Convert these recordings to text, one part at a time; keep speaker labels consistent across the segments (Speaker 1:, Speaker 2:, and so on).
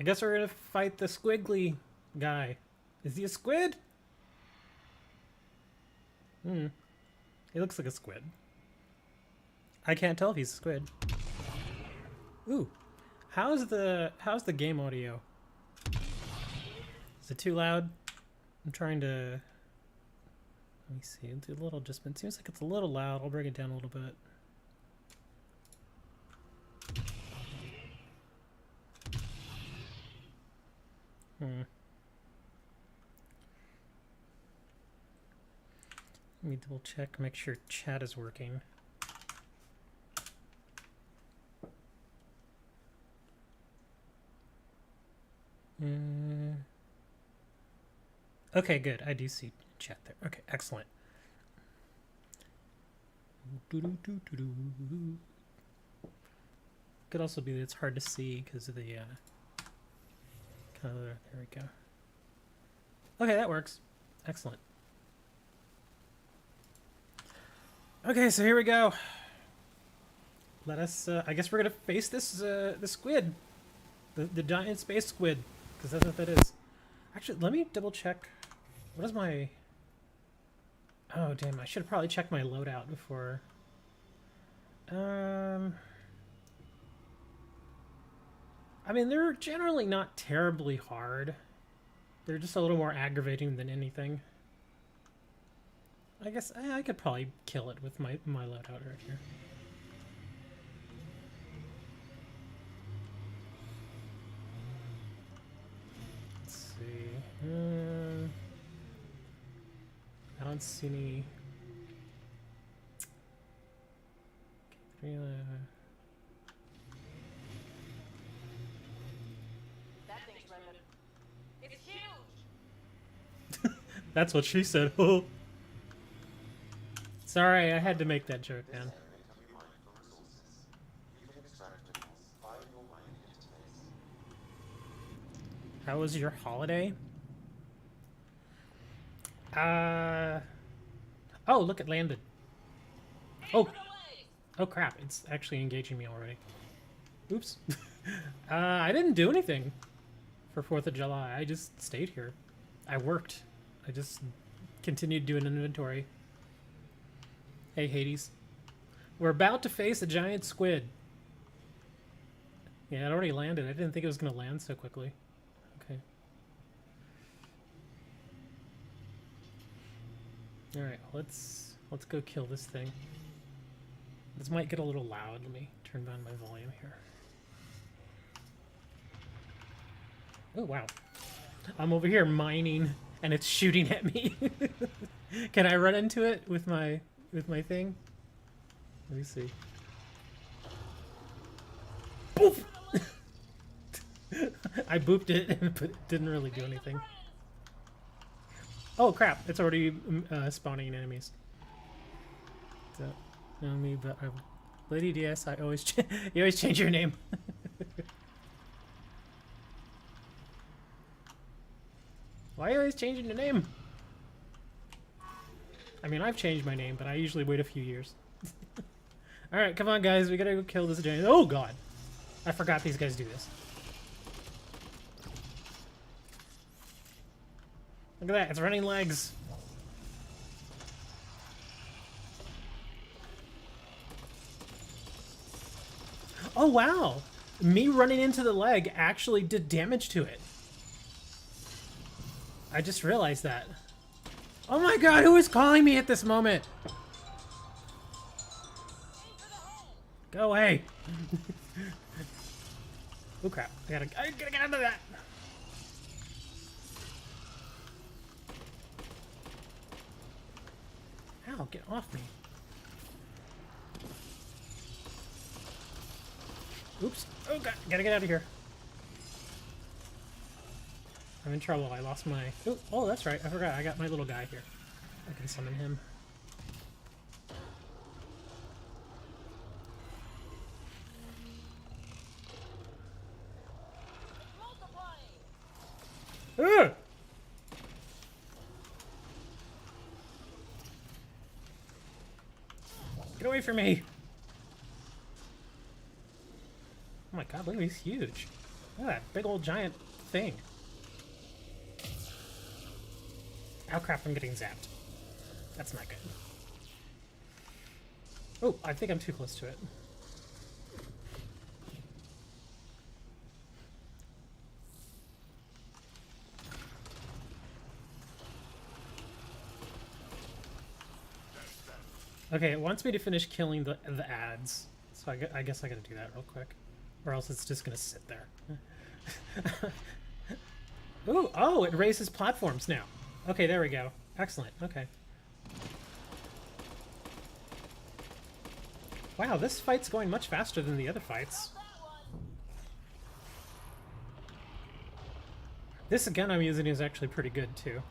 Speaker 1: I guess we're gonna fight the squiggly guy. Is he a squid? Hmm. He looks like a squid. I can't tell if he's a squid. Ooh. How's the game audio? Is it too loud? I'm trying to... Let me see. I'll do a little adjustment. Seems like it's a little loud. I'll bring it down a little bit. Let me double check, make sure chat is working. Okay, good. I do see chat there. Okay, excellent. Could also be that it's hard to see because of the color. There we go. Okay, that works. Excellent. Okay, so here we go. Let us. I guess we're gonna face this the squid, the giant space squid, because that's what that is. Actually, let me double check. What is my... Oh, damn, I should have probably checked my loadout before. I mean, they're generally not terribly hard. They're just a little more aggravating than anything. I guess I could probably kill it with my loadout right here. Let's see. I don't see any... Okay,
Speaker 2: that thing's limited. It's huge!
Speaker 1: That's what she said. Oh. Sorry, I had to make that joke, man. How was your holiday? Oh, look, it landed. Oh. Oh, crap. It's actually engaging me already. Oops. I didn't do anything for 4th of July. I just stayed here. I worked. I just continued doing inventory. Hey, Hades. We're about to face a giant squid. Yeah, it already landed. I didn't think it was going to land so quickly. Okay. Alright, let's go kill this thing. This might get a little loud. Let me turn down my volume here. Oh, wow. I'm over here mining, and it's shooting at me. Can I run into it with my thing? Let me see. Boop! I booped it, but it didn't really do anything. Oh crap! It's already spawning enemies. So, no me, but Lady DS. I always you always change your name. Why are you always changing your name? I mean, I've changed my name, but I usually wait a few years. Alright, come on, guys. We gotta go kill this giant. Oh, God. I forgot these guys do this. Look at that. It's running legs. Oh, wow. Me running into the leg actually did damage to it. I just realized that. Oh my god, who is calling me at this moment? Go away. Oh crap, I gotta get out of that. Ow, get off me. Oops. Oh god, gotta get out of here. I'm in trouble. I lost my... Oh, that's right. I forgot. I got my little guy here. I can summon him. Ugh! Get away from me! Oh my god, look, he's huge. Look at that big old giant thing. Oh crap, I'm getting zapped. That's not good. Oh, I think I'm too close to it. Okay, it wants me to finish killing the ads, so I guess I gotta do that real quick, or else it's just gonna sit there. Ooh, oh, it raises platforms now. Okay, there we go. Excellent. Okay. Wow, this fight's going much faster than the other fights. This gun I'm using is actually pretty good too.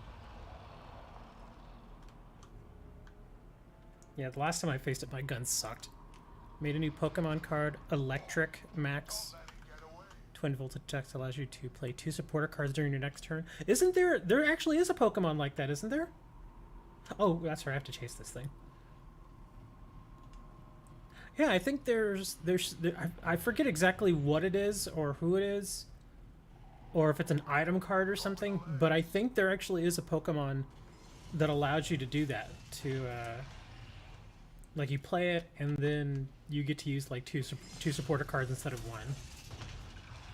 Speaker 1: Yeah, the last time I faced it, my gun sucked. Made a new Pokemon card, Electric Max. Twin Voltage Text allows you to play 2 supporter cards during your next turn. Isn't there... There actually is a Pokemon like that, isn't there? Oh, that's right, I have to chase this thing. Yeah, I think I forget exactly what it is or who it is. Or if it's an item card or something. But I think there actually is a Pokemon that allows you to do that. To, like, you play it, and then you get to use, like, two supporter cards instead of 1.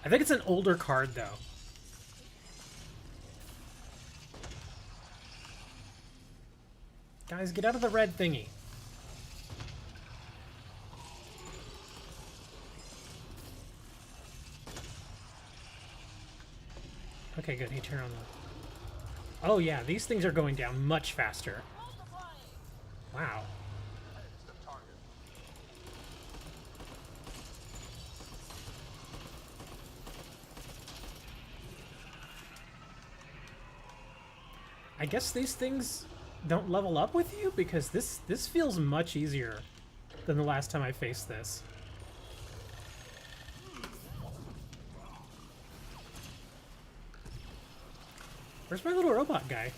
Speaker 1: I think it's an older card, though. Guys, get out of the red thingy. Okay, good. He turned on the... Oh, yeah, these things are going down much faster. Wow. I guess these things don't level up with you, because this feels much easier than the last time I faced this. Where's my little robot guy?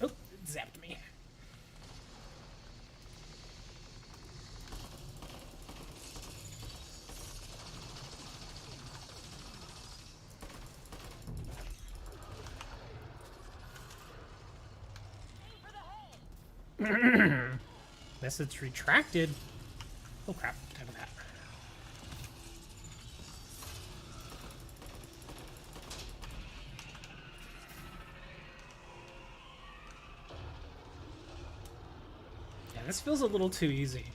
Speaker 1: Oh, it zapped me. Message retracted. Oh crap, get out of that. Yeah, this feels a little too easy.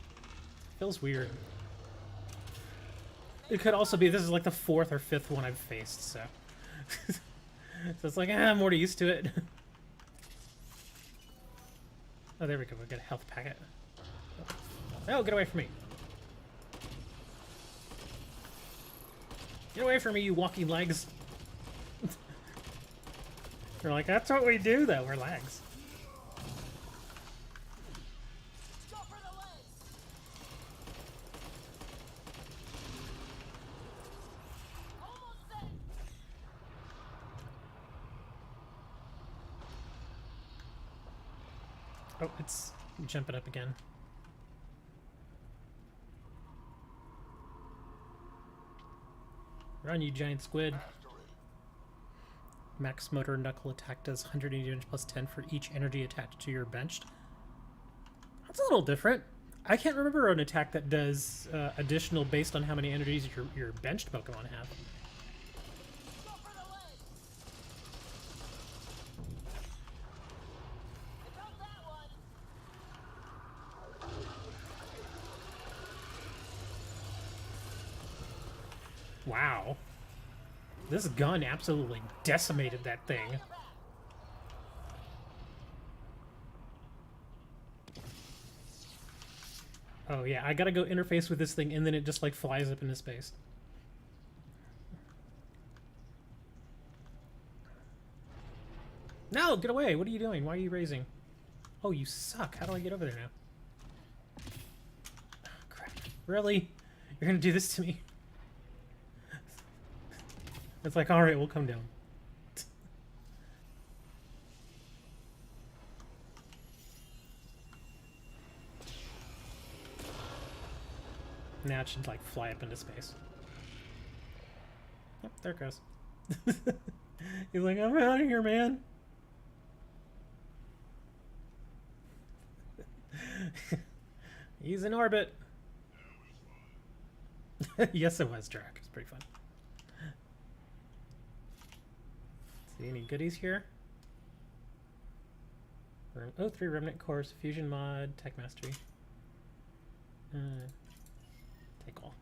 Speaker 1: Feels weird. It could also be this is like the 4th or 5th one I've faced, so. So it's like, I'm already used to it. Oh, there we go. We got a health packet. Oh, get away from me. Get away from me, you walking legs. You're like, that's what we do, though. We're lags. Oh, it's jumping up again. Run, you giant squid. Max motor knuckle attack does 180 damage plus 10 for each energy attached to your benched. That's a little different. I can't remember an attack that does additional based on how many energies your benched Pokemon have. Wow. This gun absolutely decimated that thing. Oh yeah, I gotta go interface with this thing and then it just like flies up into space. No, get away! What are you doing? Why are you raising? Oh, you suck. How do I get over there now? Oh, crap. Really? You're gonna do this to me? It's like, alright, we'll come down. Now it should like fly up into space. Yep, there it goes. He's like, I'm out of here, man. He's in orbit. Yes, it was, Drac. It's pretty fun. See any goodies here? Oh, 3 Remnant Course, Fusion Mod, Tech Mastery. Take all.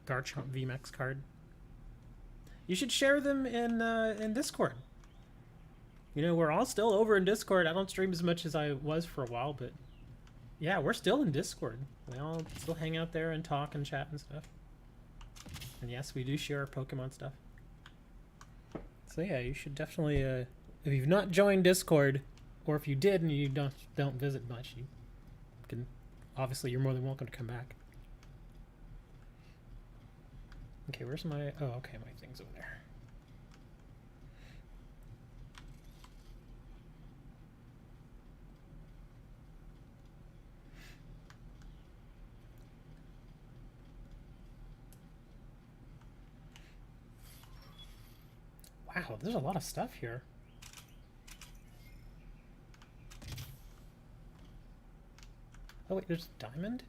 Speaker 1: Garchomp VMAX card. You should share them in Discord. You know, we're all still over in Discord. I don't stream as much as I was for a while, but yeah, we're still in Discord. We all still hang out there and talk and chat and stuff. And yes, we do share our Pokemon stuff. So yeah, you should definitely, if you've not joined Discord, or if you did and you don't visit much, you can, obviously you're more than welcome to come back. Okay, where's my, oh, okay, my thing's over there. Wow, there's a lot of stuff here. Oh wait, there's a diamond?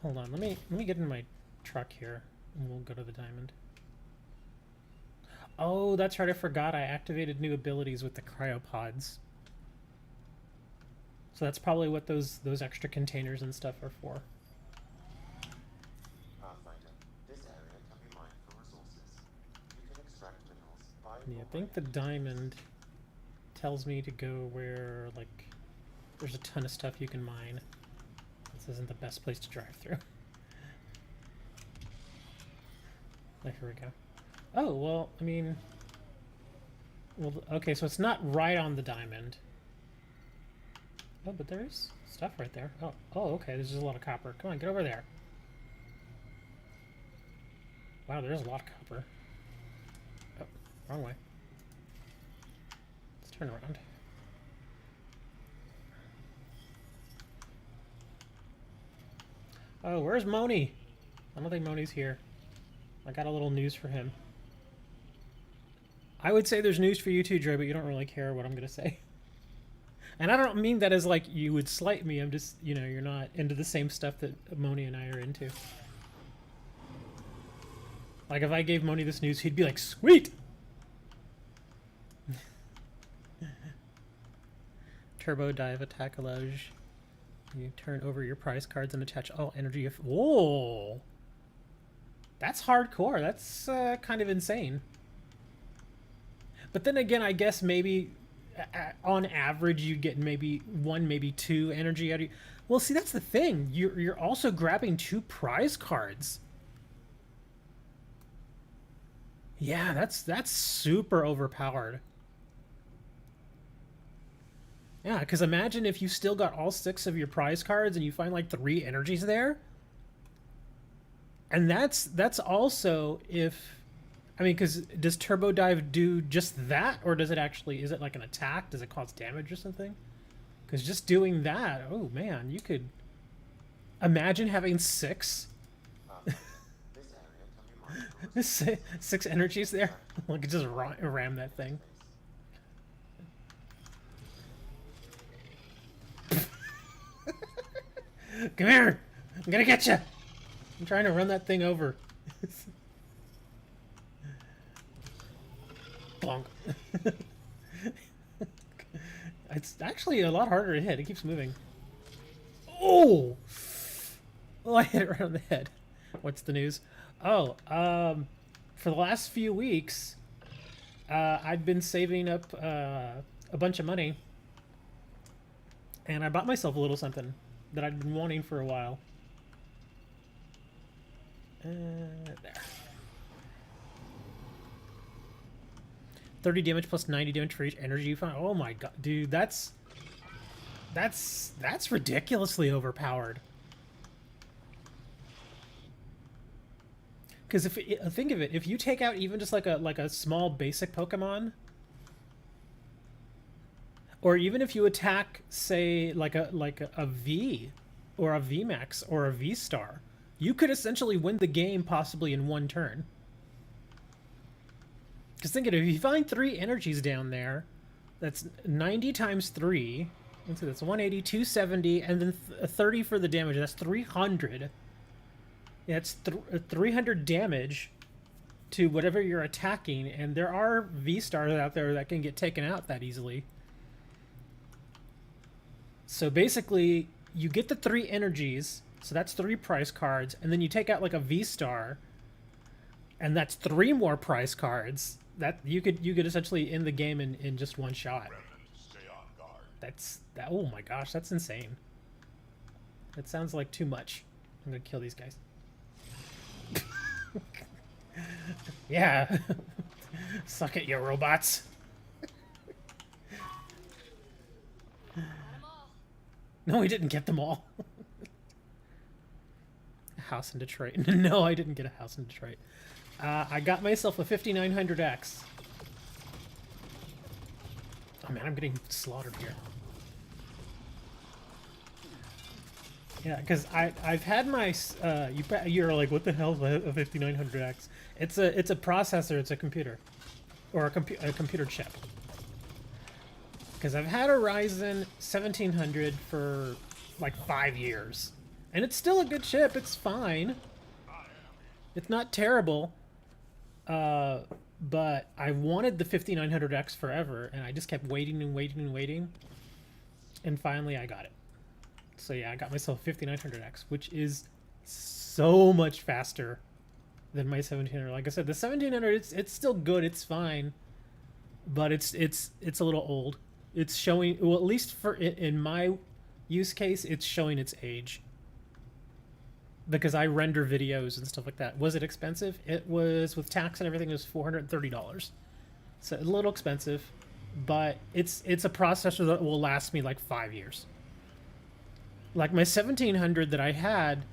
Speaker 1: Hold on, let me get in my truck here and we'll go to the diamond. Oh, that's right, I forgot I activated new abilities with the cryopods. So that's probably what those extra containers and stuff are for. Yeah, I think the diamond tells me to go where, like, there's a ton of stuff you can mine. This isn't the best place to drive through. Oh, here we go. Oh, well, I mean... Well, okay, so it's not right on the diamond. Oh, but there's stuff right there. Oh, okay, there's just a lot of copper. Come on, get over there. Wow, there's a lot of copper. Oh, wrong way. Let's turn around. Oh, where's Moni? I don't think Moni's here. I got a little news for him. I would say there's news for you too, Dre, but you don't really care what I'm going to say. And I don't mean that as like you would slight me. I'm just, you know, you're not into the same stuff that Moni and I are into. Like if I gave Moni this news, he'd be like, sweet! Turbo dive attack allows you turn over your prize cards and attach all energy if... Whoa! That's hardcore. That's kind of insane. But then again, I guess maybe on average you get maybe 1, maybe 2 energy out of you. Well, see, that's the thing. You're also grabbing 2 prize cards. Yeah, that's super overpowered. Yeah, because imagine if you still got all 6 of your prize cards and you find like 3 energies there. And that's also if... I mean, because does Turbo Dive do just that? Or does it actually... Is it like an attack? Does it cause damage or something? Because just doing that... Oh, man, you could... Imagine having 6... 6 energies there. Like, just ram that thing. Come here! I'm gonna get you! I'm trying to run that thing over. Bonk. It's actually a lot harder to hit. It keeps moving. Oh! Oh, I hit it right on the head. What's the news? Oh, for the last few weeks, I've been saving up a bunch of money, and I bought myself a little something that I'd been wanting for a while. There. 30 damage plus 90 damage for each energy you find. Oh my god, dude, that's ridiculously overpowered. Because if think of it, if you take out even just like a small basic Pokemon, or even if you attack, say like a V, or a VMAX or a V Star, you could essentially win the game possibly in one turn. Because think of it, if you find 3 energies down there, that's 90 times 3. Let's see, that's 180, 270, and then 30 for the damage. That's 300. Yeah, it's 300 damage to whatever you're attacking, and there are V-stars out there that can get taken out that easily. So basically, you get the 3 energies, so that's 3 price cards, and then you take out like a V-star, and that's 3 more price cards. That you could essentially end the game in just one shot. That. Oh my gosh, that's insane. That sounds like too much. I'm gonna kill these guys. Yeah. Suck it, you robots. No, we didn't get them all. A house in Detroit. No, I didn't get a house in Detroit. I got myself a 5900X. Oh man, I'm getting slaughtered here. Yeah, because I've had my you're like, what the hell is a 5900X? It's a processor. It's a computer, or a computer chip. Because I've had a Ryzen 1700 for like 5 years, and it's still a good chip. It's fine. It's not terrible. But I wanted the 5900X forever, and I just kept waiting and waiting and waiting, and finally I got it. So yeah, I got myself a 5900X, which is so much faster than my 1700. Like I said, the 1700 it's still good, it's fine, but it's a little old. It's showing, well, at least for in my use case, it's showing its age. Because I render videos and stuff like that. Was it expensive? It was, with tax and everything, it was $430. So a little expensive, but it's a processor that will last me like 5 years. Like my 1700 that I had,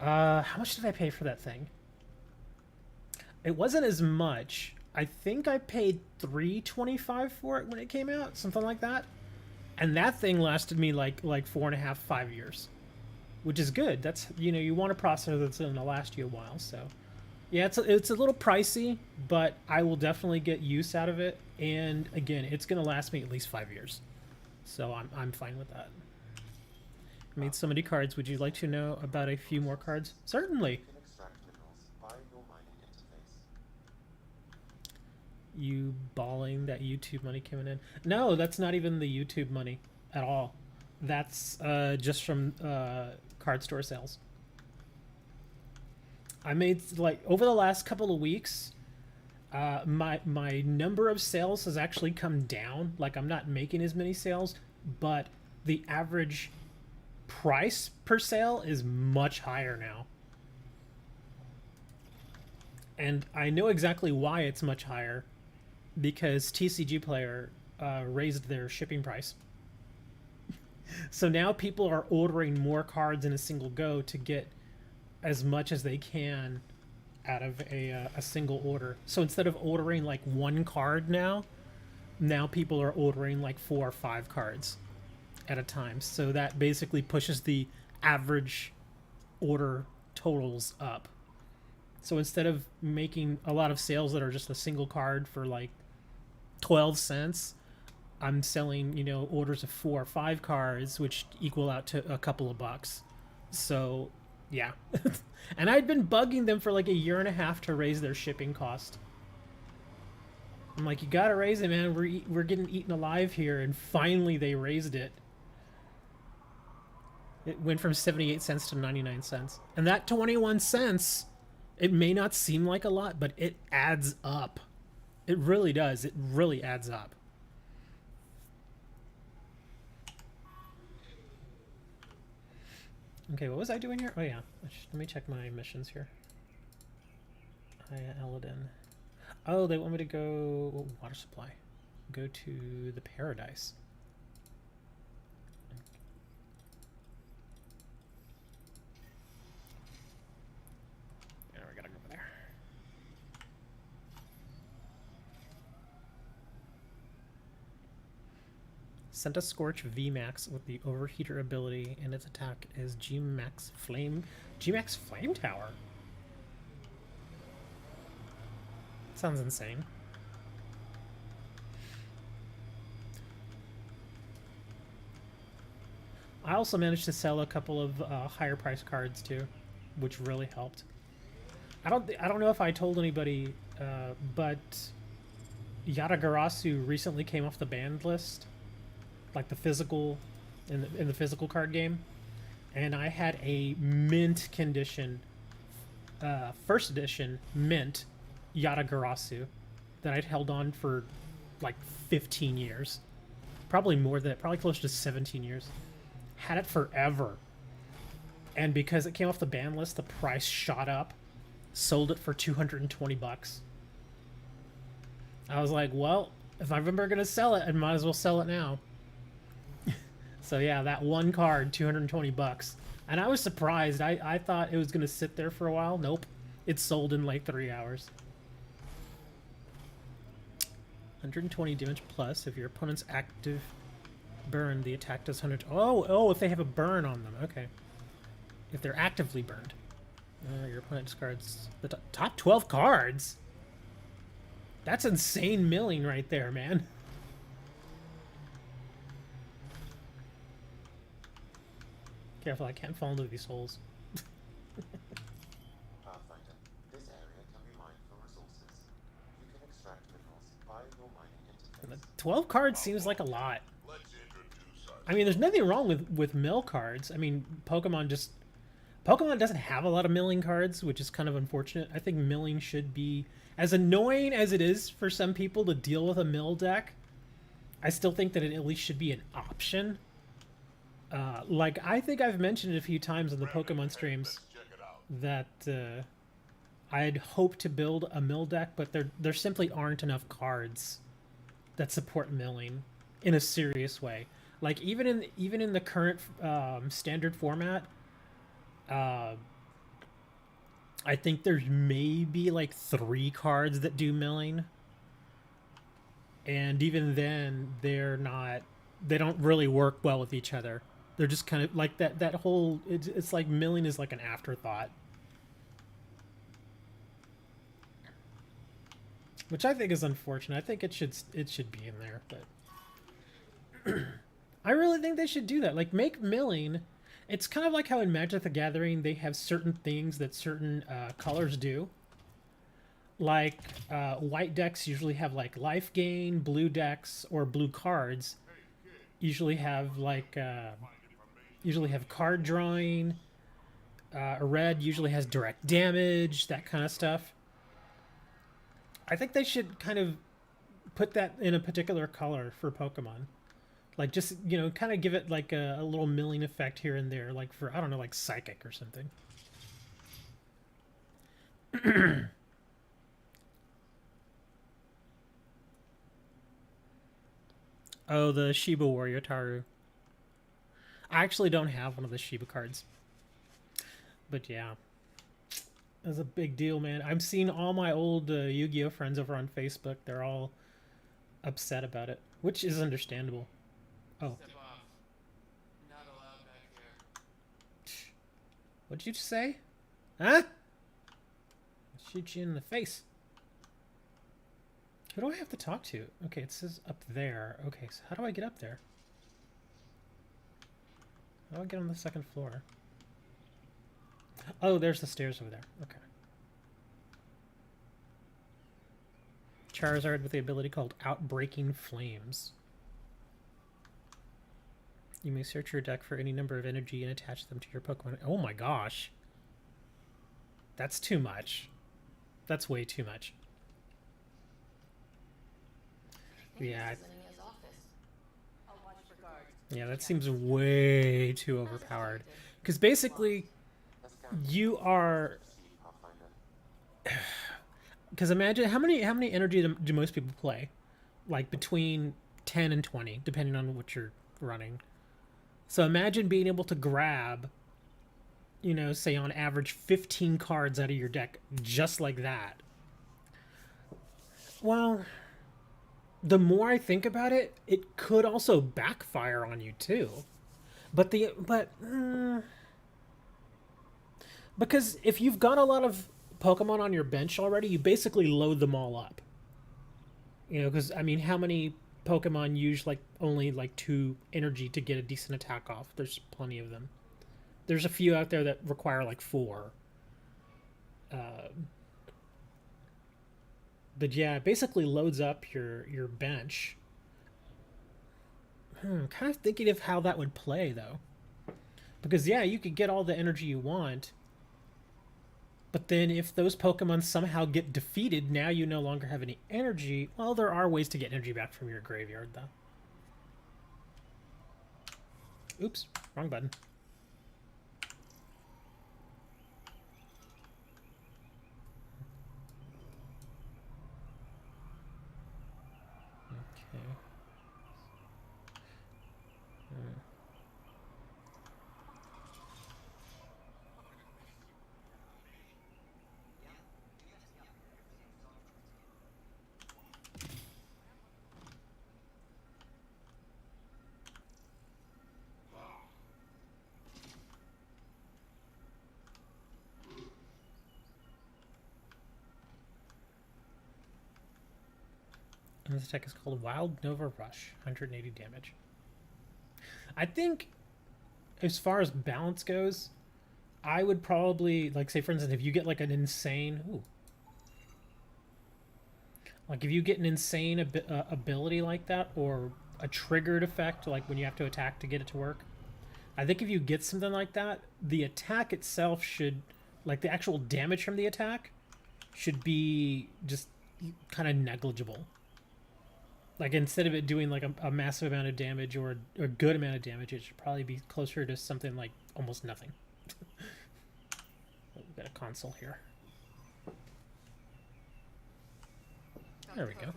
Speaker 1: how much did I pay for that thing? It wasn't as much. I think I paid $325 for it when it came out, something like that. And that thing lasted me like 4.5, 5 years. Which is good. That's, you know, you want a processor that's going to last you a while. So, yeah, it's a little pricey, but I will definitely get use out of it. And again, it's going to last me at least 5 years. So I'm fine with that. I made so many cards. Would you like to know about a few more cards? Certainly. You bawling that YouTube money coming in? No, that's not even the YouTube money at all. That's just from card store sales. I made, like, over the last couple of weeks, my number of sales has actually come down. Like, I'm not making as many sales, but the average price per sale is much higher now. And I know exactly why it's much higher, because TCG Player raised their shipping price. So now people are ordering more cards in a single go to get as much as they can out of a single order. So instead of ordering like 1 card now people are ordering like 4 or 5 cards at a time. So that basically pushes the average order totals up. So instead of making a lot of sales that are just a single card for like 12 cents, I'm selling, you know, orders of 4 or 5 cards, which equal out to a couple of bucks. So, yeah. And I'd been bugging them for like 1.5 years to raise their shipping cost. I'm like, you gotta raise it, man. We're getting eaten alive here. And finally they raised it. It went from 78 cents to 99 cents. And that 21 cents, it may not seem like a lot, but it adds up. It really does. It really adds up. Okay, what was I doing here? Oh yeah, let me check my missions here. Aladdin. Oh, they want me to go water supply. Go to the Paradise. Yeah, we gotta go over there. Sent a Scorch VMAX with the Overheater ability, and its attack is Gmax Flame Tower. Sounds insane. I also managed to sell a couple of higher price cards too, which really helped. I don't know if I told anybody, but Yatagarasu recently came off the banned list, like the physical, in the physical card game, and I had a mint condition, first edition mint Yatagarasu that I'd held on for like 15 years, probably more than that, probably close to 17 years. Had it forever, and because it came off the ban list, the price shot up. Sold it for 220 bucks. I was like, well, if I'm ever gonna sell it, I might as well sell it now. So yeah, that one card, 220 bucks. And I was surprised. I thought it was gonna sit there for a while. Nope. It sold in like 3 hours. 120 damage plus. If your opponent's active burn, the attack does 100. Oh, if they have a burn on them. Okay. If they're actively burned. Your opponent discards the top 12 cards. That's insane milling right there, man. Careful, I can't fall into these holes.
Speaker 3: Pathfinder, this area can be mined for resources. You can extract minerals via your mining interface.
Speaker 1: 12 cards seems like a lot. I mean, there's nothing wrong with mill cards. I mean, Pokemon doesn't have a lot of milling cards, which is kind of unfortunate. I think milling should be, as annoying as it is for some people to deal with a mill deck, I still think that it at least should be an option. Like, I think I've mentioned it a few times in the Pokemon streams that I'd hoped to build a mill deck, but there simply aren't enough cards that support milling in a serious way. Like, even in the current standard format, I think there's maybe like 3 cards that do milling, and even then they don't really work well with each other. They're just kind of like that whole, it's like milling is like an afterthought, which I think is unfortunate. I think it should be in there, but I really think they should do that. Like, make milling. It's kind of like how in Magic the Gathering they have certain things that certain colors do. Like, white decks usually have like life gain, blue decks or blue cards usually have like card drawing. Red usually has direct damage, that kind of stuff. I think they should kind of put that in a particular color for Pokemon. Like, just, you know, kind of give it like a little milling effect here and there, like for, I don't know, like Psychic or something. Oh, the Shiba Warrior Taru. I actually don't have one of the Shiba cards. But yeah. That's a big deal, man. I'm seeing all my old Yu-Gi-Oh! Friends over on Facebook. They're all upset about it, which is understandable. Oh.
Speaker 4: Step off. Not allowed back here.
Speaker 1: What'd you say? Huh? I'll shoot you in the face. Who do I have to talk to? Okay, it says up there. Okay, so how do I get up there? How do I get on the second floor? Oh, there's the stairs over there. Okay. Charizard with the ability called Outbreaking Flames. You may search your deck for any number of energy and attach them to your Pokemon. Oh my gosh. That's too much. That's way too much. Yeah. Yeah, that seems way too overpowered. Because basically, you are... Because imagine, how many energy do most people play? Like between 10 and 20, depending on what you're running. So imagine being able to grab, you know, say on average 15 cards out of your deck just like that. Well, the more I think about it, it could also backfire on you too. Because if you've got a lot of Pokemon on your bench already, you basically load them all up. You know, because I mean, how many Pokemon use like only like 2 energy to get a decent attack off? There's plenty of them. There's a few out there that require like 4. But yeah, it basically loads up your bench. I'm kind of thinking of how that would play though, because yeah, you could get all the energy you want, but then if those Pokemon somehow get defeated, now you no longer have any energy. Well, there are ways to get energy back from your graveyard though. Oops, wrong button. Okay. And this attack is called Wild Nova Rush, 180 damage. I think, as far as balance goes, I would probably, like, say for instance, if you get like an insane, like if you get an insane ability like that, or a triggered effect, like when you have to attack to get it to work, I think if you get something like that, the attack itself should, like the actual damage from the attack, should be just kind of negligible. Like instead of it doing like a massive amount of damage or a good amount of damage, it should probably be closer to something like almost nothing. We've got a console here. There we go.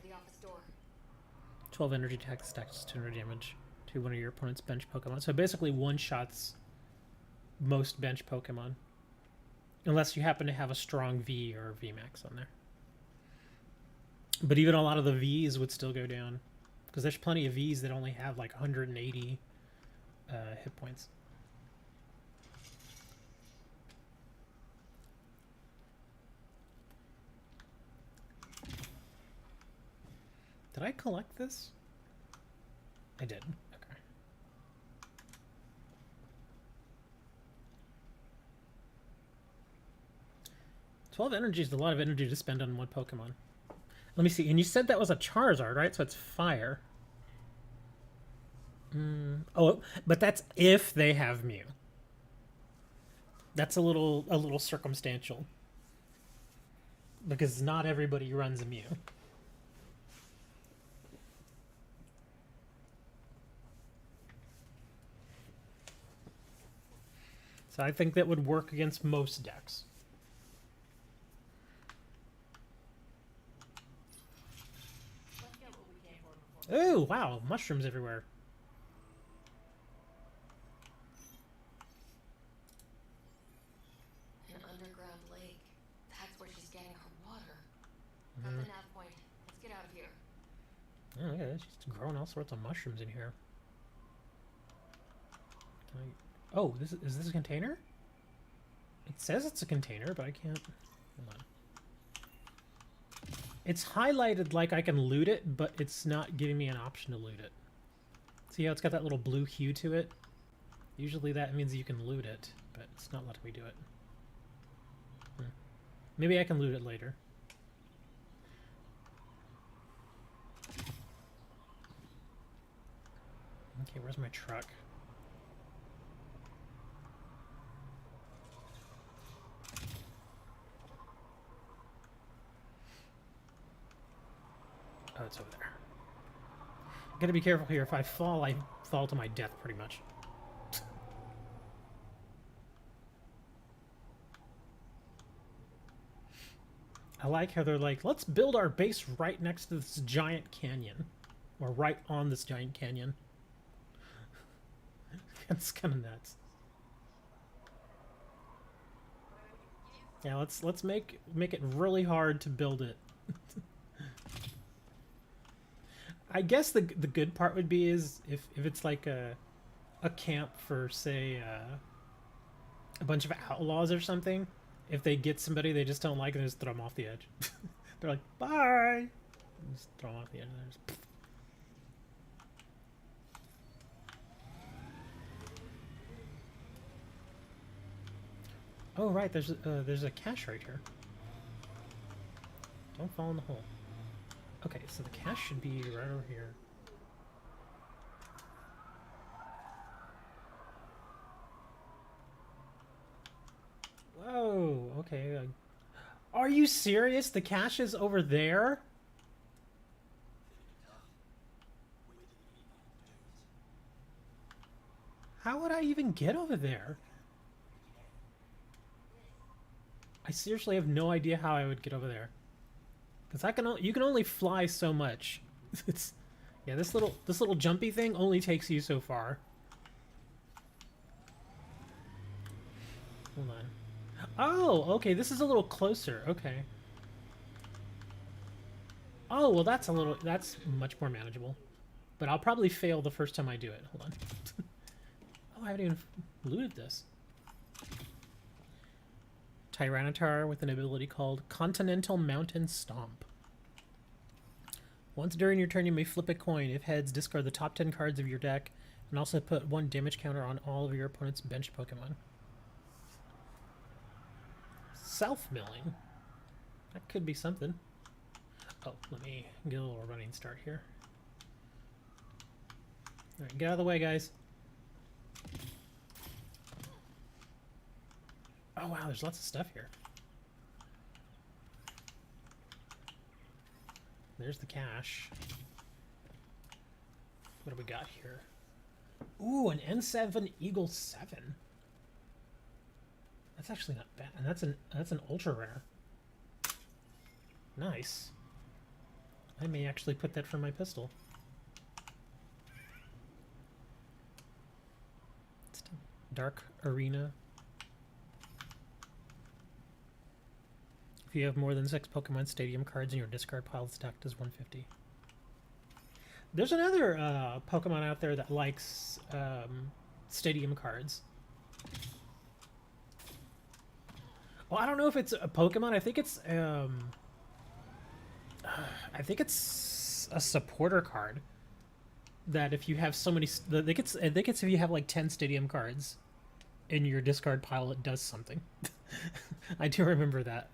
Speaker 1: 12 energy attack stacks 200 damage to one of your opponent's bench Pokemon. So basically one-shots most bench Pokemon. Unless you happen to have a strong V or VMAX on there. But even a lot of the Vs would still go down. Because there's plenty of Vs that only have like 180 hit points. Did I collect this? I did. Okay. 12 energy is a lot of energy to spend on one Pokemon. Let me see. And you said that was a Charizard, right? So it's fire. Oh, but that's if they have Mew. That's a little circumstantial. Because not everybody runs a Mew. So I think that would work against most decks. Oh, wow. Mushrooms everywhere.
Speaker 2: An underground lake. That's where she's getting her water. Got the nav point. Let's get out of here.
Speaker 1: Oh, yeah, she's growing all sorts of mushrooms in here. Oh, is this a container? It says it's a container, but I can't... Hold on. It's highlighted like I can loot it, but it's not giving me an option to loot it. See how it's got that little blue hue to it? Usually that means you can loot it, but it's not letting me do it. Maybe I can loot it later. Okay, where's my truck? Oh, it's over there. Gotta be careful here. If I fall to my death, pretty much. I like how they're like, let's build our base right next to this giant canyon. Or right on this giant canyon. That's kind of nuts. Yeah, let's make it really hard to build it. I guess the good part would be is if it's like a camp for say a bunch of outlaws or something. If they get somebody they just don't like, they just throw them off the edge. They're like, bye. Just throw them off the edge. And just... Oh right, there's a cache right here. Don't fall in the hole. Okay, so the cache should be right over here. Whoa, okay. Are you serious? The cache is over there? How would I even get over there? I seriously have no idea how I would get over there. Because you can only fly so much. It's yeah, this little jumpy thing only takes you so far. Hold on. Oh, okay, this is a little closer. Okay. Oh, well that's much more manageable. But I'll probably fail the first time I do it. Hold on. Oh, I haven't even looted this. Tyranitar with an ability called Continental Mountain Stomp. Once during your turn, you may flip a coin. If heads, discard the top 10 cards of your deck, and also put 1 damage counter on all of your opponent's bench Pokemon. Self-milling? That could be something. Oh, let me get a little running start here. Alright, get out of the way, guys. Oh wow, there's lots of stuff here. There's the cache. What do we got here? Ooh, an N7 Eagle 7. That's actually not bad. And that's an ultra rare. Nice. I may actually put that for my pistol. Dark Arena. If you have more than 6 Pokemon Stadium cards in your discard pile, the stack does 150. There's another Pokemon out there that likes Stadium cards. Well, I don't know if it's a Pokemon. I think it's a supporter card. That if you have so many, I think it's if you have like 10 Stadium cards in your discard pile, it does something. I do remember that.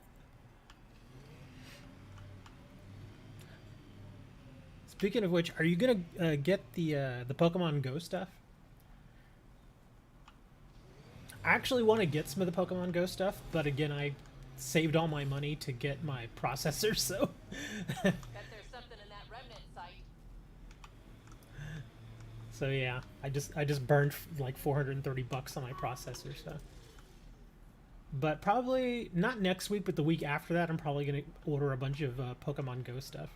Speaker 1: Speaking of which, are you gonna get the Pokemon Go stuff? I actually want to get some of the Pokemon Go stuff, but again, I saved all my money to get my processor, so.
Speaker 5: Bet there's something in that remnant site.
Speaker 1: So yeah, I just burned like 430 bucks on my processor, so. But probably not next week, but the week after that, I'm probably gonna order a bunch of Pokemon Go stuff.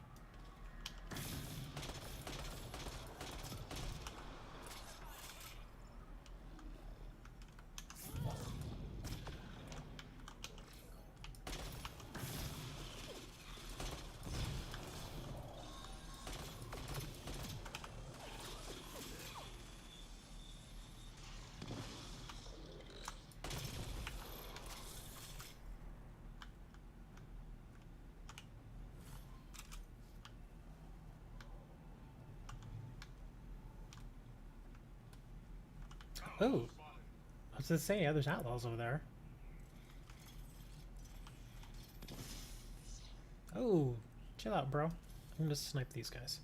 Speaker 1: Oh, I was gonna say, yeah, there's outlaws over there. Oh, chill out, bro. I'm gonna snipe these guys.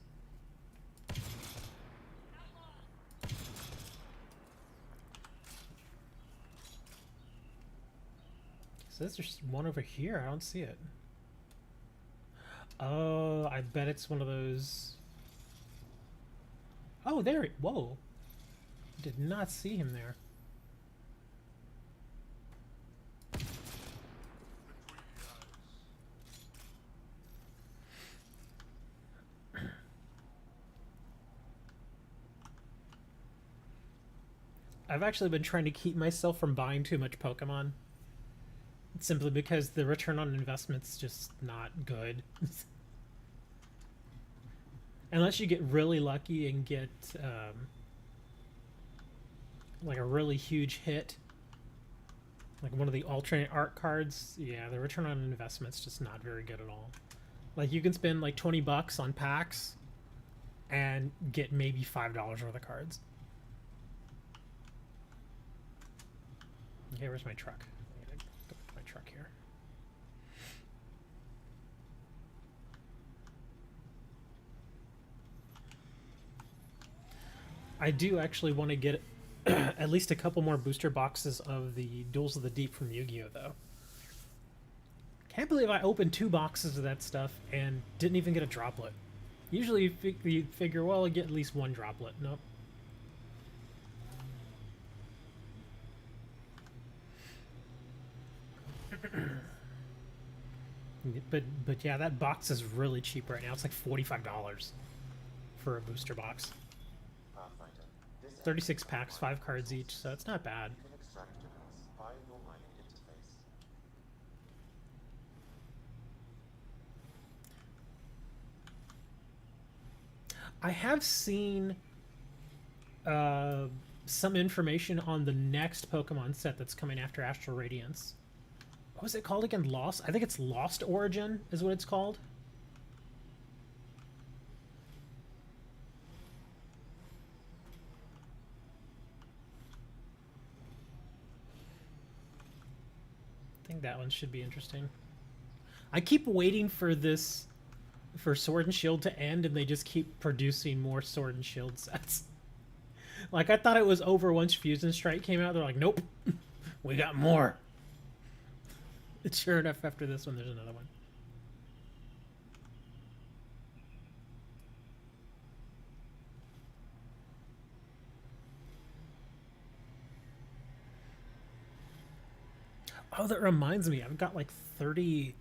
Speaker 1: So there's just one over here. I don't see it. Oh, I bet it's one of those. Oh, there it. Whoa. Did not see him there. I've actually been trying to keep myself from buying too much Pokemon. Simply because the return on investment's just not good. Unless you get really lucky and get like a really huge hit, like one of the alternate art cards. Yeah, the return on investment's just not very good at all. Like you can spend like $20 on packs and get maybe $5 worth of cards. Okay, where's my truck? I'm gonna go to my truck here. I do actually want to get at least a couple more booster boxes of the Duels of the Deep from Yu-Gi-Oh! Though. Can't believe I opened 2 boxes of that stuff and didn't even get a droplet. Usually you figure, well, I'll get at least 1 droplet. Nope. But yeah, that box is really cheap right now. It's like $45 for a booster box.
Speaker 3: Pathfinder, this
Speaker 1: 36 packs, 5 cards each, so it's not bad.
Speaker 3: you can extract minerals via your mining interface.
Speaker 1: I have seen some information on the next Pokemon set that's coming after Astral Radiance. What was it called again? Lost? I think it's Lost Origin is what it's called. I think that one should be interesting. I keep waiting for this, for Sword and Shield to end, and they just keep producing more Sword and Shield sets. Like, I thought it was over once Fusion Strike came out. They're like, nope, we got more. And sure enough, after this one, there's another one. Oh, that reminds me. I've got like 30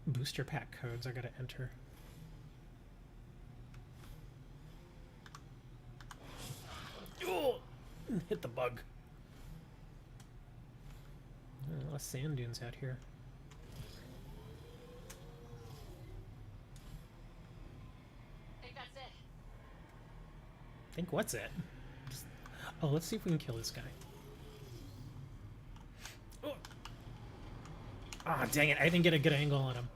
Speaker 1: booster pack codes I gotta enter. Oh, hit the bug. A lot of sand dunes out here. Think what's it? Oh, let's see if we can kill this guy. Oh, ah, dang it! I didn't get a good angle on him.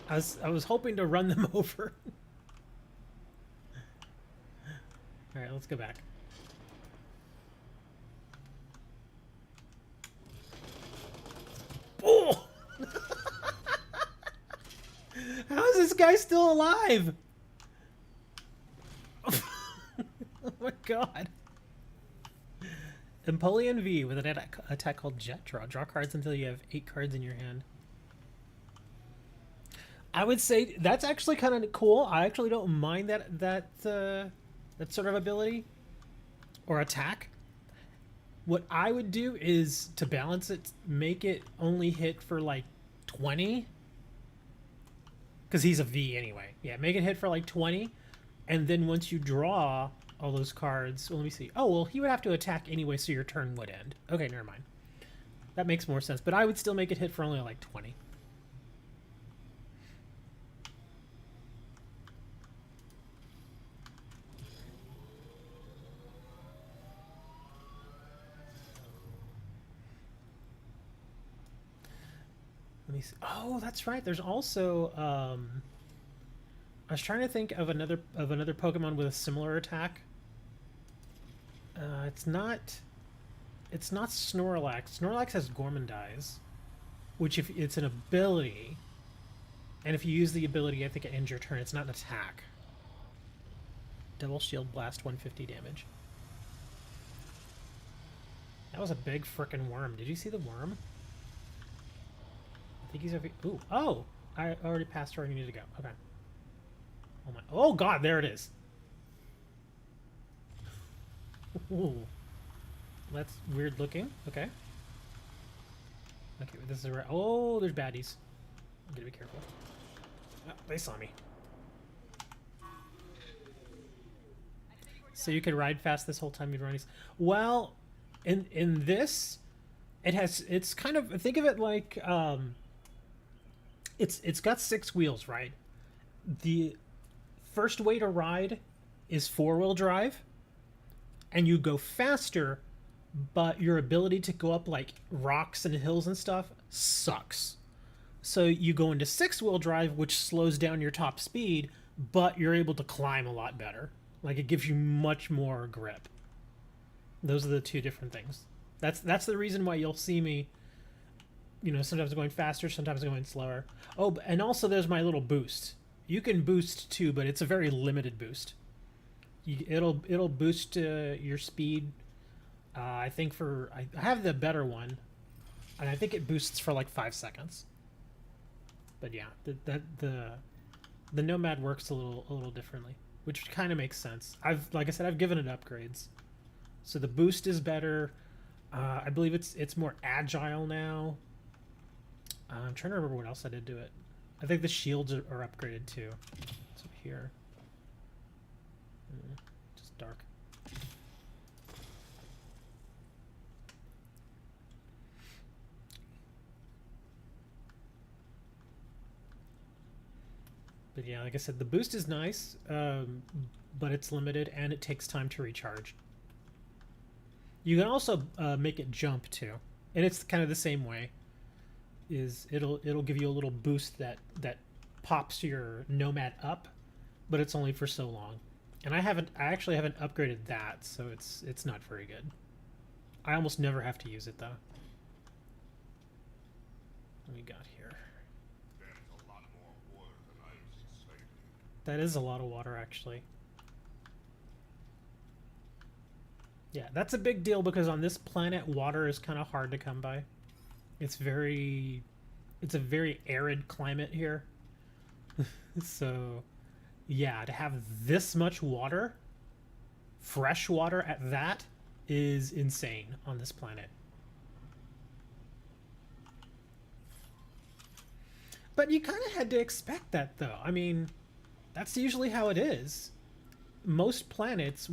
Speaker 1: I was hoping to run them over. All right, let's go back. Oh! How is this guy still alive? Oh my god. Empoleon V with an attack called Jet Draw. Draw cards until you have 8 cards in your hand. I would say that's actually kind of cool. I actually don't mind that sort of ability or attack. What I would do is, to balance it, make it only hit for like 20. Because he's a V anyway. Yeah, make it hit for like 20. And then once you draw all those cards... Well, let me see. Oh, well, he would have to attack anyway, so your turn would end. Okay, never mind. That makes more sense. But I would still make it hit for only like 20. Let me see. Oh, that's right. There's also I was trying to think of another Pokemon with a similar attack. It's not Snorlax. Snorlax has Gormandize, which if it's an ability, and if you use the ability, I think it ends your turn. It's not an attack. Double Shield Blast, 150 damage. That was a big frickin' worm. Did you see the worm? I think he's over. Ooh, oh! I already passed where I need to go. Okay. Oh my! Oh god, there it is. Ooh, that's weird looking. Okay. Okay, this is right. Oh, there's baddies. I'm gonna be careful. Oh, they saw me. So you can ride fast this whole time you're running. Well, in this, it's kind of, think of it like it's got 6 wheels, right? first way to ride is 4-wheel drive, and you go faster, but your ability to go up like rocks and hills and stuff sucks. So you go into 6-wheel drive, which slows down your top speed, but you're able to climb a lot better. Like, it gives you much more grip. Those are the two different things. That's the reason why you'll see me, you know, sometimes going faster, sometimes going slower. Oh, and also there's my little boost. You can boost too, but it's a very limited boost. It'll boost your speed. I think I have the better one, and I think it boosts for like 5 seconds. But yeah, the Nomad works a little differently, which kind of makes sense. Like I said, I've given it upgrades, so the boost is better. I believe it's more agile now. I'm trying to remember what else I did to it. I think the shields are upgraded too. It's up here. Just dark. But yeah, like I said, the boost is nice, but it's limited and it takes time to recharge. You can also make it jump too, and it's kind of the same way. It'll give you a little boost that pops your Nomad up, but it's only for so long. And I actually haven't upgraded that, so it's not very good. I almost never have to use it though. What we got here?
Speaker 6: That's a lot more water than I was expecting.
Speaker 1: That is a lot of water, actually. Yeah, that's a big deal because on this planet, water is kind of hard to come by. It's a very arid climate here. So, yeah, to have this much water, fresh water at that, is insane on this planet. But you kind of had to expect that, though. I mean, that's usually how it is. Most planets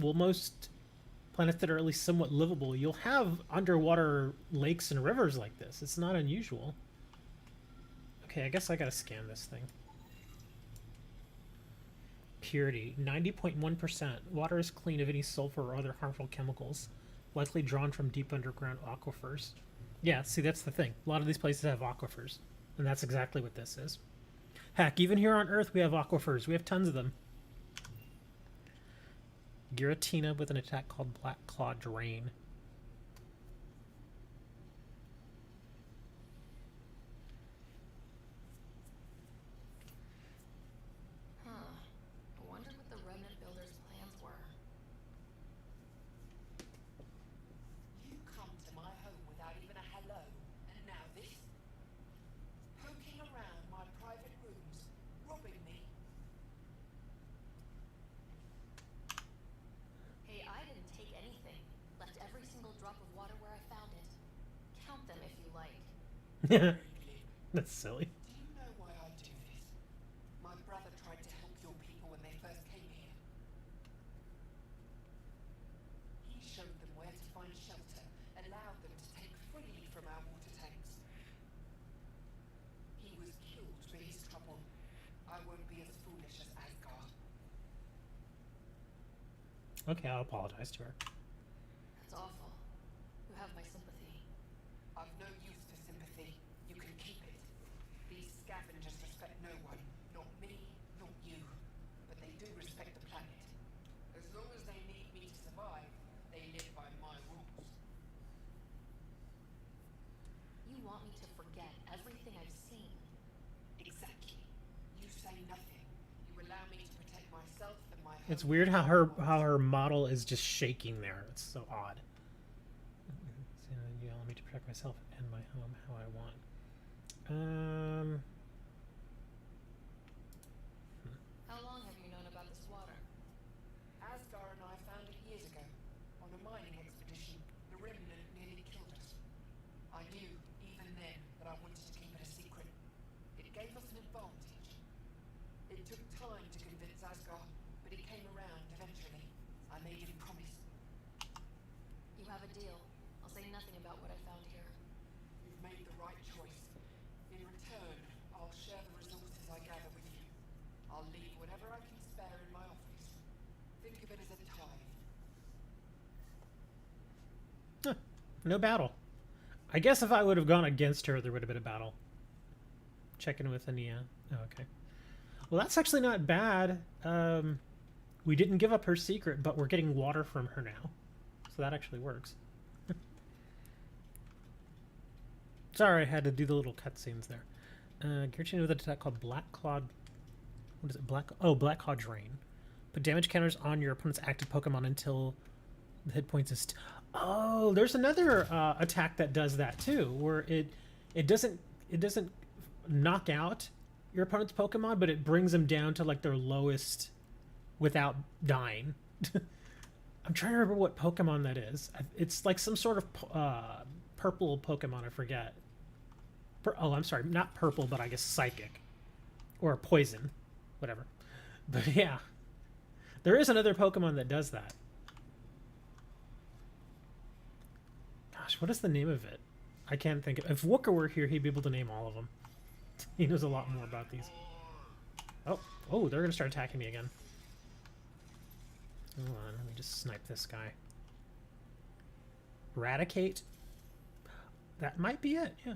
Speaker 1: that are at least somewhat livable, you'll have underwater lakes and rivers like this. It's not unusual. Okay, I guess I gotta scan this thing. Purity, 90.1%. Water is clean of any sulfur or other harmful chemicals, likely drawn from deep underground aquifers. Yeah, see, that's the thing. A lot of these places have aquifers, and that's exactly what this is. Heck, even here on Earth we have aquifers. We have tons of them. Giratina with an attack called Black Claw Drain.
Speaker 2: Huh. I wonder what the Remnant Builders' plans were.
Speaker 5: You come to my home without even a hello, and now this? Poking around my private rooms, robbing me.
Speaker 2: Hey, I didn't take anything. Left every single drop of water where I found it. Count them if you like.
Speaker 1: That's silly.
Speaker 5: Do you know why I do this? My brother tried to help your people when they first came here. He showed them where to find shelter, allowed them to take freely from our water tanks. He was killed for his trouble. I won't be as foolish as Asgard.
Speaker 1: Okay, I'll apologize to her.
Speaker 2: That's awful. You have my sympathy.
Speaker 5: I've no use for sympathy. You can keep it. These scavengers respect no one. Not me, not you. But they do respect the planet. As long as they need me to survive, they live by my rules.
Speaker 2: You want me to forget everything I've seen.
Speaker 5: Exactly. You say nothing. You allow me to protect myself and my home.
Speaker 1: It's weird how her model is just shaking there. It's so odd. So you allow me to protect myself and my home how I want.
Speaker 2: How long have you known about this water?
Speaker 5: Asgard and I found it years ago. On a mining expedition, the remnant nearly killed us. I knew, even then, that I wanted to keep it a secret. It gave us an advantage. It took time to convince Asgard, but he came around eventually. I made him promise.
Speaker 2: You have a deal. I'll say nothing about what I found here.
Speaker 5: You've made the right choice. In return, I'll share the resources I gather with you. I'll leave whatever I can spare fair in my office. Think of it as a tithe.
Speaker 1: Huh. No battle. I guess if I would have gone against her, there would have been a battle. Checking with Ania. Oh, okay. Well, that's actually not bad. We didn't give up her secret, but we're getting water from her now. So that actually works. Sorry, I had to do the little cutscenes there. Gearchain with an attack called Black Claw. What is it? Black Claw Drain. Put damage counters on your opponent's active Pokemon until the hit points is... Oh, there's another attack that does that too, where it doesn't knock out your opponent's Pokemon, but it brings them down to like their lowest without dying. I'm trying to remember what Pokemon that is. It's like some sort of purple Pokemon, I forget. Oh, I'm sorry, not purple, but I guess psychic. Or poison. Whatever. But yeah. There is another Pokemon that does that. Gosh, what is the name of it? I can't think of it. If Wooker were here, he'd be able to name all of them. He knows a lot more about these. Oh, they're going to start attacking me again. Hold on, let me just snipe this guy. Eradicate? That might be it, yeah.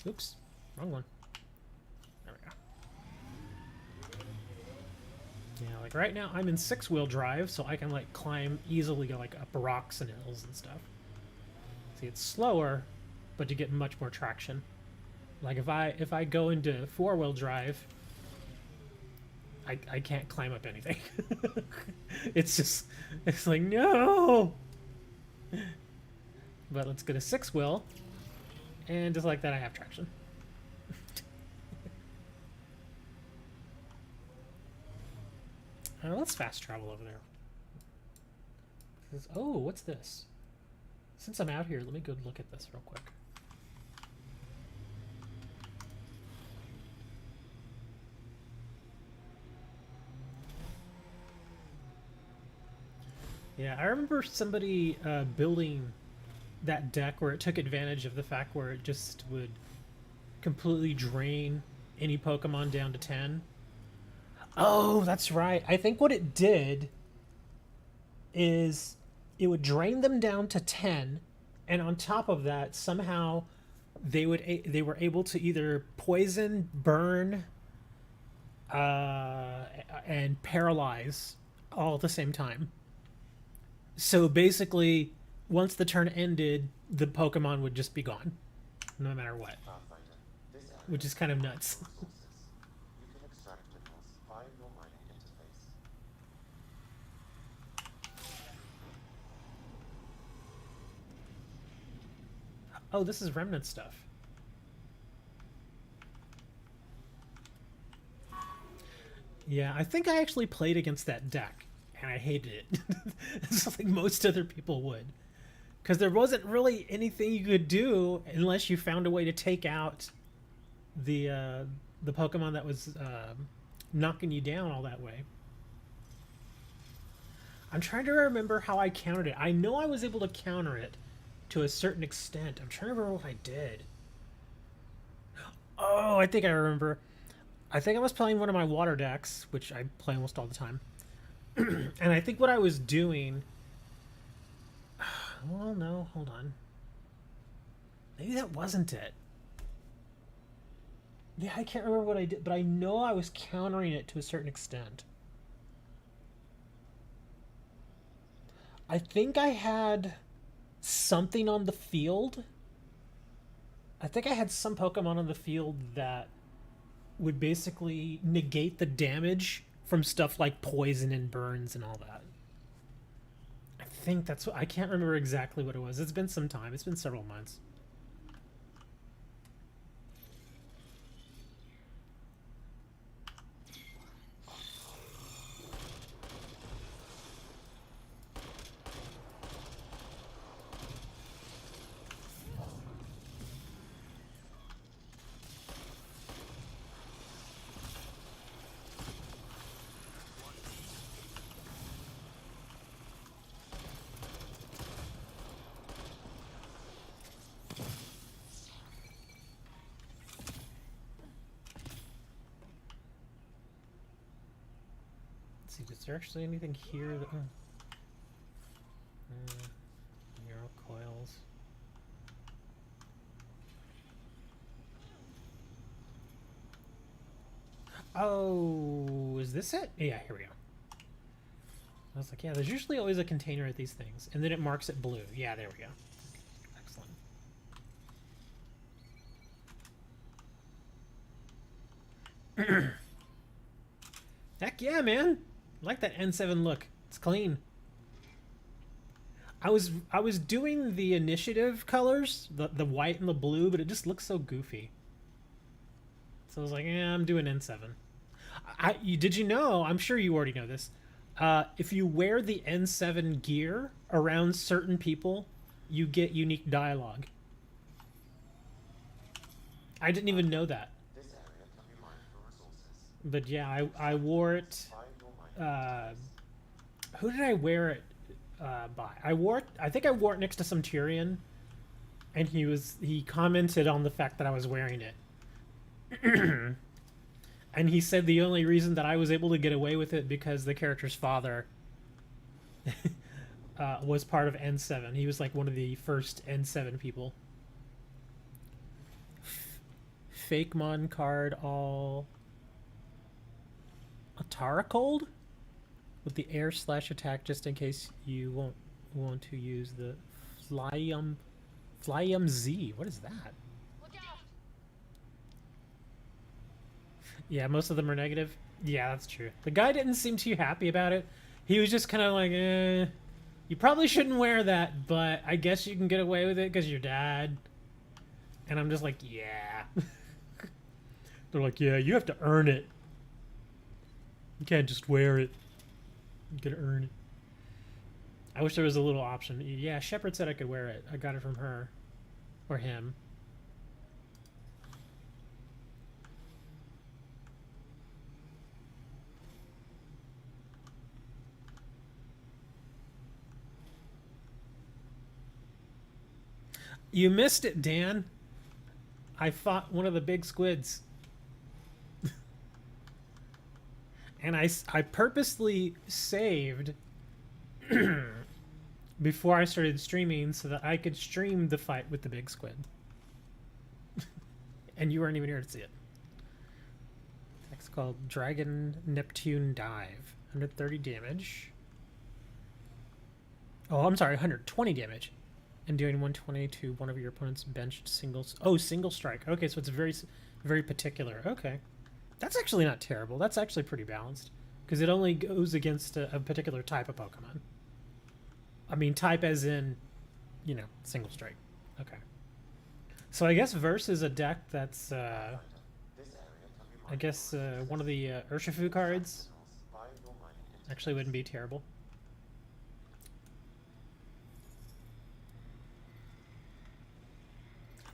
Speaker 1: Oops, wrong one. There we go. Yeah, like right now I'm in 6-wheel drive, so I can like climb easily like up rocks and hills and stuff. See, it's slower, but you get much more traction. Like if I go into 4-wheel drive, I can't climb up anything. It's like no. But let's get a 6-wheel, and just like that I have traction. Let's fast travel over there. Oh, what's this? Since I'm out here, let me go look at this real quick. Yeah, I remember somebody building that deck where it took advantage of the fact where it just would completely drain any Pokemon down to 10. Oh, that's right. I think what it did is it would drain them down to 10, and on top of that, somehow they were able to either poison, burn, and paralyze all at the same time. So basically, once the turn ended, the Pokemon would just be gone, no matter what, which is kind of nuts.
Speaker 3: You can extract minerals via your mining interface.
Speaker 1: Oh, this is remnant stuff. Yeah, I think I actually played against that deck, and I hated it. It's like most other people would. Because there wasn't really anything you could do unless you found a way to take out the Pokemon that was knocking you down all that way. I'm trying to remember how I countered it. I know I was able to counter it to a certain extent. I'm trying to remember what I did. Oh, I think I remember. I think I was playing one of my water decks, which I play almost all the time. And I think what I was doing... Well, no, hold on. Maybe that wasn't it. Yeah, I can't remember what I did, but I know I was countering it to a certain extent. I think I had something on the field. I think I had some Pokemon on the field that would basically negate the damage from stuff like poison and burns and all that. I think that's what... I can't remember exactly what it was. It's been some time. It's been several months. see, is there actually anything here that... Neural coils. Oh, is this it? Yeah, here we go. I was like, yeah, there's usually always a container at these things, and then it marks it blue. Yeah, there we go. Excellent. Heck yeah, man! I like that N7 look. It's clean. I was doing the initiative colors, the white and the blue, but it just looks so goofy. So I was like, yeah, I'm doing N7. Did you know? I'm sure you already know this. If you wear the N7 gear around certain people, you get unique dialogue. I didn't even know that.
Speaker 3: This area can be mined for resources.
Speaker 1: But yeah, I wore it.
Speaker 3: Buy your mining
Speaker 1: Who did I wear it by? I think I wore it next to some Tyrion, and he commented on the fact that I was wearing it. And he said the only reason that I was able to get away with it because the character's father was part of N7. He was like one of the first N7 people. Fake Mon card all Atara cold with the air slash attack just in case you won't want to use the Flyum Z. What is that? Yeah, most of them are negative. Yeah, that's true. The guy didn't seem too happy about it. He was just kind of like, you probably shouldn't wear that, but I guess you can get away with it because you're dad. And I'm just like, yeah. They're like, yeah, you have to earn it. You can't just wear it. You gotta earn it. I wish there was a little option. Yeah, Shepard said I could wear it. I got it from her. Or him. You missed it, Dan. I fought one of the big squids. And I purposely saved before I started streaming so that I could stream the fight with the big squid. And you weren't even here to see it. It's called Dragon Neptune Dive. 130 damage. Oh, I'm sorry, 120 damage. And doing 120 to one of your opponent's benched singles. Oh, single strike. Okay, so it's very, very particular. Okay. That's actually not terrible. That's actually pretty balanced. Because it only goes against a particular type of Pokemon. I mean, type as in, you know, single strike. Okay. So I guess Verse is a deck that's,
Speaker 3: This area can be mined
Speaker 1: I guess, one of the Urshifu cards.
Speaker 3: Buy your mining interface.
Speaker 1: Actually wouldn't be terrible.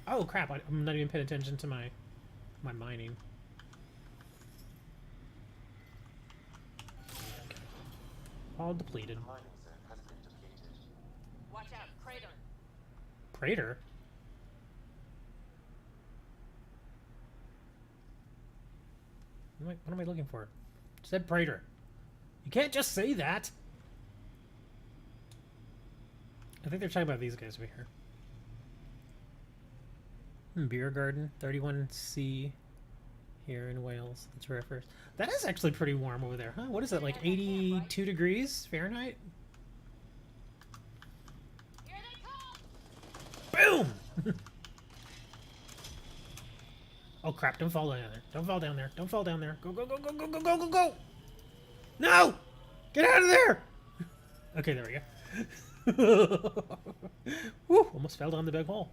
Speaker 1: Oh crap, I'm not even paying attention to my mining. Okay. All depleted.
Speaker 3: The mining zone has been depleted.
Speaker 5: Watch out, crater.
Speaker 1: Praetor? What am I looking for? It said Praetor. You can't just say that! I think they're talking about these guys over here. Beer Garden, 31C here in Wales. That's where I first. That is actually pretty warm over there, huh? What is that, like 82 degrees Fahrenheit?
Speaker 2: Here they come!
Speaker 1: Boom! Oh crap, don't fall down there. Don't fall down there. Don't fall down there. Go, go, go, go, go, go, go, go, go! No! Get out of there! Okay, there we go. Woo! Almost fell down the big hole.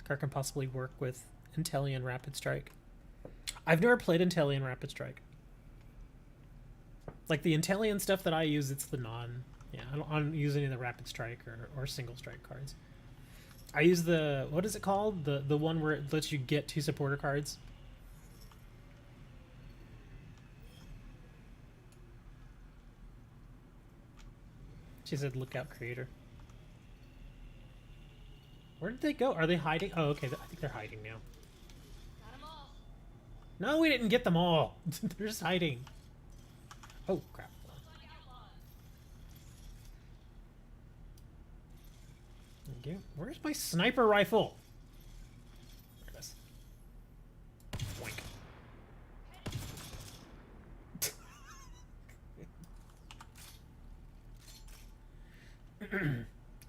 Speaker 1: Card can possibly work with Inteleon Rapid Strike. I've never played Inteleon Rapid Strike. Like the Inteleon stuff that I use, it's the non... Yeah, I don't use any of the Rapid Strike or Single Strike cards. I use the... What is it called? The one where it lets you get 2 supporter cards. She said, look out, creator. Where did they go? Are they hiding? Oh, okay. I think they're hiding now.
Speaker 2: Got 'em all.
Speaker 1: No, we didn't get them all. They're just hiding. Oh, crap. Okay, where's my sniper rifle? There it is. Boink.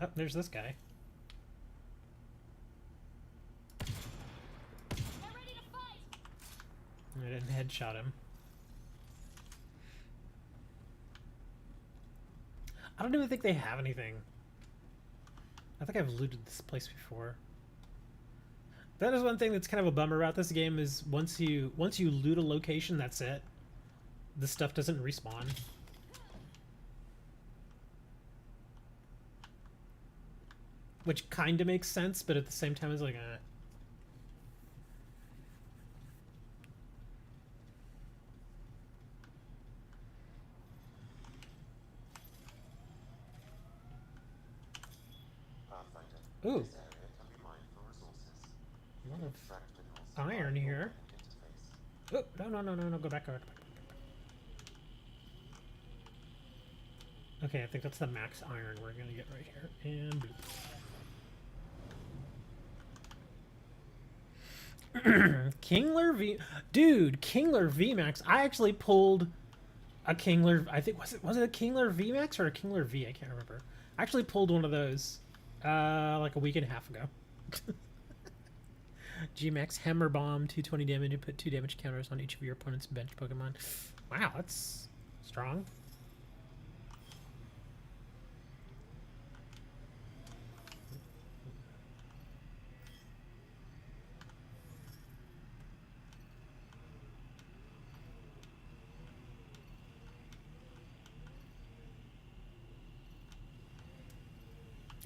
Speaker 1: Oh, there's this guy. I didn't headshot him. I don't even think they have anything. I think I've looted this place before. That is one thing that's kind of a bummer about this game is once you loot a location, that's it. The stuff doesn't respawn. Which kind of makes sense, but at the same time it's like,
Speaker 3: Pathfinder.
Speaker 1: Ooh.
Speaker 3: This area can be mined for resources.
Speaker 1: A lot
Speaker 3: You can
Speaker 1: of
Speaker 3: extract minerals
Speaker 1: iron
Speaker 3: via your
Speaker 1: here.
Speaker 3: mining interface.
Speaker 1: Oh, no, go back, go back. Okay, I think that's the max iron we're gonna get right here. And boop. Kingler V, dude, Kingler VMAX. I actually pulled a Kingler. I think was it a Kingler VMAX or a Kingler V? I can't remember. I actually pulled one of those like a week and a half ago. Gmax Hammer Bomb, 220 damage. You put 2 damage counters on each of your opponent's bench Pokemon. Wow, that's strong.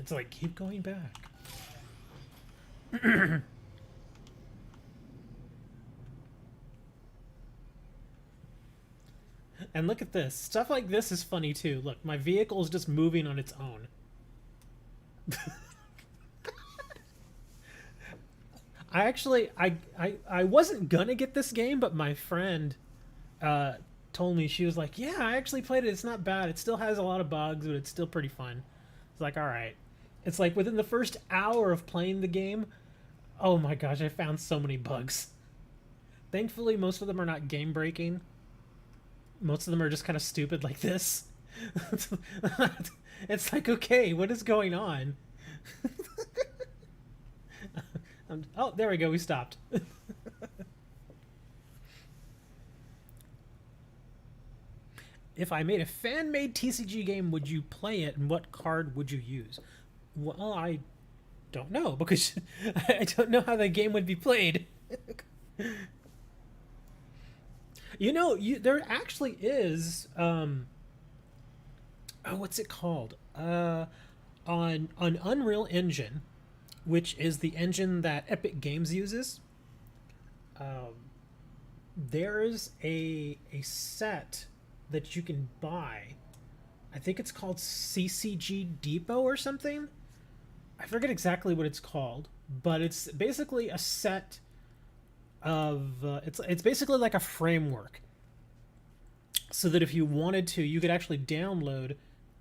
Speaker 1: It's like, keep going back. And look at this. Stuff like this is funny too. Look, my vehicle is just moving on its own. I wasn't gonna get this game, but my friend told me, she was like, yeah, I actually played it. It's not bad. It still has a lot of bugs, but it's still pretty fun. It's like, all right. It's like within the first hour of playing the game, oh my gosh, I found so many bugs. Thankfully, most of them are not game breaking. Most of them are just kind of stupid like this. It's like, okay, what is going on? Oh, there we go, we stopped. If I made a fan-made TCG game, would you play it, and what card would you use? Well, I don't know, because I don't know how the game would be played. You know, there actually is, oh, what's it called? On Unreal Engine, which is the engine that Epic Games uses, there's a set that you can buy. I think it's called CCG Depot or something. I forget exactly what it's called, but it's basically a set of it's basically like a framework, so that if you wanted to, you could actually download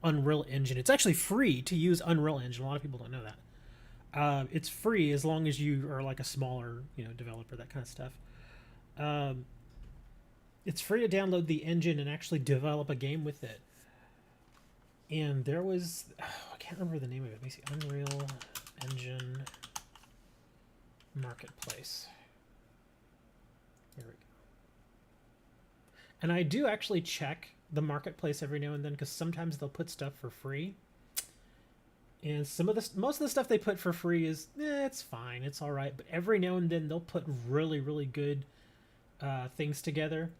Speaker 1: Unreal Engine. It's actually free to use Unreal Engine. A lot of people don't know that. It's free as long as you are like a smaller, developer, that kind of stuff. It's free to download the engine and actually develop a game with it. And there was, I can't remember the name of it. Let me see. Unreal Engine Marketplace. Here we go. And I do actually check the marketplace every now and then, because sometimes they'll put stuff for free. And most of the stuff they put for free is, it's fine, it's all right. But every now and then they'll put really, really good things together.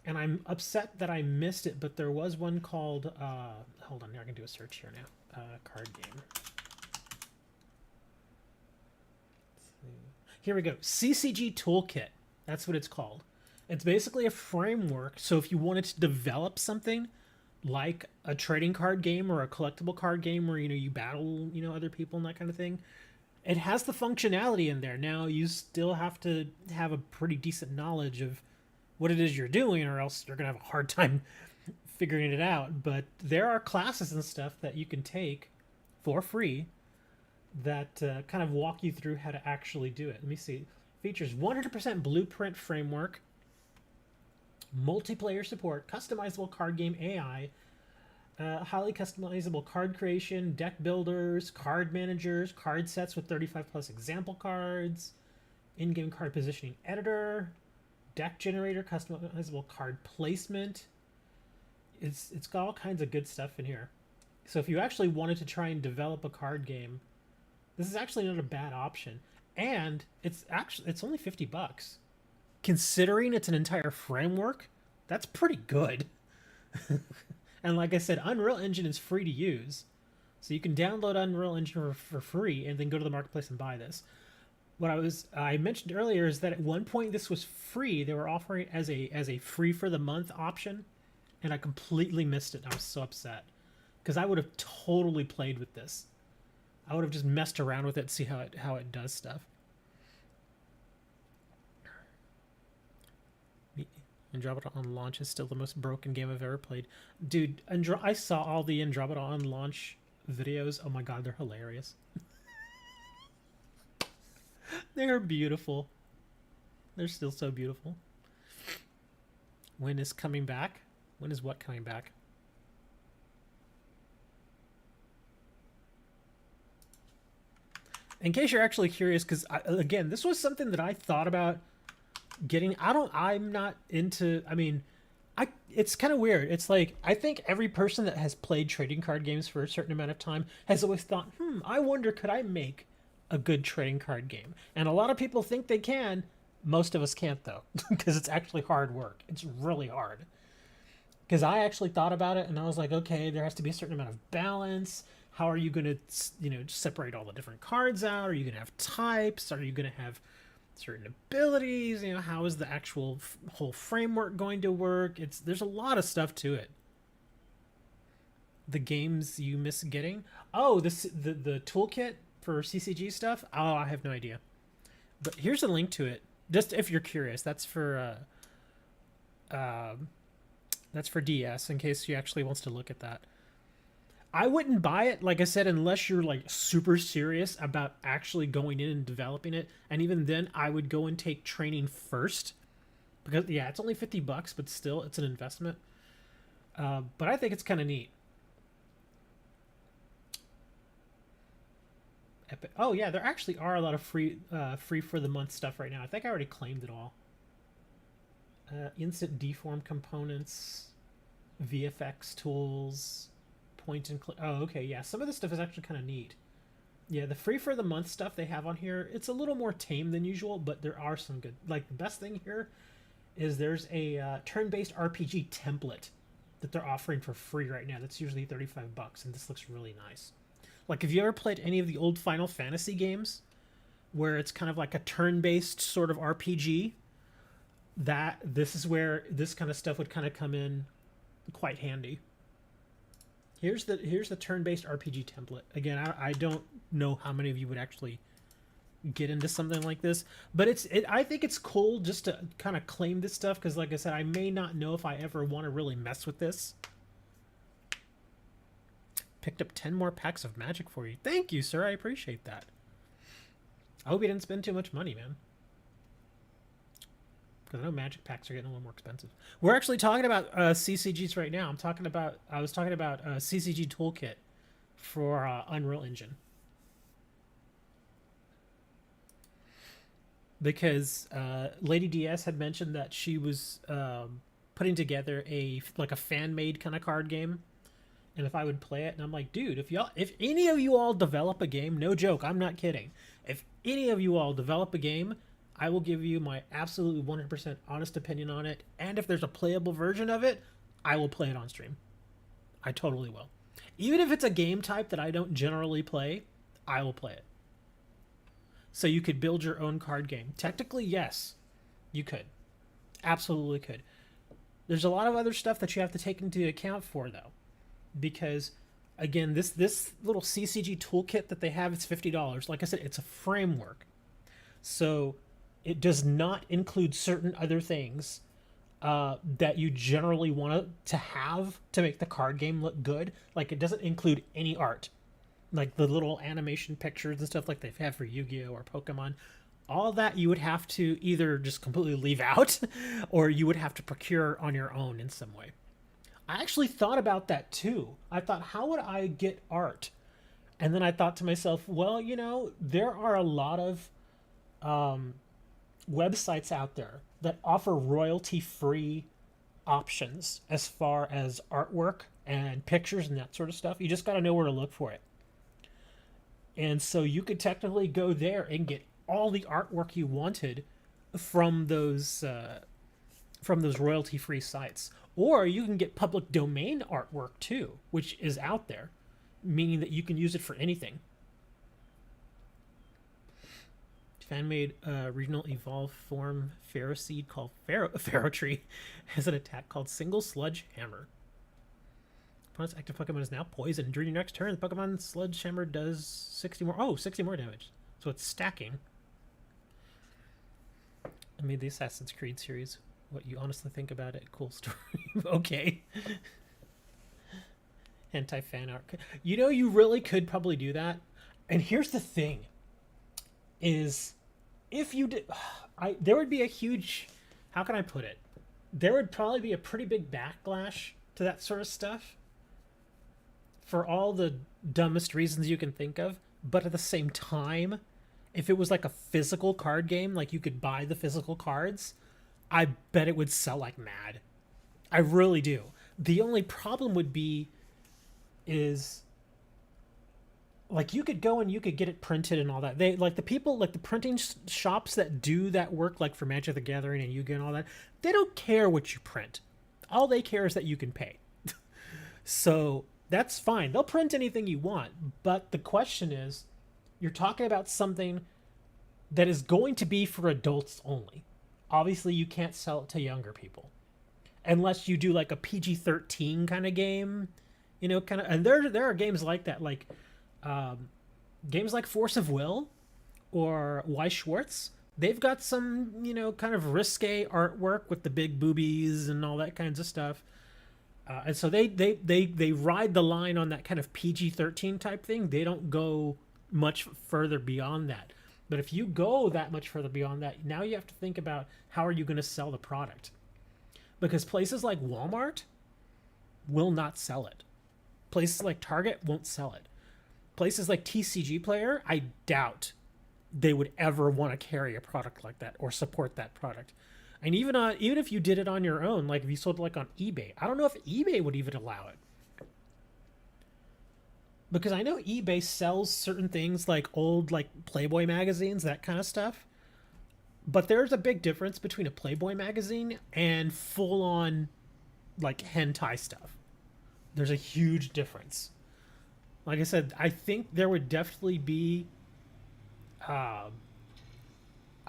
Speaker 1: And I'm upset that I missed it, but there was one called, hold on, I can do a search here now. Card game. Here we go. CCG Toolkit. That's what it's called. It's basically a framework. So if you wanted to develop something like a trading card game or a collectible card game where, you battle, other people and that kind of thing, it has the functionality in there. Now, you still have to have a pretty decent knowledge of what it is you're doing, or else you're going to have a hard time figuring it out, but there are classes and stuff that you can take for free that kind of walk you through how to actually do it. Let me see. Features 100% blueprint framework, multiplayer support, customizable card game AI, highly customizable card creation, deck builders, card managers, card sets with 35 plus example cards, in-game card positioning editor, deck generator, customizable card placement. It's got all kinds of good stuff in here. So if you actually wanted to try and develop a card game, this is actually not a bad option. And it's only $50. Considering it's an entire framework, that's pretty good. And like I said, Unreal Engine is free to use. So you can download Unreal Engine for free and then go to the marketplace and buy this. What I mentioned earlier is that at one point this was free. They were offering it as a free for the month option, and I completely missed it. I was so upset because I would have totally played with this. I would have just messed around with it, see how it does stuff. Andromeda on launch is still the most broken game I've ever played. Dude, I saw all the Andromeda on launch videos. Oh my god, they're hilarious. They're beautiful. They're still so beautiful. When is coming back? When is what coming back? In case you're actually curious, because again, this was something that I thought about getting. I'm not into, I mean, it's kind of weird. It's like, I think every person that has played trading card games for a certain amount of time has always thought, I wonder, could I make a good trading card game? And a lot of people think they can. Most of us can't, though, because it's actually hard work. It's really hard. Because I actually thought about it, and I was like, okay, there has to be a certain amount of balance. How are you going to, separate all the different cards out? Are you going to have types? Are you going to have certain abilities? How is the actual whole framework going to work? There's a lot of stuff to it. The games you miss getting? Oh, the toolkit for CCG stuff? Oh, I have no idea. But here's a link to it. Just if you're curious, that's for DS, in case you actually wants to look at that. I wouldn't buy it, like I said, unless you're like super serious about actually going in and developing it. And even then, I would go and take training first, because yeah, it's only $50, but still, it's an investment. But I think it's kind of neat. Epic. Oh yeah, there actually are a lot of free for the month stuff right now. I think I already claimed it all. Instant deform components, VFX tools, point and click. Oh, okay, yeah. Some of this stuff is actually kind of neat. Yeah, the free for the month stuff they have on here, it's a little more tame than usual, but there are some good. Like, the best thing here is there's a turn-based RPG template that they're offering for free right now. That's usually $35, and this looks really nice. Like, have you ever played any of the old Final Fantasy games where it's kind of like a turn-based sort of RPG? This is where this kind of stuff would kind of come in quite handy. Here's the turn-based RPG template. Again, I don't know how many of you would actually get into something like this, but I think it's cool just to kind of claim this stuff, because like I said, I may not know if I ever want to really mess with this. Picked up 10 more packs of magic for you. Thank you, sir. I appreciate that. I hope you didn't spend too much money, man. Because I know magic packs are getting a little more expensive. We're actually talking about CCGs right now. I was talking about Ccg Toolkit for Unreal Engine. Because Lady DS had mentioned that she was putting together a fan-made kind of card game, and if I would play it, and I'm like, dude, if any of you all develop a game, no joke, I'm not kidding. If any of you all develop a game, I will give you my absolutely 100% honest opinion on it, and if there's a playable version of it, I will play it on stream. I totally will. Even if it's a game type that I don't generally play, I will play it. So you could build your own card game. Technically, yes, you could. Absolutely could. There's a lot of other stuff that you have to take into account for, though. Because, again, this little CCG toolkit that they have, it's $50. Like I said, it's a framework. So it does not include certain other things that you generally want to have to make the card game look good. Like, it doesn't include any art. Like the little animation pictures and stuff like they've had for Yu-Gi-Oh! Or Pokemon. All that you would have to either just completely leave out or you would have to procure on your own in some way. I actually thought about that too. I thought, how would I get art? And then I thought to myself, well, you know, there are a lot of websites out there that offer royalty-free options as far as artwork and pictures and that sort of stuff. You just got to know where to look for it. And so you could technically go there and get all the artwork you wanted from those royalty-free sites. Or you can get public domain artwork too, which is out there, meaning that you can use it for anything. Fan-made regional evolve form Pharaoh seed called Pharaoh Tree has an attack called Single Sludge Hammer. Opponent's active Pokemon is now poisoned. During your next turn, the Pokemon Sledgehammer does 60 more damage. So it's stacking. I made the Assassin's Creed series. What you honestly think about it? Cool story. Okay. Hentai fan art. You know, you really could probably do that. And here's the thing. Is if you did... there would be a huge... How can I put it? There would probably be a pretty big backlash to that sort of stuff. For all the dumbest reasons you can think of. But at the same time, if it was like a physical card game, like you could buy the physical cards, I bet it would sell like mad. I really do. The only problem would be is like you could go and you could get it printed and all that. They like the people like the printing shops that do that work, like for Magic the Gathering and Yu-Gi-Oh! And all that. They don't care what you print. All they care is that you can pay. So that's fine. They'll print anything you want. But the question is, you're talking about something that is going to be for adults only. Obviously, you can't sell it to younger people. Unless you do like a PG-13 kind of game. You know, kind of, and there are games like that, like games like Force of Will or Weiss Schwartz. They've got some, you know, kind of risque artwork with the big boobies and all that kinds of stuff. And so they ride the line on that kind of PG-13 type thing. They don't go much further beyond that. But if you go that much further beyond that, now you have to think about how are you going to sell the product. Because places like Walmart will not sell it. Places like Target won't sell it. Places like TCG Player, I doubt they would ever want to carry a product like that or support that product. And even if you did it on your own, like if you sold it like on eBay, I don't know if eBay would even allow it. Because I know eBay sells certain things like old like Playboy magazines, that kind of stuff. But there's a big difference between a Playboy magazine and full-on like hentai stuff. There's a huge difference. Like I said, I think there would definitely be a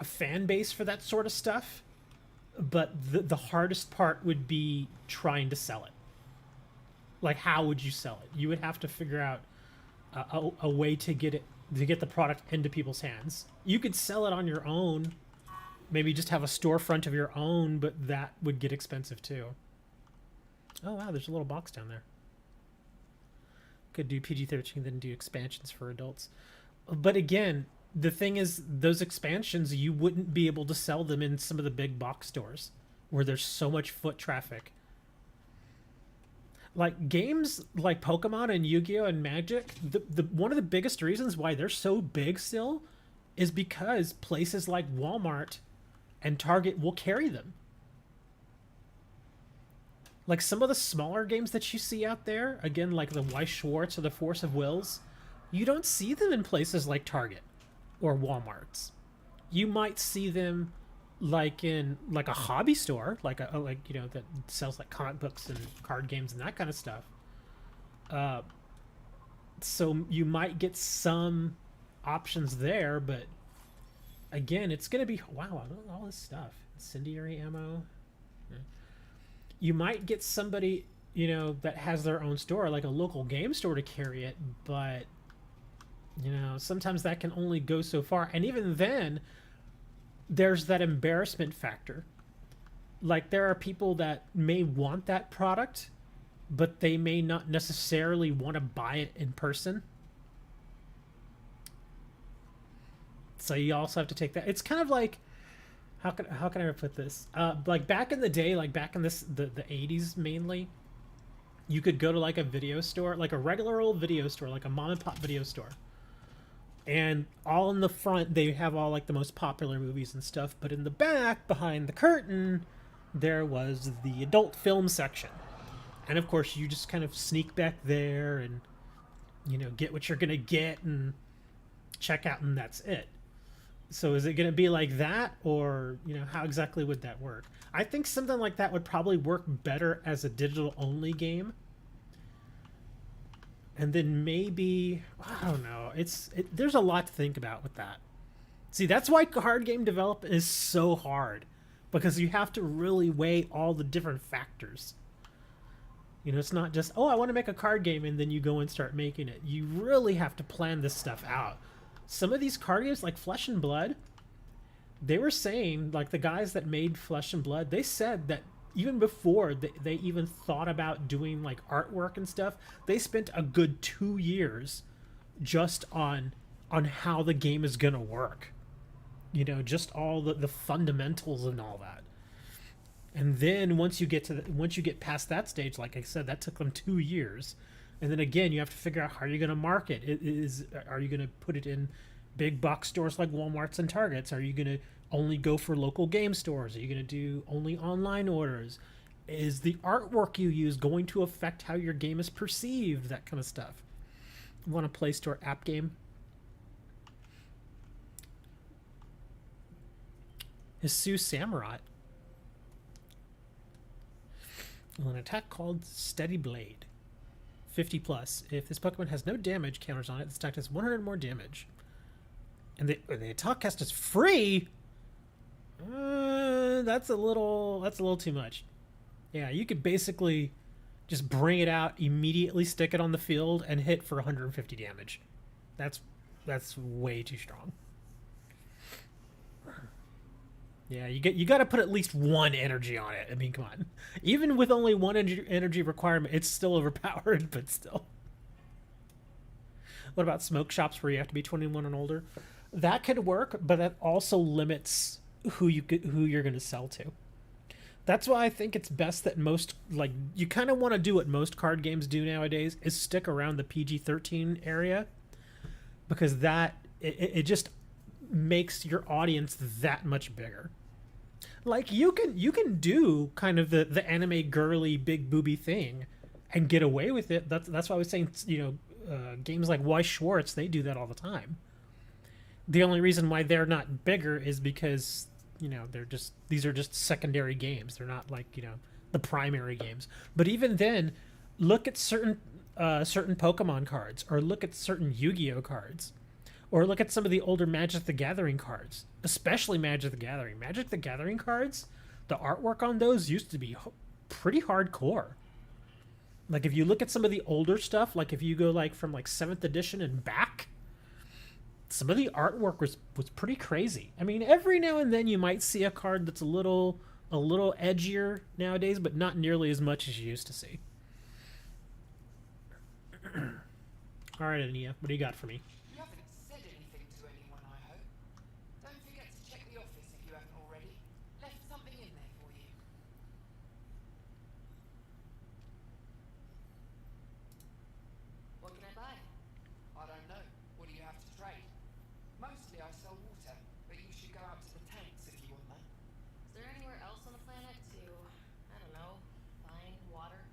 Speaker 1: fan base for that sort of stuff. But the hardest part would be trying to sell it. Like, how would you sell it? You would have to figure out a way to get the product into people's hands. You could sell it on your own, maybe just have a storefront of your own, but that would get expensive too. Oh wow, there's a little box down there. Could do PG-13, then do expansions for adults. But again, the thing is, those expansions, you wouldn't be able to sell them in some of the big box stores where there's so much foot traffic. Like games like Pokemon and Yu-Gi-Oh! And Magic, the one of the biggest reasons why they're so big still is because places like Walmart and Target will carry them. Like some of the smaller games that you see out there, again, like the Weiss Schwartz or the Force of Wills, you don't see them in places like Target or Walmart's. You might see them like in like a hobby store, like you know, that sells like comic books and card games and that kind of stuff. So you might get some options there, but again, it's gonna be wow, all this stuff, incendiary ammo. Yeah. You might get somebody, you know, that has their own store, like a local game store, to carry it, but you know, sometimes that can only go so far, and even then there's that embarrassment factor like there are people that may want that product, but they may not necessarily want to buy it in person. So you also have to take that. It's kind of like, how can I put this? Like back in the day, like back in the 80s mainly, you could go to like a video store, like a regular old video store, like a mom and pop video store. And all in the front, they have all like the most popular movies and stuff. But in the back, behind the curtain, there was the adult film section. And of course, you just kind of sneak back there and, you know, get what you're going to get and check out, and that's it. So is it going to be like that, or, you know, how exactly would that work? I think something like that would probably work better as a digital-only game. And then maybe, I don't know, there's a lot to think about with that. See, that's why card game development is so hard, because you have to really weigh all the different factors. You know, it's not just, oh, I want to make a card game, and then you go and start making it. You really have to plan this stuff out. Some of these card games, like Flesh and Blood, they were saying, like the guys that made Flesh and Blood, they said that even before they even thought about doing like artwork and stuff, they spent a good 2 years just on how the game is gonna work. You know, just all the fundamentals and all that. And then once you get past that stage, like I said, that took them 2 years. And then again, you have to figure out how you're going to market. Are you going to put it in big box stores like Walmarts and Targets? Are you going to only go for local game stores? Are you going to do only online orders? Is the artwork you use going to affect how your game is perceived? That kind of stuff. You want a Play Store app game? Jesus Samurai. An attack called Steady Blade. 50 plus. If this Pokemon has no damage counters on it, this attack does 100 more damage. And the attack cast is free? That's a little too much. Yeah, you could basically just bring it out, immediately stick it on the field, and hit for 150 damage. That's way too strong. Yeah, you got to put at least one energy on it. I mean, come on. Even with only one energy requirement, it's still overpowered, but still. What about smoke shops where you have to be 21 and older? That could work, but that also limits who you're going to sell to. That's why I think it's best that most, like, you kind of want to do what most card games do nowadays, is stick around the PG-13 area, because that it just makes your audience that much bigger. Like you can do kind of the anime girly big booby thing and get away with it. That's why I was saying, you know, games like Weiss Schwarz, they do that all the time. The only reason why they're not bigger is because, you know, these are just secondary games. They're not like, you know, the primary games. But even then, look at certain Pokemon cards, or look at certain Yu-Gi-Oh cards. Or look at some of the older Magic the Gathering cards, especially Magic the Gathering. Magic the Gathering cards, the artwork on those used to be pretty hardcore. Like if you look at some of the older stuff, like if you go like from like 7th edition and back, some of the artwork was pretty crazy. I mean, every now and then you might see a card that's a little edgier nowadays, but not nearly as much as you used to see. All right, Ania, what do you got for me?
Speaker 5: You haven't said anything to anyone, I hope. Don't forget to check the office if you haven't already. Left something in there for you.
Speaker 2: What can I buy?
Speaker 5: I don't know. What do you have to trade? Mostly I sell water, but you should go out to the tanks if you want that.
Speaker 2: Is there anywhere else on the planet to, I don't know, find water?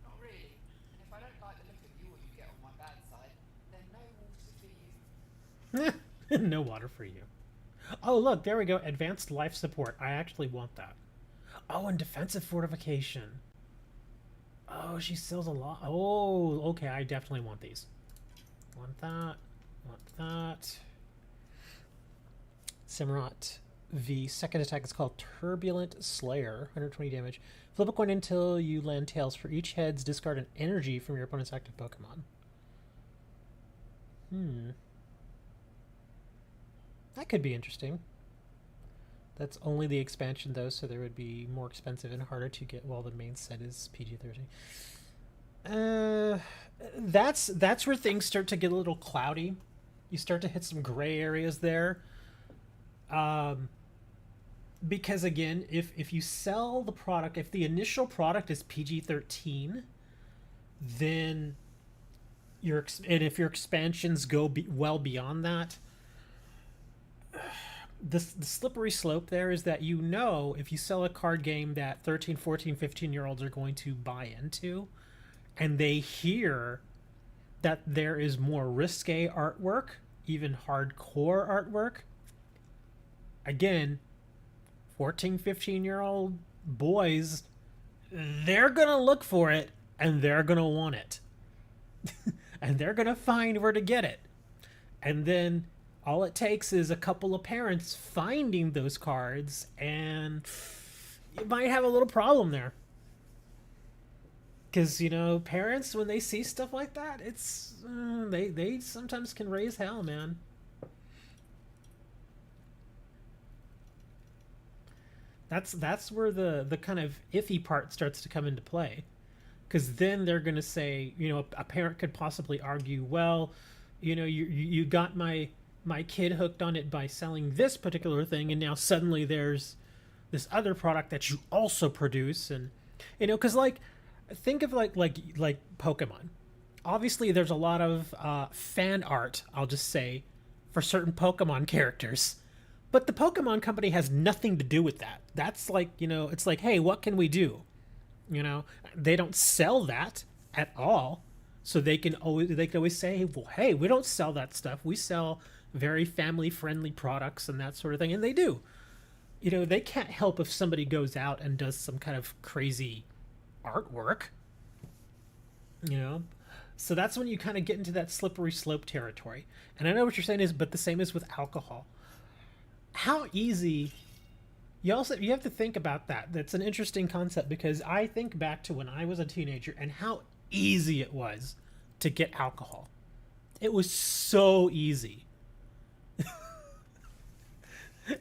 Speaker 5: Not really. And if I don't like the look of you or you get on my bad side, then no water for you.
Speaker 1: No water for you. Oh, look, there we go. Advanced life support. I actually want that. Oh, and defensive fortification. Oh, she sells a lot. Oh, okay. I definitely want these. Want that. Want that. Simrat V. Second attack is called Turbulent Slayer. 120 damage. Flip a coin until you land tails. For each heads, discard an energy from your opponent's active Pokemon. That could be interesting. That's only the expansion though, so there would be more expensive and harder to get while the main set is PG-13. That's where things start to get a little cloudy. You start to hit some gray areas there. Because again, if you sell the product, if the initial product is PG-13, then and if your expansions go well beyond that, the slippery slope there is that, you know, if you sell a card game that 13, 14, 15-year-olds are going to buy into, and they hear that there is more risque artwork, even hardcore artwork, again, 14, 15-year-old boys, they're going to look for it, and they're going to want it. And they're going to find where to get it. And then all it takes is a couple of parents finding those cards, and you might have a little problem there. Because, you know, parents, when they see stuff like that, it's they sometimes can raise hell, man. That's where the kind of iffy part starts to come into play. Because then they're going to say, you know, a parent could possibly argue, well, you know, you got my kid hooked on it by selling this particular thing, and now suddenly there's this other product that you also produce. And, you know, because, like, think of like Pokemon. Obviously, there's a lot of fan art, I'll just say, for certain Pokemon characters. But the Pokemon company has nothing to do with that. That's like, you know, it's like, hey, what can we do? You know, they don't sell that at all. So they can always say, well, hey, we don't sell that stuff. We sell very family-friendly products and that sort of thing. And they do. You know, they can't help if somebody goes out and does some kind of crazy artwork. You know? So that's when you kind of get into that slippery slope territory. And I know what you're saying is, but the same is with alcohol. How easy... You have to think about that. That's an interesting concept, because I think back to when I was a teenager and how easy it was to get alcohol. It was so easy.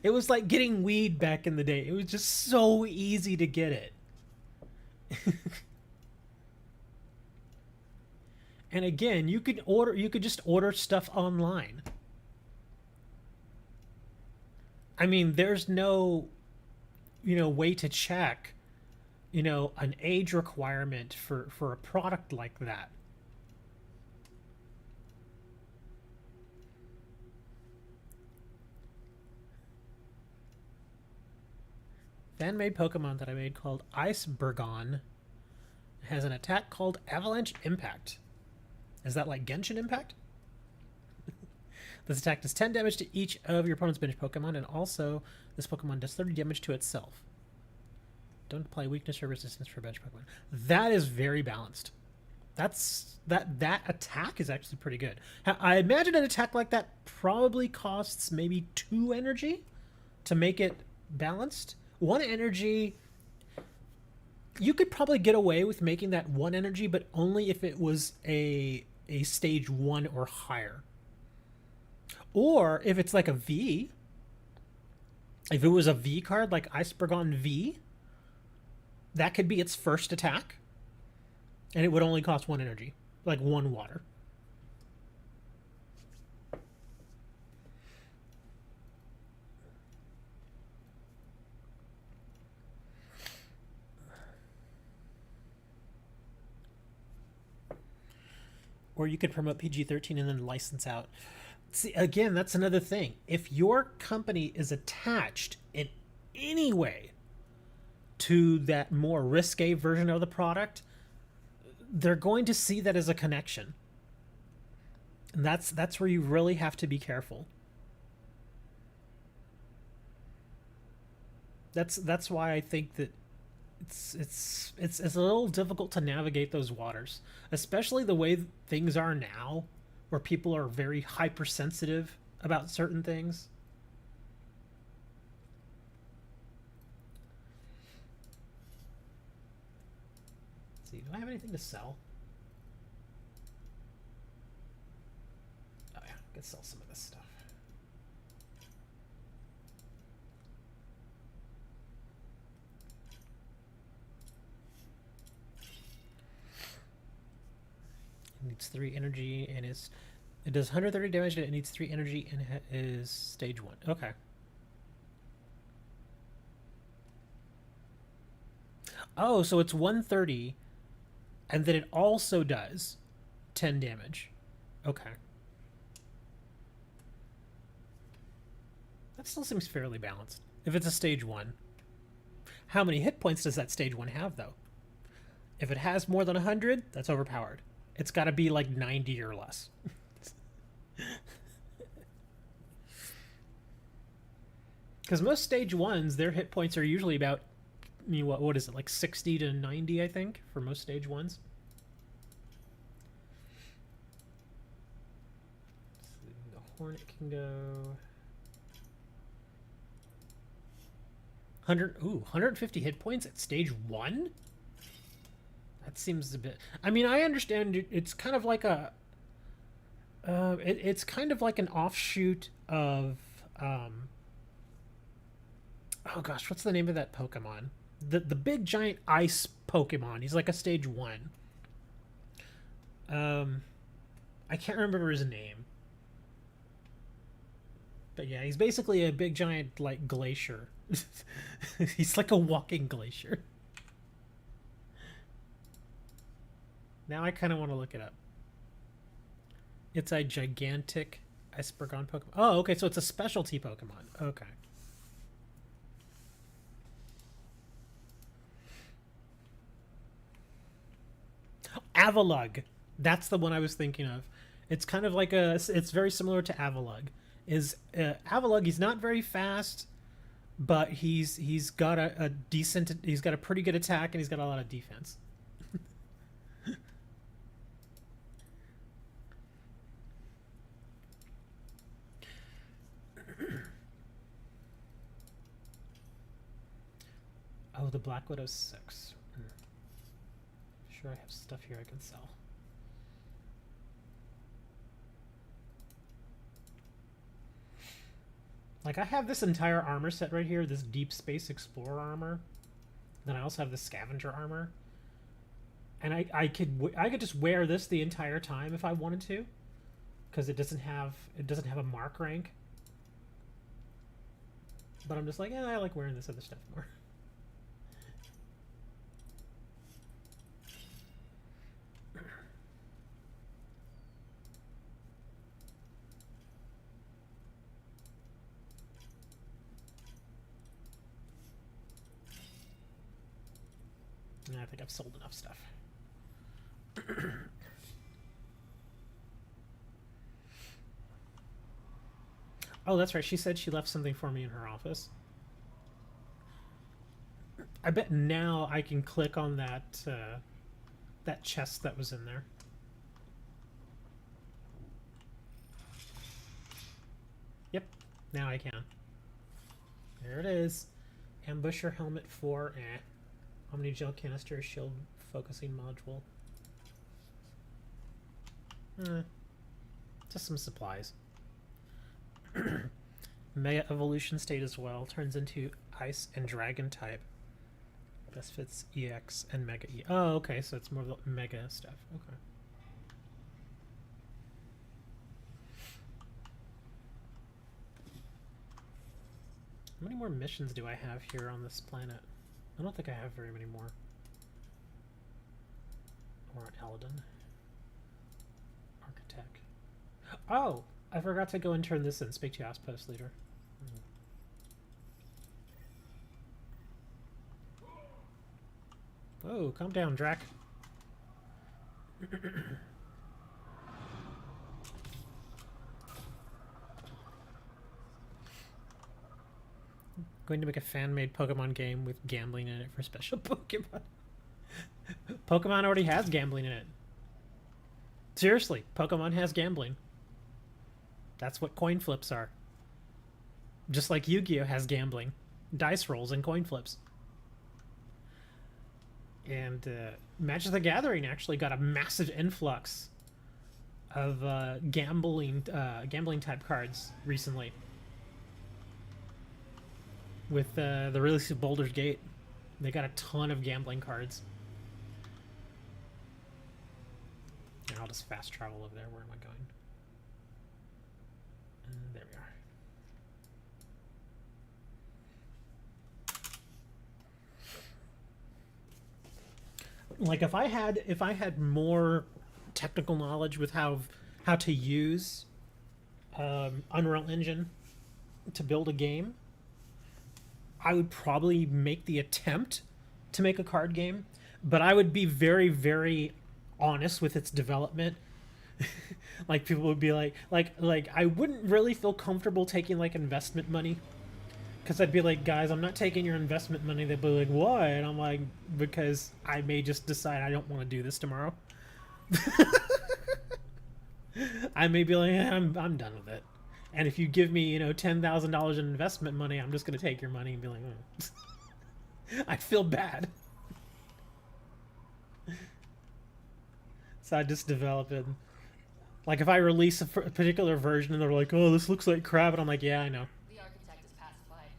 Speaker 1: It was like getting weed back in the day. It was just so easy to get it. And again, you could just order stuff online. I mean, there's no, you know, way to check, you know, an age requirement for a product like that. Fan-made Pokemon that I made called Icebergon has an attack called Avalanche Impact. Is that like Genshin Impact? This attack does 10 damage to each of your opponent's bench Pokemon, and also this Pokemon does 30 damage to itself. Don't apply weakness or resistance for bench Pokemon. That is very balanced. That attack is actually pretty good. I imagine an attack like that probably costs maybe 2 energy to make it balanced. 1 energy, you could probably get away with making that 1 energy, but only if it was a stage 1 or higher. Or if it's like a V, if it was a V card like Icebergon V, that could be its first attack, and it would only cost 1 energy, like 1 water. Or you could promote PG-13 and then license out. See, again, that's another thing. If your company is attached in any way to that more risque version of the product, they're going to see that as a connection. And that's where you really have to be careful. That's why I think that it's a little difficult to navigate those waters, especially the way things are now, where people are very hypersensitive about certain things. Let's see, do I have anything to sell? Oh yeah, I could sell some of this stuff. needs 3 energy and it does 130 damage and it needs 3 energy and is stage 1. Okay. Oh, so it's 130 and then it also does 10 damage. Okay. That still seems fairly balanced. If it's a stage 1. How many hit points does that stage 1 have, though? If it has more than 100, that's overpowered. It's got to be like 90 or less. Because most stage 1s, their hit points are usually about, I mean, what is it, like 60 to 90, I think, for most stage 1s. The Hornet can go... 150 hit points at stage 1? That seems a bit... I mean, I understand it's kind of like a... it's kind of like an offshoot of... oh gosh, what's the name of that Pokemon? The big giant ice Pokemon. He's like a stage 1. I can't remember his name. But yeah, he's basically a big giant, like, glacier. He's like a walking glacier. Now I kind of want to look it up. It's a gigantic Espergon Pokemon. Oh, okay, so it's a specialty Pokemon. Okay. Avalugg. That's the one I was thinking of. It's kind of like a... It's very similar to Avalugg. Avalugg, he's not very fast, but he's got a decent... He's got a pretty good attack, and he's got a lot of defense. Oh, the Black Widow 6. Sure, I have stuff here I can sell. Like, I have this entire armor set right here, this Deep Space Explorer armor. Then I also have the Scavenger armor. And I could just wear this the entire time if I wanted to, because it doesn't have a mark rank. But I'm just like, I like wearing this other stuff more. I think I've sold enough stuff. Oh, that's right. She said she left something for me in her office. I bet now I can click on that that chest that was in there. Yep, now I can. There it is. Ambusher helmet 4. Omni gel canister, shield focusing module. Just some supplies. Mega evolution state as well. Turns into ice and dragon type. Best fits EX and Mega E. Oh, okay, so it's more of the Mega stuff. Okay. How many more missions do I have here on this planet? I don't think I have very many more. Or on Eldon. Architect. Oh! I forgot to go and turn this in. Speak to Outpost Leader. Whoa, calm down, Drac. Going to make a fan-made Pokemon game with gambling in it for special Pokemon. Pokemon already has gambling in it. Seriously, Pokemon has gambling. That's what coin flips are. Just like Yu-Gi-Oh has gambling. Dice rolls and coin flips. And Magic the Gathering actually got a massive influx of gambling type cards recently. With the release of Baldur's Gate, they got a ton of gambling cards. And I'll just fast travel over there. Where am I going? There we are. Like if I had more technical knowledge with how to use Unreal Engine to build a game, I would probably make the attempt to make a card game, but I would be very, very honest with its development. Like people would be like I wouldn't really feel comfortable taking like investment money, because I'd be like, guys, I'm not taking your investment money. They'd be like, why? And I'm like, because I may just decide I don't want to do this tomorrow. I may be like, I'm done with it. And if you give me, $10,000 in investment money, I'm just gonna take your money and be like, I feel bad. So I just develop it. Like if I release a particular version and they're like, oh, this looks like crap, and I'm like, yeah, I know.
Speaker 2: The architect is pacified.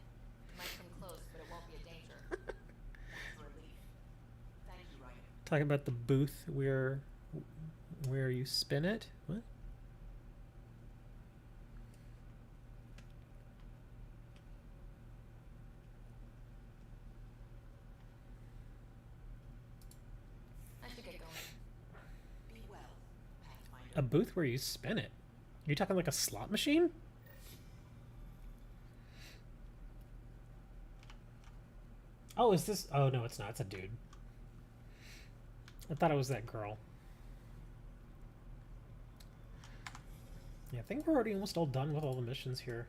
Speaker 2: It might come close, but it won't be a danger. That's a relief. Thank you, Ryan.
Speaker 1: Talking about the booth where you spin it. What?
Speaker 2: I should get going. Be well, Pathfinder.
Speaker 1: A booth where you spin it? You're talking like a slot machine? Oh, is this? Oh no, it's not. It's a dude. I thought it was that girl. Yeah, I think we're already almost all done with all the missions here.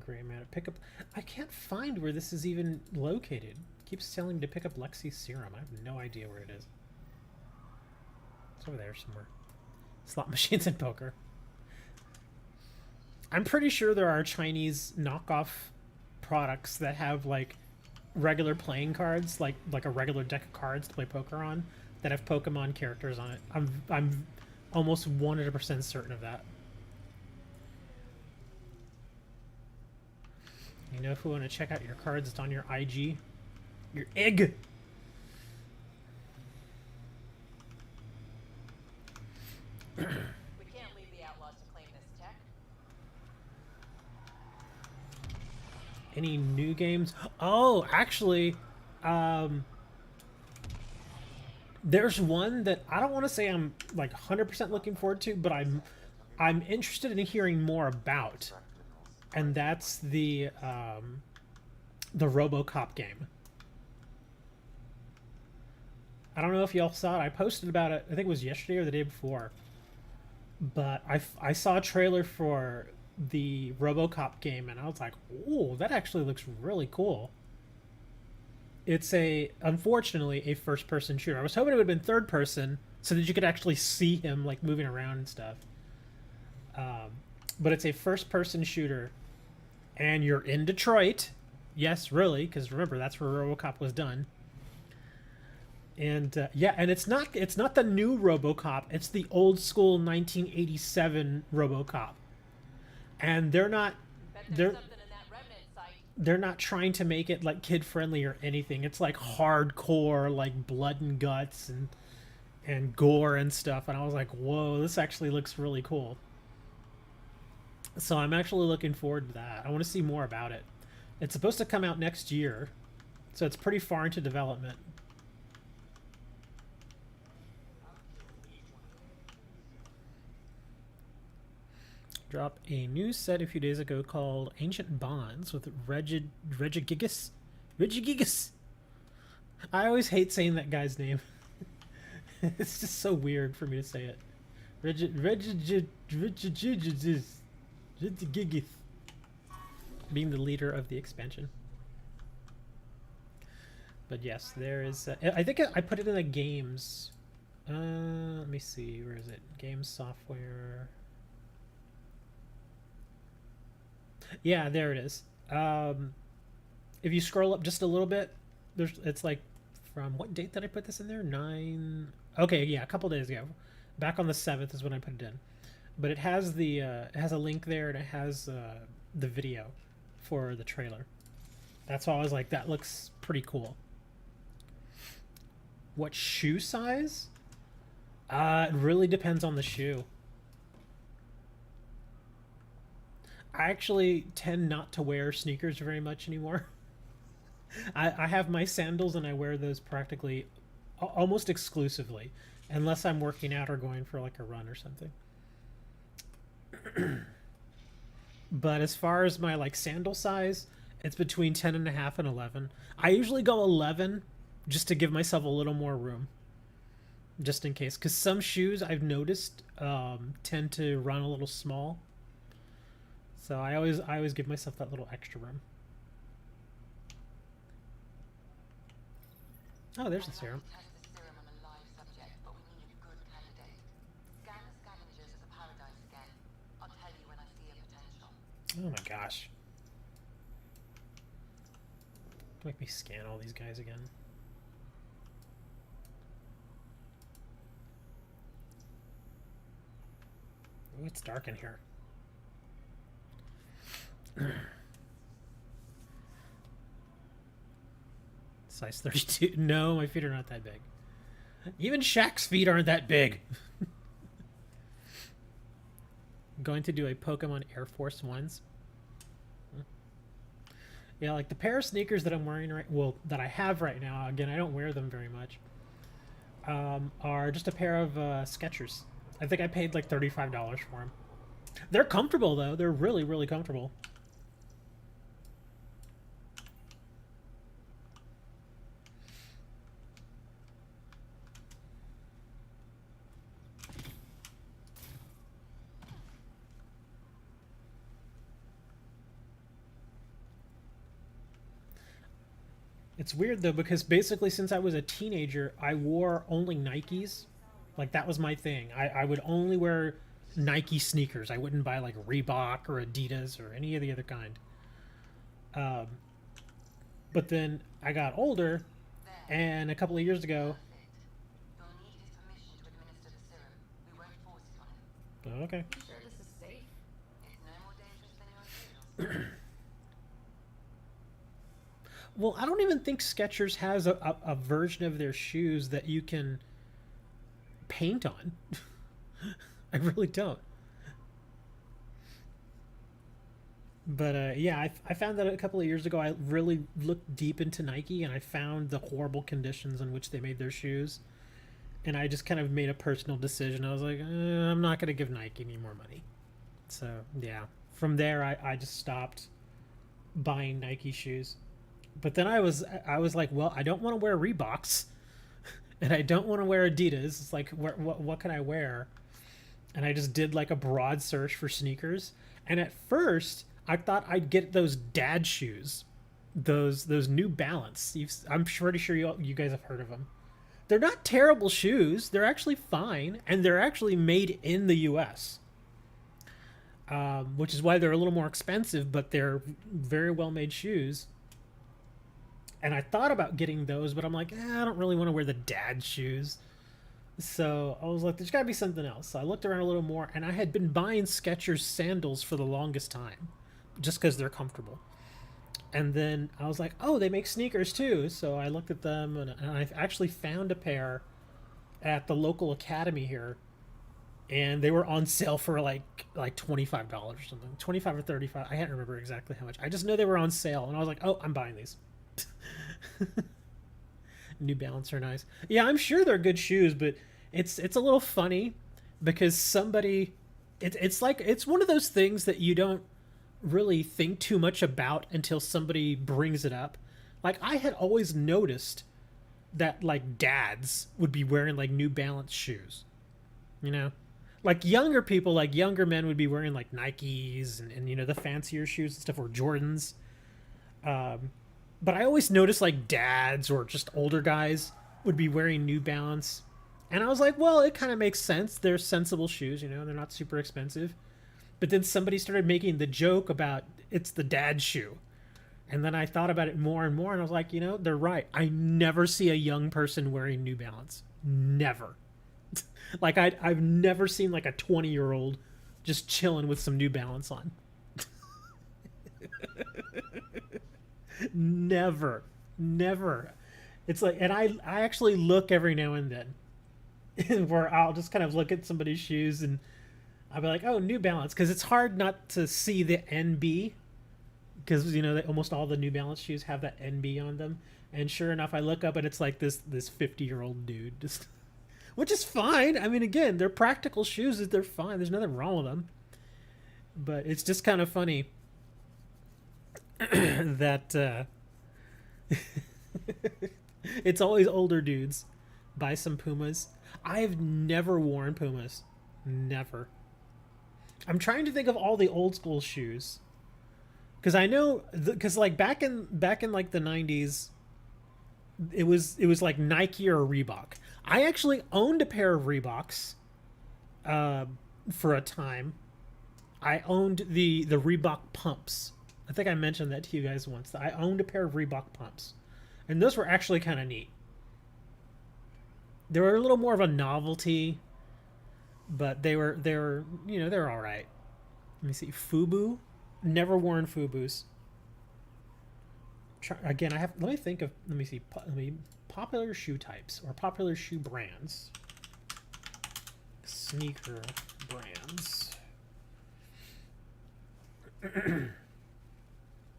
Speaker 1: Gray matter. Pick up. I can't find where this is even located. It keeps telling me to pick up Lexi's serum. I have no idea where it is. It's over there somewhere. Slot machines and poker. I'm pretty sure there are Chinese knockoff products that have like regular playing cards, like a regular deck of cards to play poker on, that have Pokemon characters on it. I'm almost 100% certain of that. You know, if we want to check out your cards, it's on your IG. Your IG!
Speaker 7: We can't leave the outlaws to claim this tech.
Speaker 1: Any new games? Oh, actually, there's one that I don't want to say I'm like 100% looking forward to, but I'm interested in hearing more about, and that's the RoboCop game. I don't know if y'all saw it. I posted about it. I think it was yesterday or the day before. But I saw a trailer for the RoboCop game, and I was like, "Ooh, that actually looks really cool." It's unfortunately a first-person shooter. I was hoping it would have been third-person, so that you could actually see him like moving around and stuff. But it's a first-person shooter, and you're in Detroit. Yes, really, because remember that's where RoboCop was done. And yeah, and it's not the new RoboCop. It's the old school 1987 RoboCop, and they're not trying to make it like kid friendly or anything. It's like hardcore, like blood and guts and gore and stuff. And I was like, whoa, this actually looks really cool. So I'm actually looking forward to that. I want to see more about it. It's supposed to come out next year, so it's pretty far into development. Dropped a new set a few days ago called Ancient Bonds with Regigigas. Regigigas! I always hate saying that guy's name. It's just so weird for me to say it. Regigigas. Being the leader of the expansion. But yes, there is... I think I put it in the games. Let me see. Where is it? Games software... Yeah, there it is. If you scroll up just a little bit, it's like from what date did I put this in there? 9. Okay, yeah, a couple days ago. Back on the 7th is when I put it in. But it has it has a link there, and it has the video for the trailer. That's why I was like, that looks pretty cool. What shoe size? It really depends on the shoe. I actually tend not to wear sneakers very much anymore. I have my sandals and I wear those practically almost exclusively, unless I'm working out or going for like a run or something. But as far as my like sandal size, it's between 10 and a half and 11. I usually go 11 just to give myself a little more room, just in case, because some shoes I've noticed tend to run a little small. So I always give myself that little extra room. Oh, there's the serum.
Speaker 7: Test the serum on a live subject, but we need a good candidate. Scan the scavengers as a paradise again. I'll tell you when I see a potential.
Speaker 1: Oh my gosh. Make me scan all these guys again. Ooh, it's dark in here. Size 32. No, my feet are not that big. Even Shaq's feet aren't that big. Going to do a Pokemon Air Force Ones. Yeah, like the pair of sneakers that I'm wearing that I have right now, again, I don't wear them very much, are just a pair of Skechers. I think I paid like $35 for them. They're comfortable, though. They're really, really comfortable. It's weird though, because basically since I was a teenager, I wore only Nikes. Like that was my thing. I would only wear Nike sneakers. I wouldn't buy like Reebok or Adidas or any of the other kind. But then I got older, and a couple of years ago.
Speaker 7: You'll need his permission to administer the serum. We won't force it on him.
Speaker 1: Oh, okay.
Speaker 2: You sure this is safe?
Speaker 7: It's no more dangerous than your usual.
Speaker 1: Well, I don't even think Skechers has a version of their shoes that you can paint on. I really don't. But yeah, I found that a couple of years ago. I really looked deep into Nike, and I found the horrible conditions in which they made their shoes. And I just kind of made a personal decision. I was like, I'm not going to give Nike any more money. So, yeah. From there, I just stopped buying Nike shoes. But then I was like, well, I don't want to wear Reeboks, and I don't want to wear Adidas. It's like, what can I wear? And I just did like a broad search for sneakers. And at first, I thought I'd get those dad shoes, those New Balance. I'm pretty sure you guys have heard of them. They're not terrible shoes. They're actually fine, and they're actually made in the U.S. Which is why they're a little more expensive, but they're very well made shoes. And I thought about getting those, but I'm like, I don't really want to wear the dad shoes. So I was like, there's got to be something else. So I looked around a little more, and I had been buying Skechers sandals for the longest time, just because they're comfortable. And then I was like, oh, they make sneakers too. So I looked at them, and I actually found a pair at the local academy here, and they were on sale for like $25 or something, 25 or 35. I can't remember exactly how much. I just know they were on sale, and I was like, oh, I'm buying these. New Balance are nice. Yeah, I'm sure they're good shoes, but it's a little funny because it's one of those things that you don't really think too much about until somebody brings it up. Like I had always noticed that like dads would be wearing like New Balance shoes, you know, like younger people, like younger men would be wearing like Nikes and you know the fancier shoes and stuff, or Jordans. But I always noticed like dads or just older guys would be wearing New Balance. And I was like, well, it kind of makes sense. They're sensible shoes, you know, they're not super expensive. But then somebody started making the joke about it's the dad shoe. And then I thought about it more and more, and I was like, you know, they're right. I never see a young person wearing New Balance. Never. Like I've never seen like a 20-year-old just chilling with some New Balance on. Never. It's like, and I actually look every now and then, where I'll just kind of look at somebody's shoes and I'll be like, oh, New Balance, because it's hard not to see the NB, because you know almost all the New Balance shoes have that NB on them. And sure enough, I look up and it's like this 50-year-old dude, just, which is fine. I mean, again, they're practical shoes; they're fine. There's nothing wrong with them. But it's just kind of funny that it's always older dudes buy some Pumas. I've never worn Pumas, never. I'm trying to think of all the old school shoes, because I know, because like back in like the 90s, it was like Nike or Reebok. I actually owned a pair of Reeboks for a time. I owned the Reebok pumps. I think I mentioned that to you guys once. I owned a pair of Reebok pumps, and those were actually kind of neat. They were a little more of a novelty, but they were you know, they're all right. Let me see. Fubu, never worn Fubus. Again, I have. Let me think of. Let me see. Let me popular shoe types or popular shoe brands. Sneaker brands.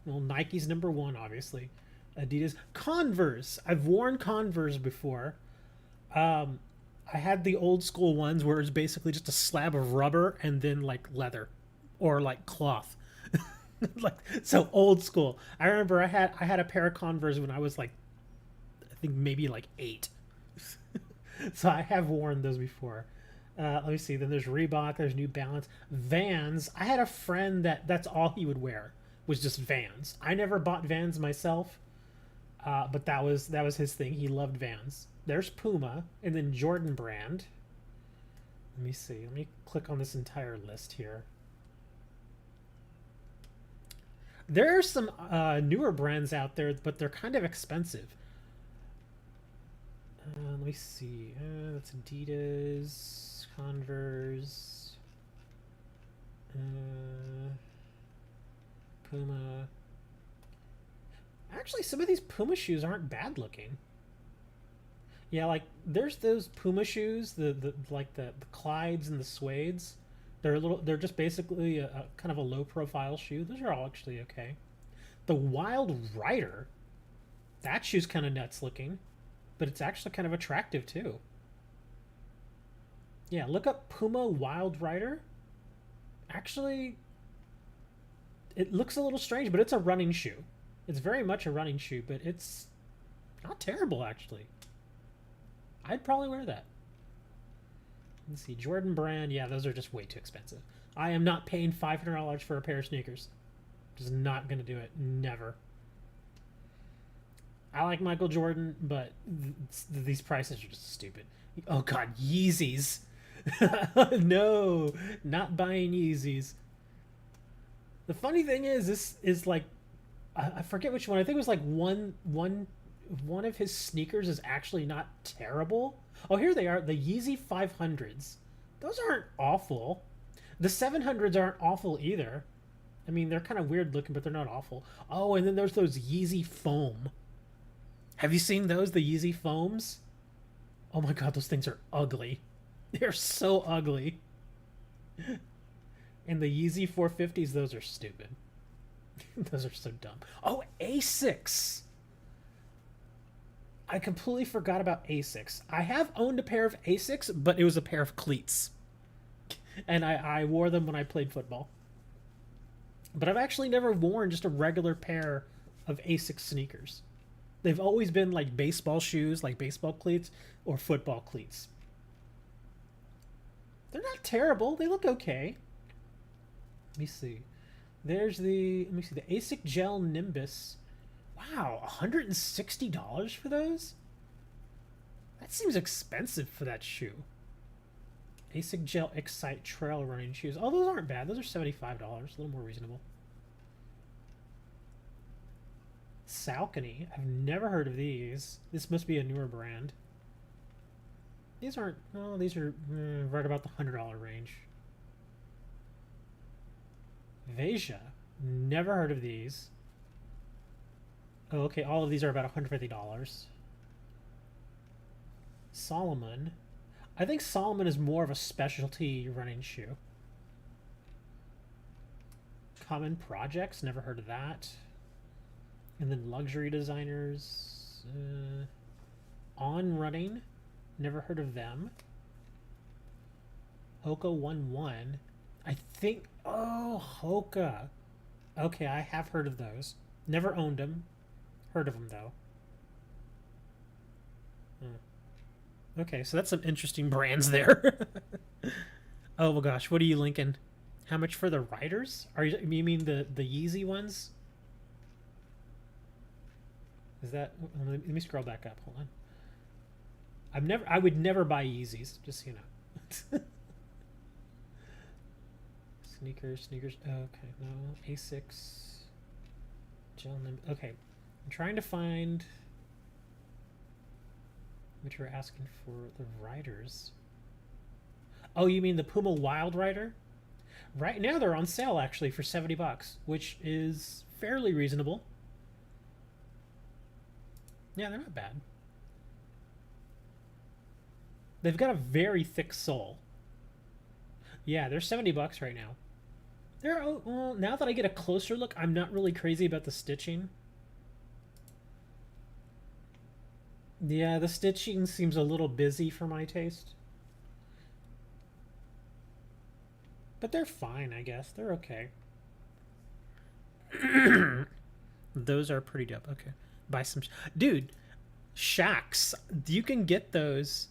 Speaker 1: Well, Nike's number one, obviously. Adidas, Converse. I've worn Converse before. I had the old school ones where it's basically just a slab of rubber and then like leather or like cloth. Like, so old school. I remember I had a pair of Converse when I was like, I think maybe like 8. So I have worn those before. Let me see. Then there's Reebok. There's New Balance. Vans. I had a friend that's all he would wear was just Vans. I never bought Vans myself, but that was his thing. He loved Vans. There's Puma, and then Jordan Brand. Let me see. Let me click on this entire list here. There are some newer brands out there, but they're kind of expensive. Let me see. That's Adidas, Converse, Puma. Actually, some of these Puma shoes aren't bad looking. Yeah, like there's those Puma shoes, the Clydes and the Suedes. They're just basically a kind of a low profile shoe. Those are all actually okay. The Wild Rider, that shoe's kind of nuts looking, but it's actually kind of attractive too. Yeah, look up Puma Wild Rider. Actually, it looks a little strange, but it's a running shoe. It's very much a running shoe, but it's not terrible actually. I'd probably wear that. Let's see, Jordan Brand. Yeah, those are just way too expensive. I am not paying $500 for a pair of sneakers. Just not going to do it. Never. I like Michael Jordan, but these prices are just stupid. Oh, God, Yeezys. No, not buying Yeezys. The funny thing is, this is like, I forget which one. I think it was like one of his sneakers is actually not terrible. Oh, here they are, the Yeezy 500s. Those aren't awful. The 700s aren't awful either. I mean, they're kind of weird looking, but they're not awful. Oh, and then there's those Yeezy Foam. Have you seen those, the Yeezy Foams? Oh my God, those things are ugly. They're so ugly. And the Yeezy 450s, those are stupid. Those are so dumb. Oh, Asics. I completely forgot about Asics. I have owned a pair of Asics, but it was a pair of cleats. And I wore them when I played football. But I've actually never worn just a regular pair of Asics sneakers. They've always been like baseball shoes, like baseball cleats, or football cleats. They're not terrible. They look okay. Let me see. There's the Asic Gel Nimbus. Wow, $160 for those? That seems expensive for that shoe. Asic Gel Excite Trail Running Shoes. Oh, those aren't bad. Those are $75. A little more reasonable. Saucony. I've never heard of these. This must be a newer brand. These aren't... Oh, these are right about the $100 range. Veja. Never heard of these. Oh, okay. All of these are about $150. Solomon. I think Solomon is more of a specialty running shoe. Common Projects, never heard of that. And then Luxury Designers. On Running, never heard of them. Hoka 1-1. I think, oh, Hoka. Okay, I have heard of those. Never owned them. Heard of them, though. Okay, so that's some interesting brands there. Oh my gosh, what are you linking? How much for the riders? You mean the Yeezy ones? Is that? Let me scroll back up. Hold on. I would never buy Yeezys, just so you know. Sneakers. Okay, no. Asics. Okay, I'm trying to find what you're asking for the riders. Oh, you mean the Puma Wild Rider? Right now they're on sale actually for $70, which is fairly reasonable. Yeah, they're not bad. They've got a very thick sole. Yeah, they're $70 right now. Well, now that I get a closer look, I'm not really crazy about the stitching. Yeah, the stitching seems a little busy for my taste. But they're fine, I guess. They're okay. Those are pretty dope. Okay. Buy some... Dude, Shacks. You can get those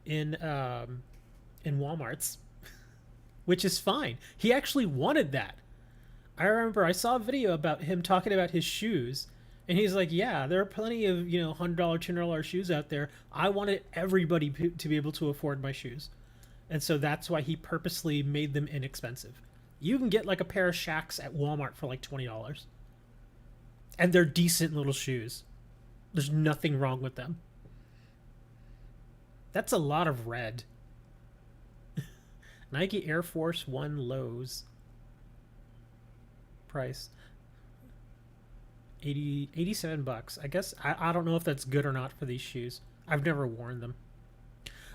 Speaker 1: in Walmarts. Which is fine. He actually wanted that. I remember I saw a video about him talking about his shoes. And he's like, yeah, there are plenty of, $100, $200 shoes out there. I wanted everybody to be able to afford my shoes. And so that's why he purposely made them inexpensive. You can get like a pair of Shacks at Walmart for like $20. And they're decent little shoes. There's nothing wrong with them. That's a lot of red. Nike Air Force 1 lows. Price. $87. I guess I don't know if that's good or not for these shoes. I've never worn them.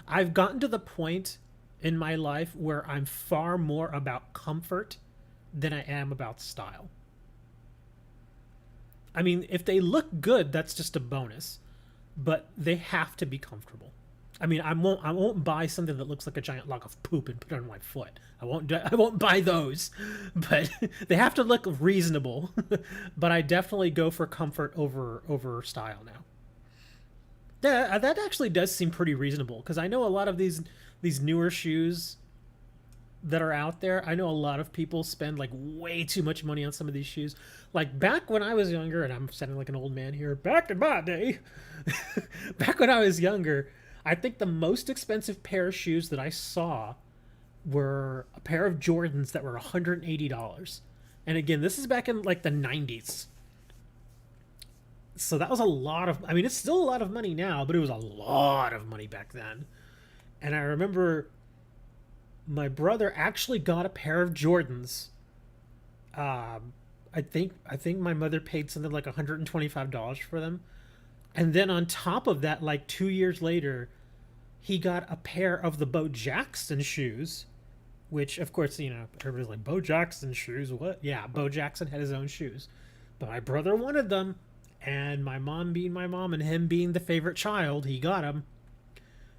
Speaker 1: I've gotten to the point in my life where I'm far more about comfort than I am about style. I mean, if they look good, that's just a bonus, but they have to be comfortable. I mean, I won't buy something that looks like a giant log of poop and put it on my foot. I won't buy those, but they have to look reasonable. But I definitely go for comfort over style now. Yeah, that actually does seem pretty reasonable, because I know a lot of these newer shoes that are out there. I know a lot of people spend like way too much money on some of these shoes. Like back when I was younger, and I'm sounding like an old man here, back in my day, back when I was younger, I think the most expensive pair of shoes that I saw were a pair of Jordans that were $180. And again, this is back in like the 90s. So that was a lot of, I mean, it's still a lot of money now, but it was a lot of money back then. And I remember my brother actually got a pair of Jordans. I think my mother paid something like $125 for them. And then on top of that, like 2 years later, he got a pair of the Bo Jackson shoes, which, of course, everybody's like, Bo Jackson shoes? What? Yeah, Bo Jackson had his own shoes. But my brother wanted them, and my mom being my mom and him being the favorite child, he got them.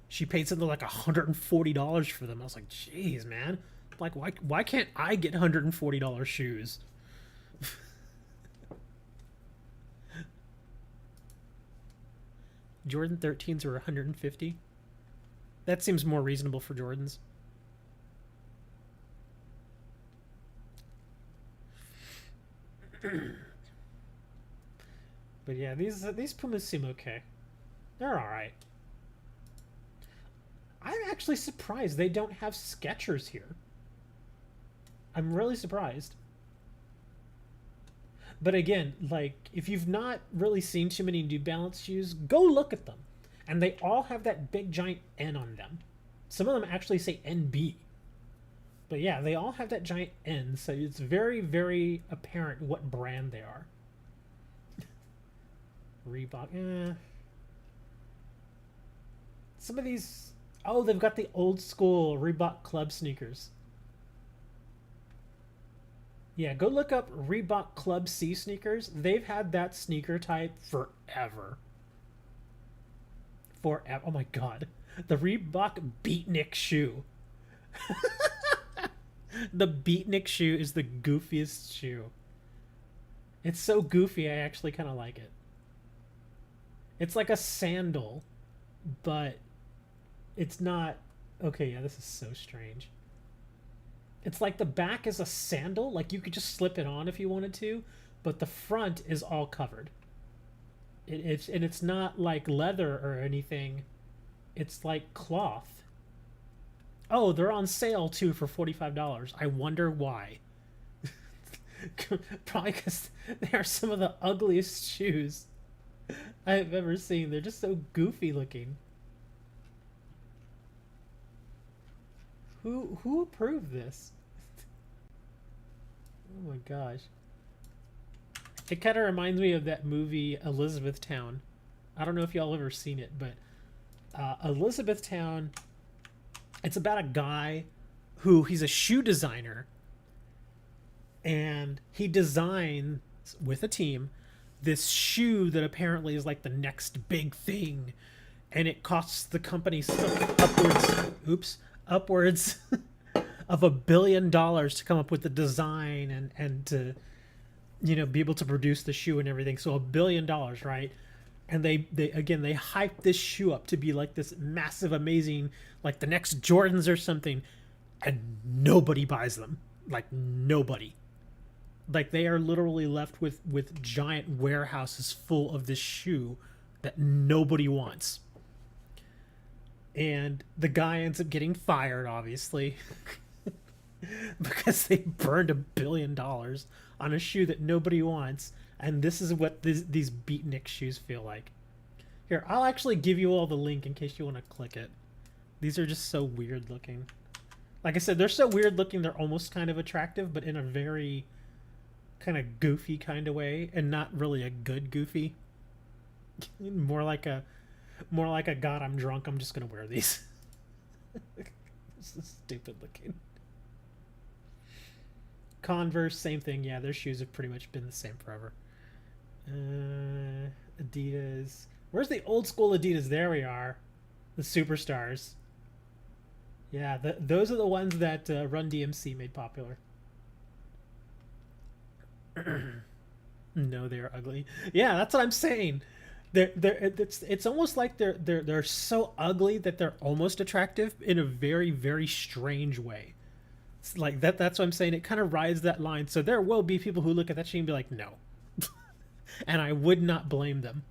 Speaker 1: She paid something like $140 for them. I was like, jeez, man. Like, why can't I get $140 shoes? Jordan 13s were $150. That seems more reasonable for Jordans. But yeah, these Pumas seem okay. They're all right. I'm actually surprised they don't have Skechers here. I'm really surprised. But again, like, if you've not really seen too many New Balance shoes, go look at them. And they all have that big giant N on them. Some of them actually say NB. But yeah, they all have that giant N, so it's very, very apparent what brand they are. Reebok, Some of these... Oh, they've got the old school Reebok Club sneakers. Yeah, go look up Reebok Club C sneakers. They've had that sneaker type forever. Forever. Oh my god. The Reebok Beatnik shoe. The Beatnik shoe is the goofiest shoe. It's so goofy, I actually kind of like it. It's like a sandal, but it's not... Okay, yeah, this is so strange. It's like the back is a sandal, like you could just slip it on if you wanted to, but the front is all covered. It's not like leather or anything. It's like cloth. Oh, they're on sale too for $45. I wonder why. Probably because they are some of the ugliest shoes I've ever seen. They're just so goofy looking. Who approved this? Oh my gosh. It kind of reminds me of that movie Elizabethtown. I don't know if y'all ever seen it, but Elizabethtown, it's about a guy who, he's a shoe designer, and he designs with a team this shoe that apparently is like the next big thing, and it costs the company upwards of $1 billion to come up with the design and to, you know, be able to produce the shoe and everything. So $1 billion, right? And they hype this shoe up to be like this massive, amazing, like the next Jordans or something, and nobody buys them. Like nobody. Like they are literally left with giant warehouses full of this shoe that nobody wants. And the guy ends up getting fired, obviously, because they burned $1 billion on a shoe that nobody wants. And this is what these Beatnik shoes feel like. Here, I'll actually give you all the link in case you want to click it. These are just so weird looking. Like I said, they're so weird looking, they're almost kind of attractive, but in a very kind of goofy kind of way, and not really a good goofy. More like a God, I'm drunk, I'm just gonna wear these. This is stupid looking. Converse, same thing. Yeah, their shoes have pretty much been the same forever. Adidas. Where's the old school Adidas? There we are. The Superstars. Yeah, those are the ones that Run DMC made popular. No, they're ugly. Yeah, that's what I'm saying. It's almost like they're so ugly that they're almost attractive in a very, very strange way. It's like that's what I'm saying. It kind of rides that line. So there will be people who look at that shoe and be like, no. And I would not blame them.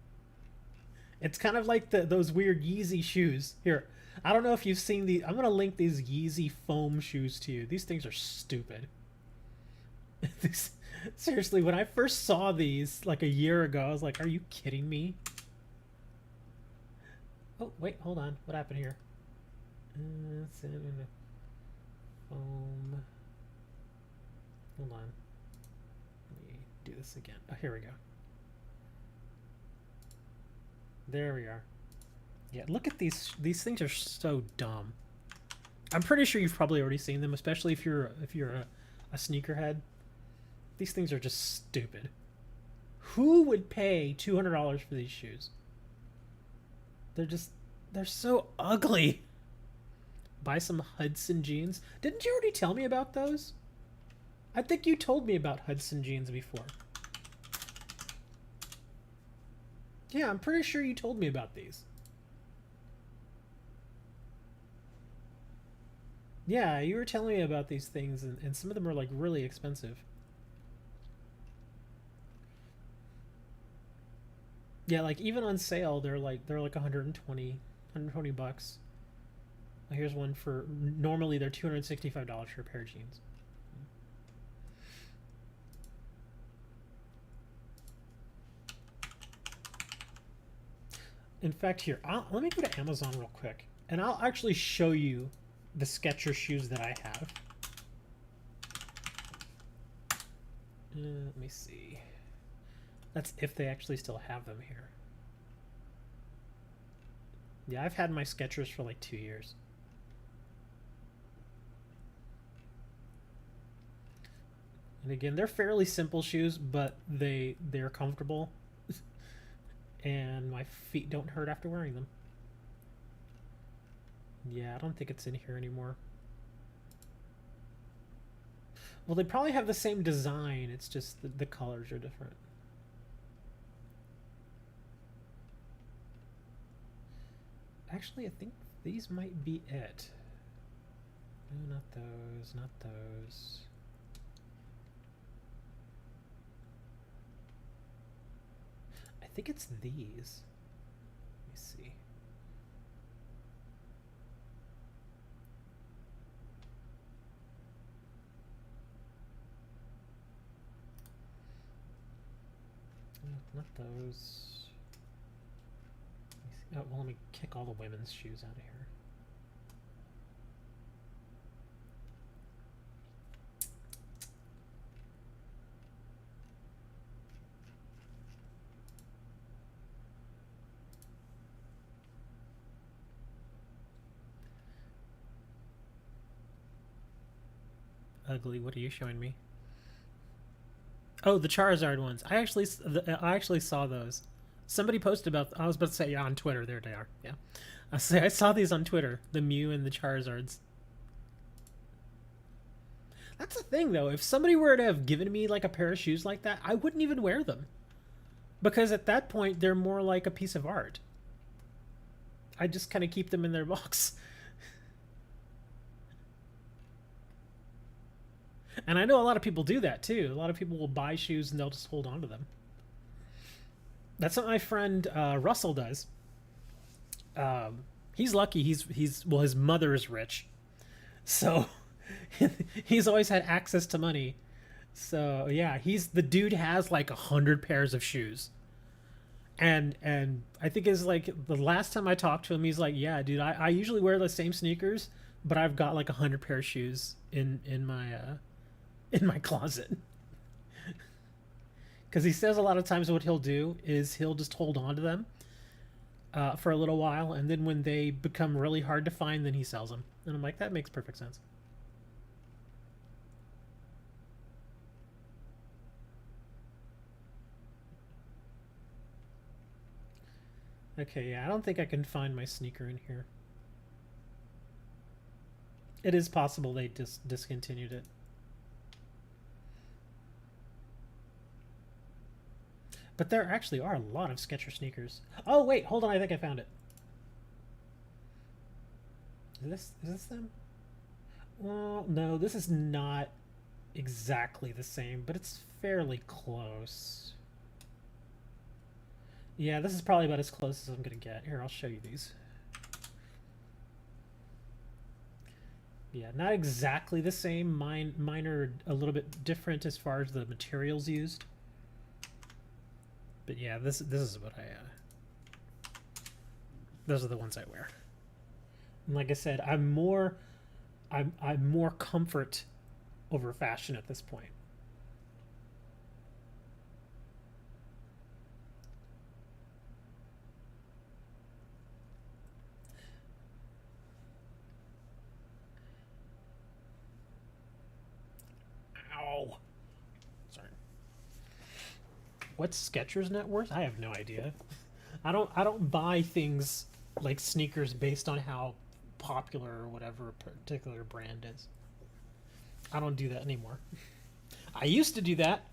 Speaker 1: It's kind of like those weird Yeezy shoes. Here, I don't know if you've seen the... I'm going to link these Yeezy foam shoes to you. These things are stupid. Seriously, when I first saw these like a year ago, I was like, are you kidding me? Oh, wait, hold on. What happened here? Foam. Hold on. Let me do this again. Oh, here we go. There we are. Yeah, look at these. These things are so dumb. I'm pretty sure you've probably already seen them, especially if you're a sneakerhead. These things are just stupid. Who would pay $200 for these shoes? They're so ugly. Buy some Hudson jeans. Didn't you already tell me about those? I think you told me about Hudson jeans before. Yeah, I'm pretty sure you told me about these. Yeah, you were telling me about these things, and some of them are like really expensive. Yeah, like even on sale, they're like 120 bucks. Here's one for, normally they're $265 for a pair of jeans. In fact, here, let me go to Amazon real quick, and I'll actually show you the Skechers shoes that I have. Let me see. That's if they actually still have them here. Yeah, I've had my Skechers for like 2 years. And again, they're fairly simple shoes, but they're comfortable. And my feet don't hurt after wearing them. Yeah, I don't think it's in here anymore. Well, they probably have the same design. It's just the colors are different. Actually, I think these might be it. No, not those, not those. I think it's these. Let me see. Not those. Oh, well, let me kick all the women's shoes out of here. Ugly, what are you showing me? Oh, the Charizard ones. I actually saw those. Somebody posted about. I was about to say, yeah, on Twitter. There they are. Yeah, I saw these on Twitter. The Mew and the Charizards. That's the thing, though. If somebody were to have given me like a pair of shoes like that, I wouldn't even wear them, because at that point they're more like a piece of art. I just kind of keep them in their box. And I know a lot of people do that too. A lot of people will buy shoes and they'll just hold on to them. That's what my friend Russell does. He's lucky. Well, his mother is rich, so he's always had access to money. So yeah, the dude has like 100 pairs of shoes, and I think is like the last time I talked to him, he's like, yeah, dude, I usually wear the same sneakers, but I've got like 100 pair of shoes in my closet. Because he says a lot of times what he'll do is he'll just hold on to them for a little while, and then when they become really hard to find, then he sells them. And I'm like, that makes perfect sense. Okay, yeah, I don't think I can find my sneaker in here. It is possible they just discontinued it. But there actually are a lot of Skechers sneakers. Oh, wait, hold on. I think I found it. Is this them? Well, no, this is not exactly the same, but it's fairly close. Yeah, this is probably about as close as I'm going to get. Here, I'll show you these. Yeah, not exactly the same. Mine are a little bit different as far as the materials used. But yeah, this is what those are the ones I wear. And like I said, I'm more comfort over fashion at this point. Ow. Sorry. What's Skechers net worth? I have no idea. I don't buy things like sneakers based on how popular or whatever a particular brand is. I don't do that anymore. I used to do that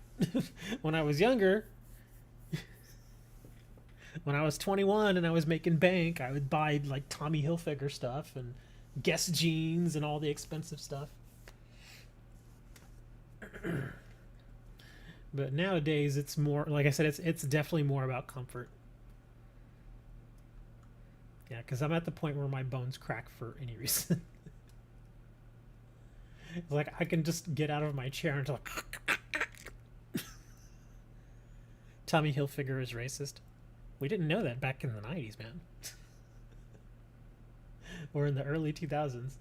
Speaker 1: when I was younger. When I was 21 and I was making bank, I would buy like Tommy Hilfiger stuff and Guess jeans and all the expensive stuff. But nowadays it's more, like I said, it's definitely more about comfort. Yeah, because I'm at the point where my bones crack for any reason. It's like I can just get out of my chair and like Tommy Hilfiger is racist. We didn't know that back in the 90s, man. Or in the early 2000s.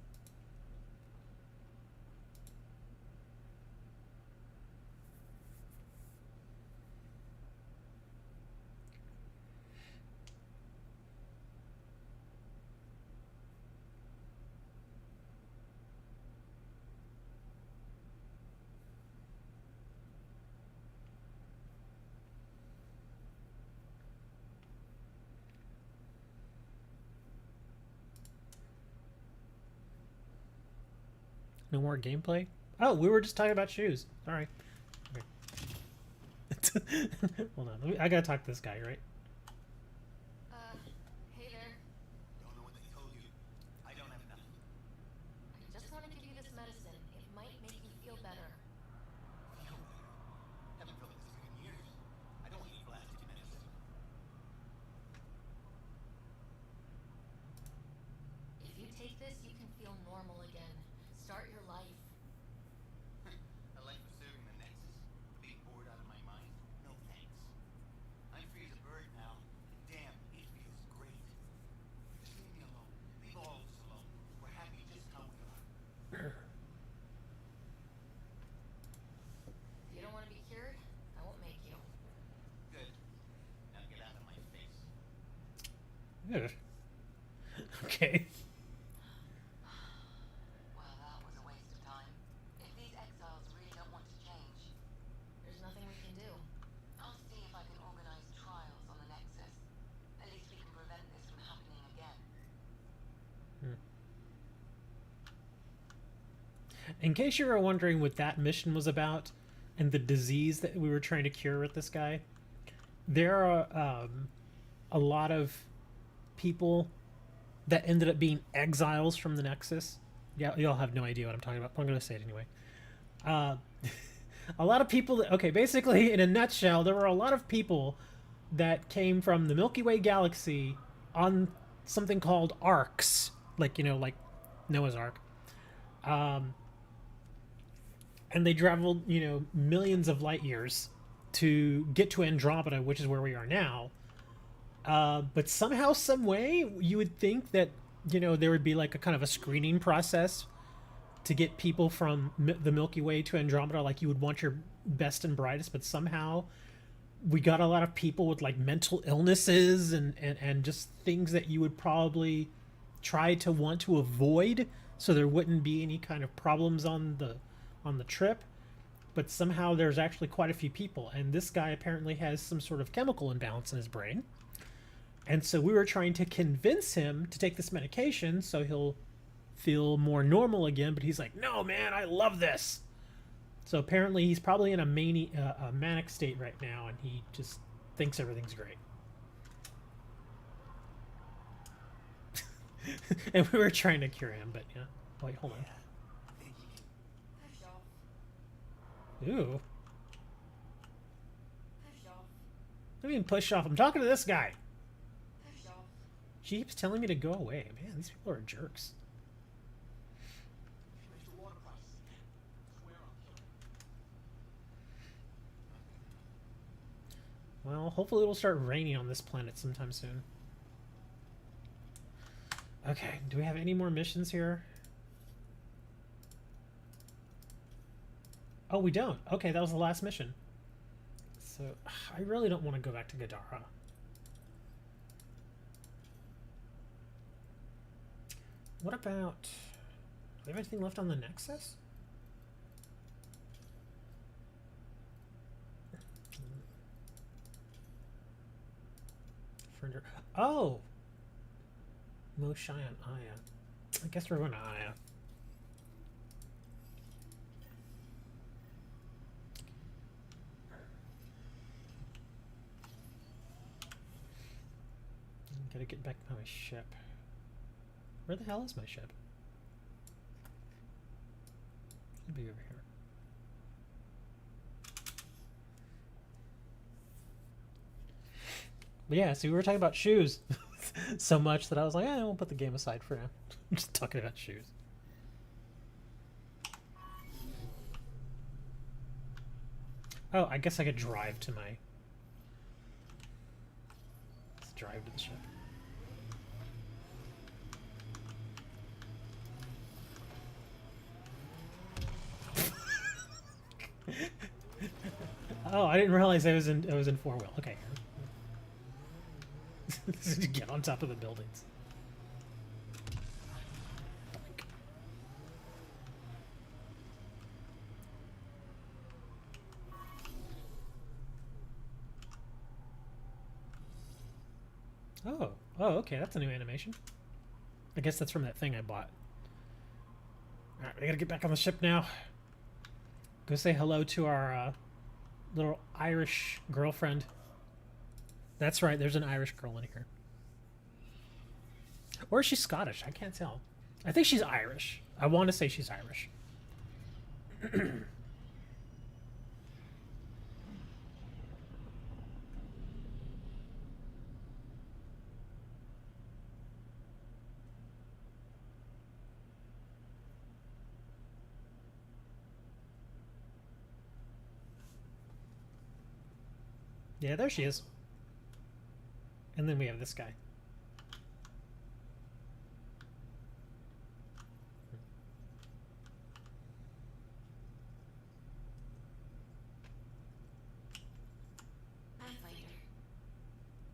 Speaker 1: No more gameplay? Oh, we were just talking about shoes. Sorry. Okay. Hold on. I gotta talk to this guy, right?
Speaker 2: Hey there.
Speaker 6: Don't know what they told you. I don't have enough.
Speaker 2: I just want to give you this medicine. It might make you feel better.
Speaker 6: Feel better. Haven't felt this way in years. I don't need blasted medicine.
Speaker 2: If you take this, you can feel normal again. Start your life.
Speaker 6: A life of serving the Nexus? Being bored out of my mind? No thanks. I'm free as a bird now, and damn, it feels great. Just leave me alone. Leave all of us alone. We're happy just how we are.
Speaker 2: If you don't want to be cured, I won't make you.
Speaker 6: Good. Now get out of my face.
Speaker 1: Ugh. Okay.
Speaker 7: Well, that was a waste of time. If these exiles really don't want to change,
Speaker 2: There's nothing we can do.
Speaker 7: I'll see if I can organize trials on the Nexus. At least we can prevent this from happening again.
Speaker 1: In case you were wondering what that mission was about and the disease that we were trying to cure with this guy, there are a lot of people that ended up being exiles from the Nexus. Yeah, y'all have no idea what I'm talking about, but I'm going to say it anyway. A lot of people that, okay, basically, in a nutshell, there were a lot of people that came from the Milky Way galaxy on something called arcs, like, you know, like Noah's Ark. And they traveled, you know, millions of light years to get to Andromeda, which is where we are now. But somehow, some way, you would think that, you know, there would be like a kind of a screening process to get people from the Milky Way to Andromeda. Like, you would want your best and brightest, but somehow we got a lot of people with like mental illnesses and just things that you would probably try to want to avoid, so there wouldn't be any kind of problems on the trip. But somehow there's actually quite a few people, and this guy apparently has some sort of chemical imbalance in his brain. And so we were trying to convince him to take this medication so he'll feel more normal again, but he's like, no, man, I love this. So apparently he's probably in a manic state right now, and he just thinks everything's great. And we were trying to cure him, but yeah. Wait, hold on.
Speaker 5: Push off.
Speaker 1: Ooh.
Speaker 5: Push off.
Speaker 1: I mean, push off. I'm talking to this guy.
Speaker 5: Push off.
Speaker 1: She keeps telling me to go away. Man, these people are jerks.
Speaker 6: Mr. Water Price. Swear I'll kill him.
Speaker 1: Well, hopefully it'll start raining on this planet sometime soon. Okay, do we have any more missions here? Oh, we don't. Okay, that was the last mission. So, I really don't want to go back to Gadara. What about... Do we have anything left on the Nexus? Oh! Moshai and Aya. I guess we're going to Aya. Gotta get back to my ship. Where the hell is my ship? It'll be over here. But yeah, so we were talking about shoes so much that I was like, I won't put the game aside for now. I'm just talking about shoes. Oh, I guess I could drive to my... Let's drive to the ship. Oh, I didn't realize I was in 4-wheel. Okay. Get on top of the buildings. Oh, okay, that's a new animation. I guess that's from that thing I bought. Alright, we gotta get back on the ship now. Go say hello to our little Irish girlfriend. That's right, there's an Irish girl in here. Or is she Scottish? I can't tell. I think she's Irish. I want to say she's Irish. Yeah, there she is. And then we have this guy.
Speaker 2: Pathfinder.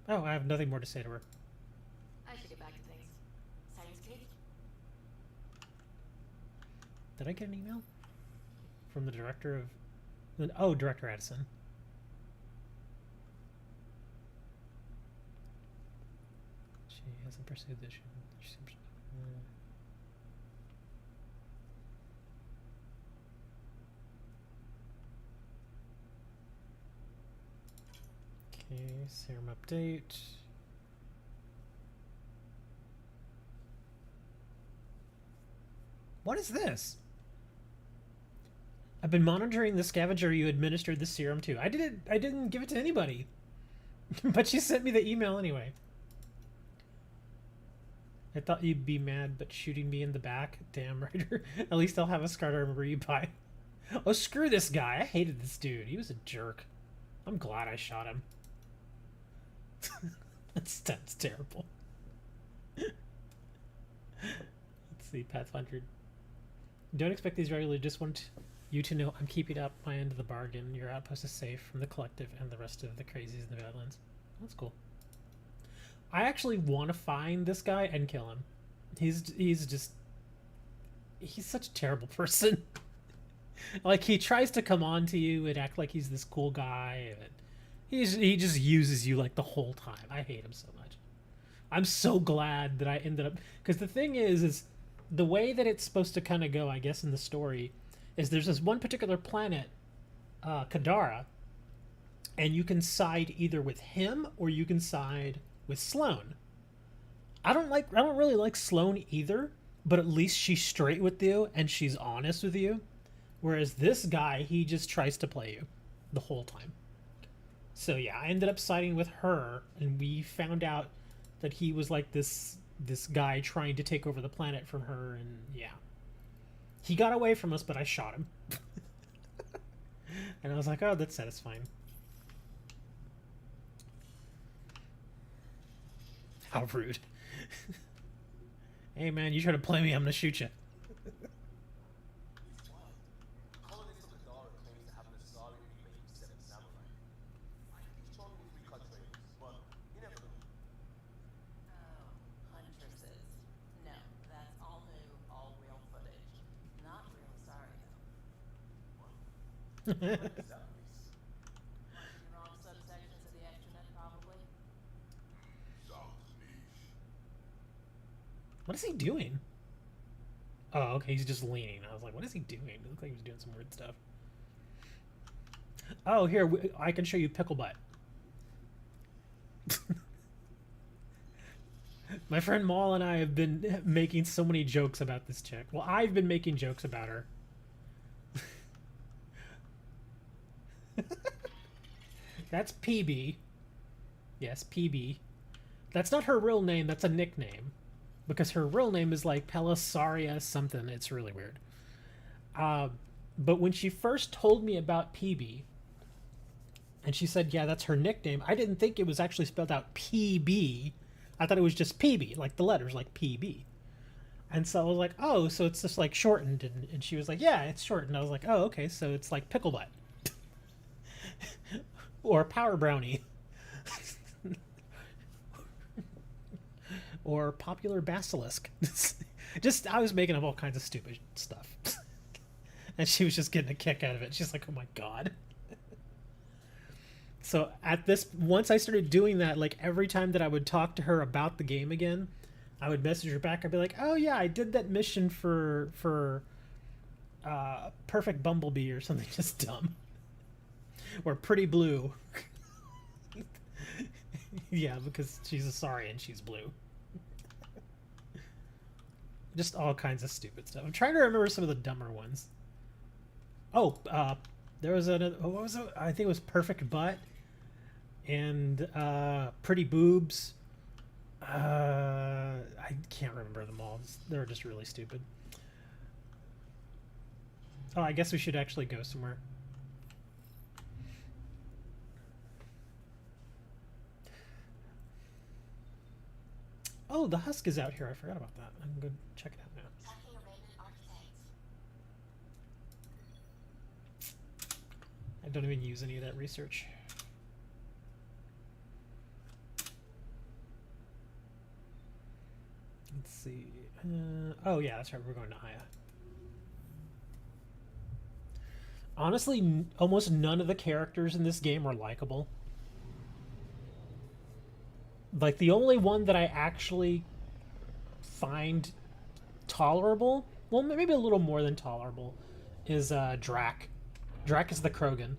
Speaker 1: Oh, I have nothing more to say to her.
Speaker 2: I should get back to things. Science cake?
Speaker 1: Did I get an email? From the director of... Oh, Director Addison. She hasn't pursued this. She seems... Okay, serum update. What is this? I've been monitoring the scavenger you administered the serum to. I didn't give it to anybody. But she sent me the email anyway. I thought you'd be mad, but shooting me in the back? Damn, Ryder. At least I'll have a scar to remember you by. Oh, screw this guy. I hated this dude. He was a jerk. I'm glad I shot him. that's terrible. Let's see, Pathfinder. Don't expect these regularly. Just want you to know I'm keeping up my end of the bargain. Your outpost is safe from the collective and the rest of the crazies in the Badlands. That's cool. I actually want to find this guy and kill him. He's such a terrible person. Like, he tries to come on to you and act like he's this cool guy, and he just uses you like the whole time. I hate him so much. I'm so glad that I ended up, because the thing is the way that it's supposed to kind of go, I guess, in the story, is there's this one particular planet, Kadara, and you can side either with him or you can side with Sloane. I don't really like Sloane either, but at least she's straight with you and she's honest with you. Whereas this guy, he just tries to play you the whole time. So yeah, I ended up siding with her, and we found out that he was like this guy trying to take over the planet from her, and yeah. He got away from us, but I shot him. And I was like, oh, that's satisfying. How rude. Hey man, you try to play me, I'm gonna shoot you.
Speaker 2: Wrong subsections of the extranet, probably.
Speaker 1: What is he doing? Oh, okay, he's just leaning. I was like, what is he doing? It looked like he was doing some weird stuff. Oh, here, I can show you Pickle Butt. My friend Maul and I have been making so many jokes about this chick. Well, I've been making jokes about her. That's PB. Yes, PB. That's not her real name, that's a nickname. Because her real name is like Pelisaria something. It's really weird. But when she first told me about PB, and she said, yeah, that's her nickname, I didn't think it was actually spelled out PB. I thought it was just PB, like the letters, like PB. And so I was like, oh, so it's just like shortened. And she was like, yeah, it's shortened. I was like, oh, okay, so it's like Pickle Butt. Or Power Brownie. Or Popular Basilisk. Just, I was making up all kinds of stupid stuff. And she was just getting a kick out of it. She's like, oh my god. So once I started doing that, like every time that I would talk to her about the game again, I would message her back. I'd be like, oh yeah, I did that mission for Perfect Bumblebee or something just dumb. Or Pretty Blue. Yeah, because she's a sorry and she's blue. Just all kinds of stupid stuff. I'm trying to remember some of the dumber ones. Oh, there was another. What was it? I think it was Perfect Butt and Pretty Boobs. I can't remember them all. They were just really stupid. Oh, I guess we should actually go somewhere. Oh, the husk is out here. I forgot about that. I'm going to check it out now.
Speaker 2: Tracking Arabian architects.
Speaker 1: I don't even use any of that research. Let's see. Oh, yeah, that's right. We're going to Aya. Honestly, almost none of the characters in this game are likable. Like, the only one that I actually find tolerable, well, maybe a little more than tolerable, is Drac. Drac is the Krogan.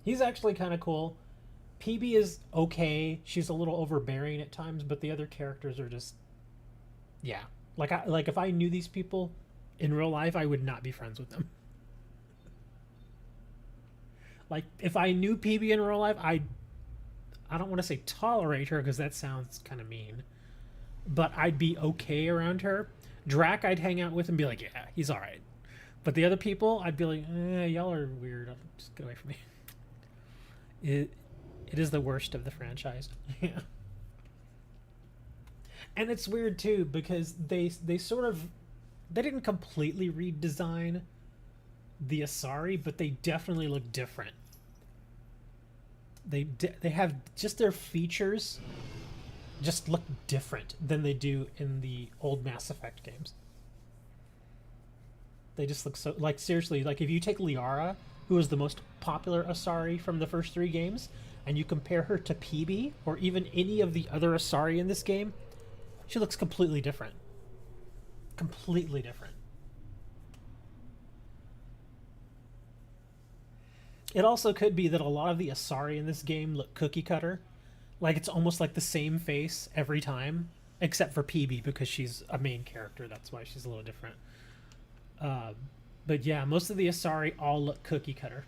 Speaker 1: He's actually kind of cool. PB is okay. She's a little overbearing at times, but the other characters are just, yeah. Like if I knew these people in real life, I would not be friends with them. Like, if I knew PB in real life, I don't want to say tolerate her because that sounds kind of mean, but I'd be okay around her. Drac, I'd hang out with and be like, yeah, he's all right. But the other people, I'd be like, y'all are weird. Just get away from me. It is the worst of the franchise. Yeah. And it's weird too because they didn't completely redesign the Asari, but they definitely look different. They have just their features just look different than they do in the old Mass Effect games. They just look so, like, seriously, like if you take Liara, who is the most popular Asari from the first 3 games, and you compare her to PB or even any of the other Asari in this game, she looks completely different. Completely different. It also could be that a lot of the Asari in this game look cookie cutter. Like, it's almost like the same face every time, except for PB because she's a main character. That's why she's a little different. But yeah, most of the Asari all look cookie cutter.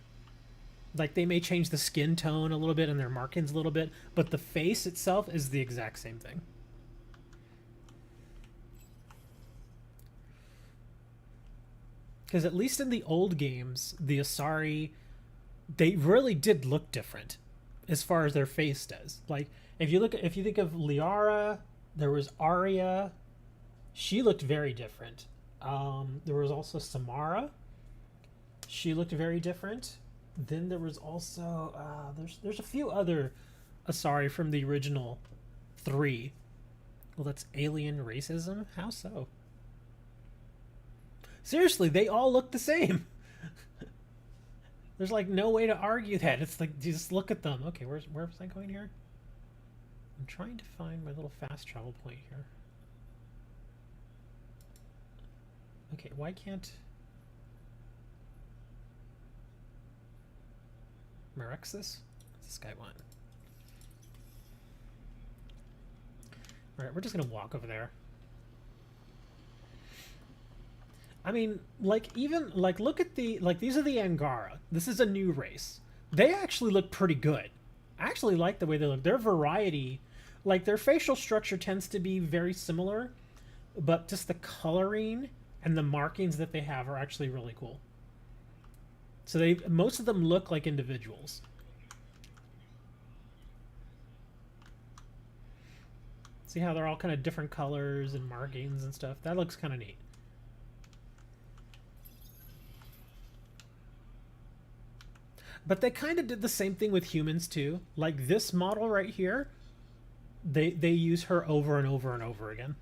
Speaker 1: Like, they may change the skin tone a little bit and their markings a little bit, but the face itself is the exact same thing. Because at least in the old games, the Asari, they really did look different as far as their face does. Like, if you think of Liara, there was Arya. She looked very different. There was also Samara. She looked very different. Then there was also there's a few other Asari from the original 3. Well, that's alien racism? How so? Seriously, they all look the same. There's like no way to argue that. It's like, just look at them. Okay, where was I going here? I'm trying to find my little fast travel point here. Okay, why can't Marexus? What's this guy want? Alright, we're just gonna walk over there. I mean, like, even, like, look at the, like, these are the Angara. This is a new race. They actually look pretty good. I actually like the way they look. Their variety, like, their facial structure tends to be very similar, but just the coloring and the markings that they have are actually really cool. So most of them look like individuals. See how they're all kind of different colors and markings and stuff? That looks kind of neat. But they kind of did the same thing with humans too. Like this model right here, they use her over and over and over again.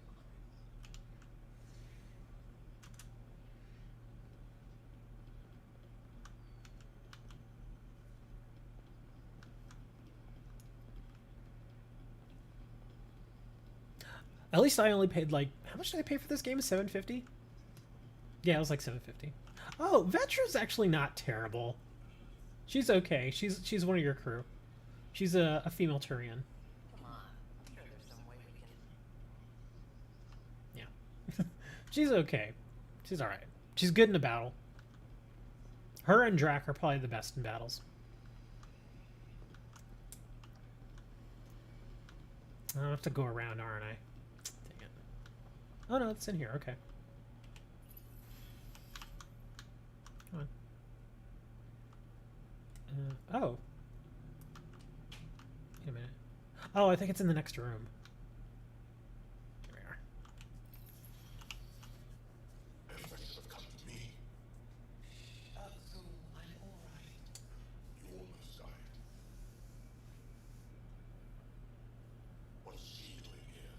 Speaker 1: At least I only paid, like, how much did I pay for this game? $7.50? Yeah, it was like $7.50. Oh, Vetra's actually not terrible. She's okay. She's one of your crew. She's a female Turian.
Speaker 7: Come on. I'm sure there's some way we can.
Speaker 1: Yeah. She's okay. She's alright. She's good in a battle. Her and Drac are probably the best in battles. I'll have to go around, aren't I? Dang it. Oh no, it's in here. Okay. Come on. Oh. Wait a minute. Oh, I think it's in the next room. Here we are.
Speaker 8: Everybody should have come to me.
Speaker 5: Abdul, I'm alright.
Speaker 8: You almost died. What is she doing here?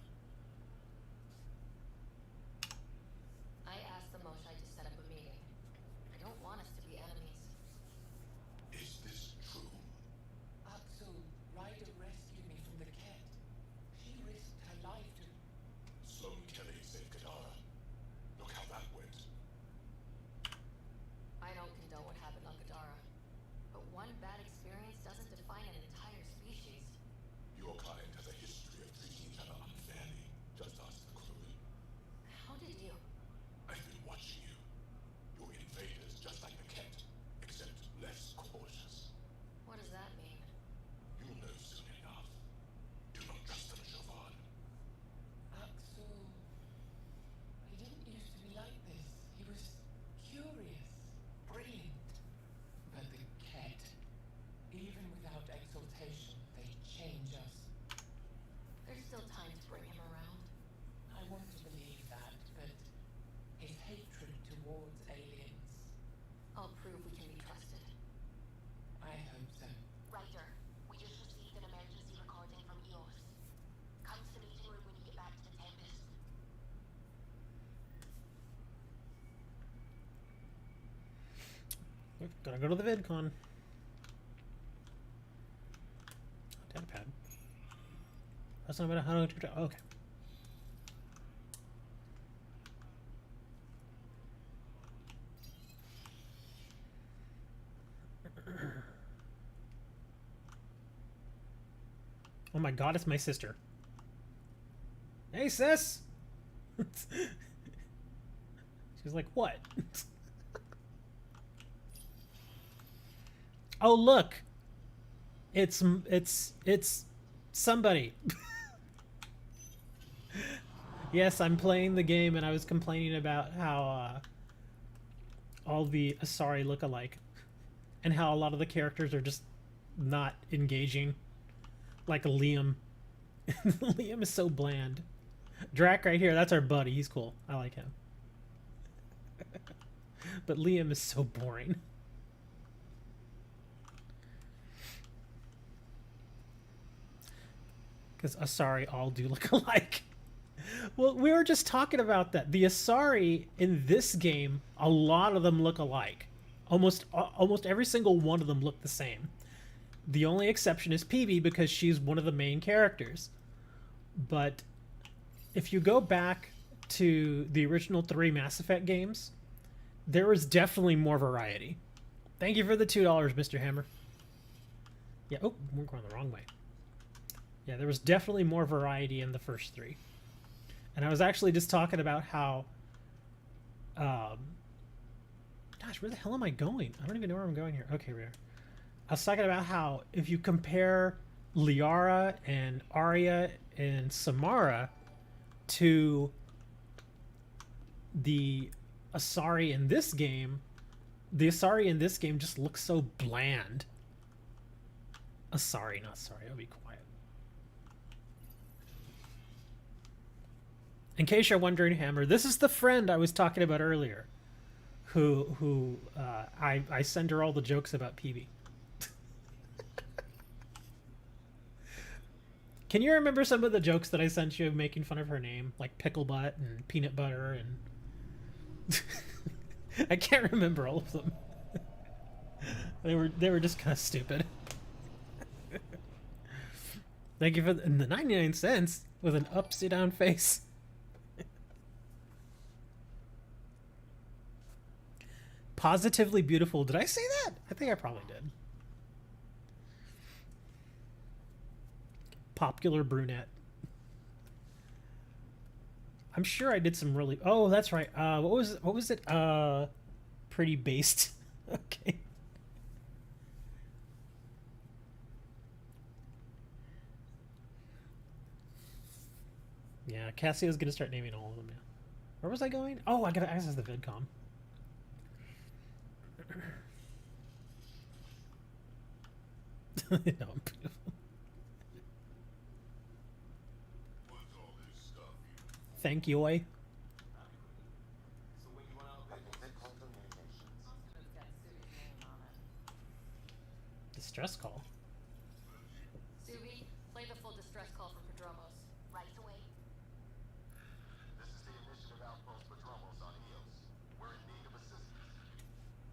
Speaker 2: I asked the Moshai to set up a meeting. I don't want us to be enemies.
Speaker 8: Is this true?
Speaker 5: Abdul, Ryder rescued me from the cat. She risked her life to...
Speaker 8: Sloan Kelly saved Kadara. Look how that went.
Speaker 2: I don't condone what happened on Gadara. But one bad experience doesn't define an entire species.
Speaker 8: Your kind has a history of treating each other unfairly. Just ask the crew.
Speaker 2: How did you?
Speaker 8: I've been watching you. You're invaders just like the Kent, except less cautious.
Speaker 2: What does that mean?
Speaker 8: You'll know soon enough. Do not trust them, Chauvin.
Speaker 5: Abdul, he didn't used to be like this. He was curious, brilliant. But the cat, even without exaltation, they change us.
Speaker 2: There's still time to bring him around.
Speaker 5: I want to believe that, but his hatred towards aliens,
Speaker 2: I'll prove we can be trusted.
Speaker 5: I hope so.
Speaker 7: Ryder, we just received an emergency recording from EOS. Come to the meeting room when you get back to the Tempest.
Speaker 1: We've gotta go to the VidCon. Datapad. That's not about how to... Okay. Oh my god, it's my sister. Hey, sis! She's like, what? Oh, look! It's somebody. Yes, I'm playing the game and I was complaining about how all the Asari look alike. And how a lot of the characters are just not engaging. Like Liam. Liam is so bland. Drac right here, that's our buddy. He's cool. I like him. But Liam is so boring. Because Asari all do look alike. Well, we were just talking about that. The Asari in this game, a lot of them look alike. Almost every single one of them look the same. The only exception is Peebee because she's one of the main characters. But if you go back to the original 3 Mass Effect games, there is definitely more variety. Thank you for the $2, Mr. Hammer. Yeah, oh, we're going the wrong way. Yeah, there was definitely more variety in the first 3. And I was actually just talking about how... gosh, where the hell am I going? I don't even know where I'm going here. Okay, we are. I was talking about how if you compare Liara and Arya and Samara to the Asari in this game, the Asari in this game just looks so bland. Asari, not sorry. I'll be quiet. In case you're wondering, Hammer, this is the friend I was talking about earlier, who I send her all the jokes about Peebee. Can you remember some of the jokes that I sent you making fun of her name, like pickle butt and peanut butter and I can't remember all of them. They were just kind of stupid. Thank you for the 99 cents with an upside down face. Positively beautiful. Did I say that? I think I probably did. Popular brunette. I'm sure I did some really... Oh, that's right. What was it? Pretty based. Okay. Yeah, Cassio's gonna start naming all of them now. Where was I going? Oh, I gotta access the VidCom. No, I'm beautiful.
Speaker 8: What's all this stuff you
Speaker 1: Thank you, Oi.
Speaker 4: So when you want out of
Speaker 3: VidCom communications.
Speaker 7: It's got Subi's name on it.
Speaker 1: Distress call.
Speaker 2: Subi, play the full distress call from Prodromos.
Speaker 7: Right away.
Speaker 3: This is the Initiative Outpost Patromos on Eos. We're in need of assistance.